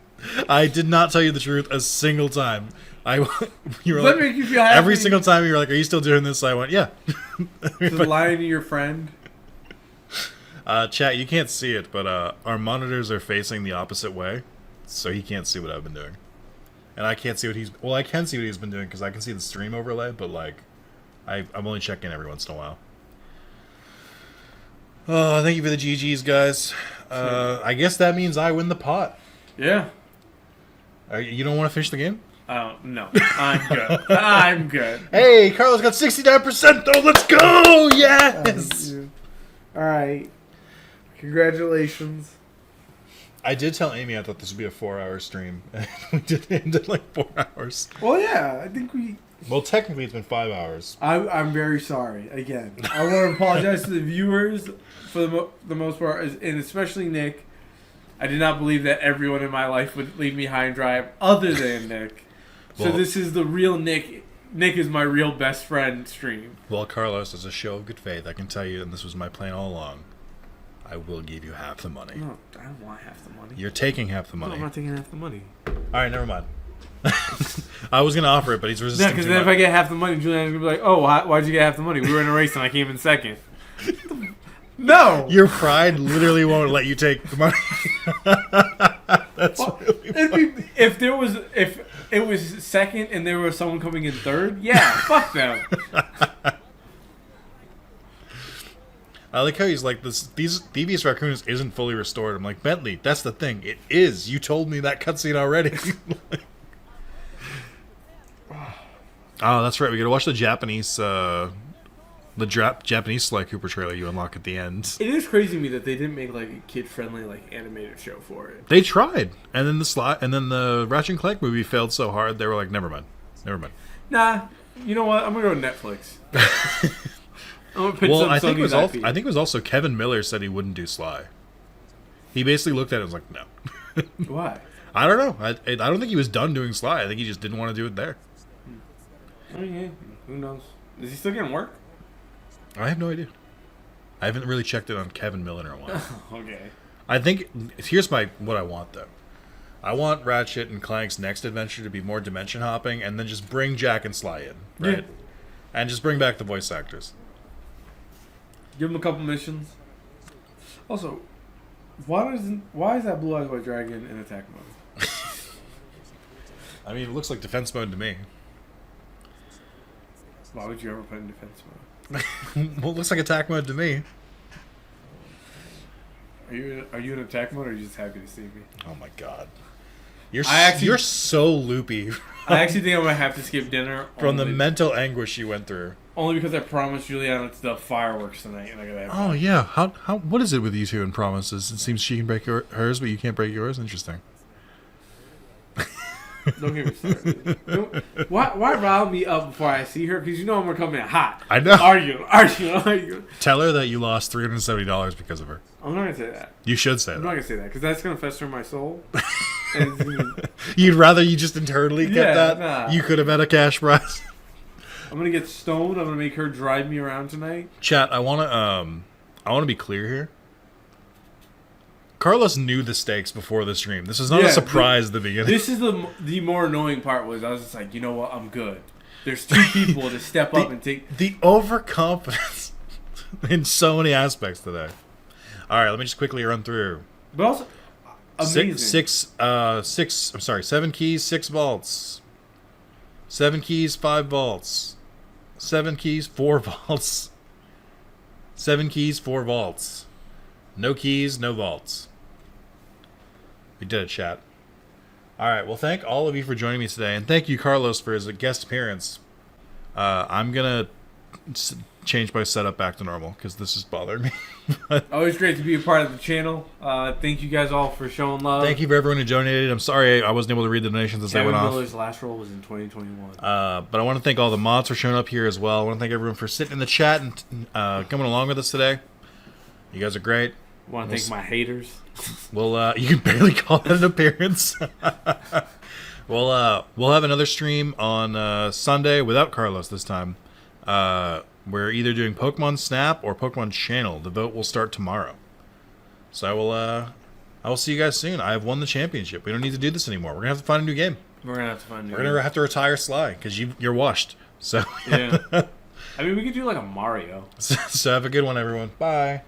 I did not tell you the truth a single time. You were Does that like, make you feel happy? every single time you were like, "Are you still doing this?" I went, "Yeah." Just lying to your friend. Chat, you can't see it, but our monitors are facing the opposite way, so he can't see what I've been doing, and I can't see what he's. Well, I can see what he's been doing because I can see the stream overlay, but like, I'm only checking every once in a while. Oh, thank you for the GGs, guys. I guess that means I win the pot. Yeah. You don't want to finish the game? No. I'm good. I'm good. Hey, Carlos got 69% though. Let's go! Yes. All right. Congratulations. I did tell Amy I thought this would be a 4-hour stream, and we did end at like 4 hours. Well, yeah, I think we. Well, technically, it's been 5 hours. I'm very sorry. Again, I want to apologize to the viewers for the most part, and especially Nick. I did not believe that everyone in my life would leave me high and dry, other than Nick. So this is the real Nick. Nick is my real best friend stream. Well, Carlos, as a show of good faith, I can tell you, and this was my plan all along, I will give you half the money. No, I don't want half the money. You're taking half the No, money. I'm not taking half the money. All right, never mind. I was gonna offer it, but he's No, resisting. because too then if much. I get half the money, Julian's gonna be like, "Oh, why'd you get half the money? We were in a race and I came in second." No. Your pride literally won't let you take the money. That's really If it was second and there was someone coming in third, yeah, fuck them. I like how he's like these Devious Raccoons isn't fully restored. I'm like, Bentley, that's the thing. It is. You told me that cutscene already. Oh, that's right. We gotta watch the Japanese Japanese Sly Cooper trailer you unlock at the end. It is crazy to me that they didn't make like a kid-friendly like animated show for it. They tried, and then the Ratchet and Clank movie failed so hard they were like, never mind. Nah, you know what? I'm gonna go to Netflix. I'm gonna pitch Well, some I think Sony's IP. it was also Kevin Miller said he wouldn't do Sly. He basically looked at it and was like, no. Why? I don't know. I don't think he was done doing Sly. I think he just didn't want to do it there. I mean, yeah, who knows? Is he still getting work? I have no idea. I haven't really checked it on Kevin Miller in a while. Okay. I think here's what I want though. I want Ratchet and Clank's next adventure to be more dimension hopping, and then just bring Jack and Sly in, right? Yeah. And just bring back the voice actors. Give him a couple missions. Also, why is that Blue Eyes White Dragon in attack mode? I mean, it looks like defense mode to me. Why would you ever put in defense mode? Well, it looks like attack mode to me. Are you in attack mode, or are you just happy to see me? Oh my god, you're so loopy I actually think I'm gonna have to skip dinner from the mental anguish you went through. only because I promised Juliana it's the fireworks tonight, and I gotta have. Oh yeah, how what is it with you two and promises? It seems she can break hers, but you can't break yours. Interesting. Don't get me started. Why rile me up before I see her? Because you know I'm gonna come in hot. I know. Arguing. Tell her that you lost $370 because of her. I'm not gonna say that. You should say I'm that. not gonna say that because that's gonna fester in my soul. And You'd rather you just internally kept Yeah, that? nah. You could have had a cash prize. I'm gonna get stoned. I'm gonna make her drive me around tonight. Chat, I wanna be clear here. Carlos knew the stakes before the stream. This was not a surprise at the beginning. This is the more annoying part. Was I was just like, you know what? I'm good. There's two people to step up and take the overconfidence in so many aspects today. All right, let me just quickly run through. But also, amazing. 7 keys, 6 vaults. 7 keys, 5 vaults. 7 keys, 4 vaults. 7 keys, 4 vaults. No keys, no vaults. We did it, chat. All right, well, thank all of you for joining me today, and thank you, Carlos, for his guest appearance. I'm gonna change my setup back to normal because this is bothering me. Always great to be a part of the channel. Thank you guys all for showing love. Thank you for everyone who donated. I'm sorry I wasn't able to read the donations as they went off. Miller's last roll was in 2021. But I want to thank all the mods for showing up here as well. I want to thank everyone for sitting in the chat and coming along with us today. You guys are great. Want to thank my haters. Well, you can barely call that an appearance. We'll have another stream on Sunday without Carlos this time. We're either doing Pokemon Snap or Pokemon Channel. The vote will start tomorrow. So I will see you guys soon. I have won the championship. We don't need to do this anymore. We're gonna have to find a new game. We're gonna have to find. We're gonna have to retire Sly because you're washed. So yeah. I mean, we could do like a Mario. So have a good one, everyone. Bye.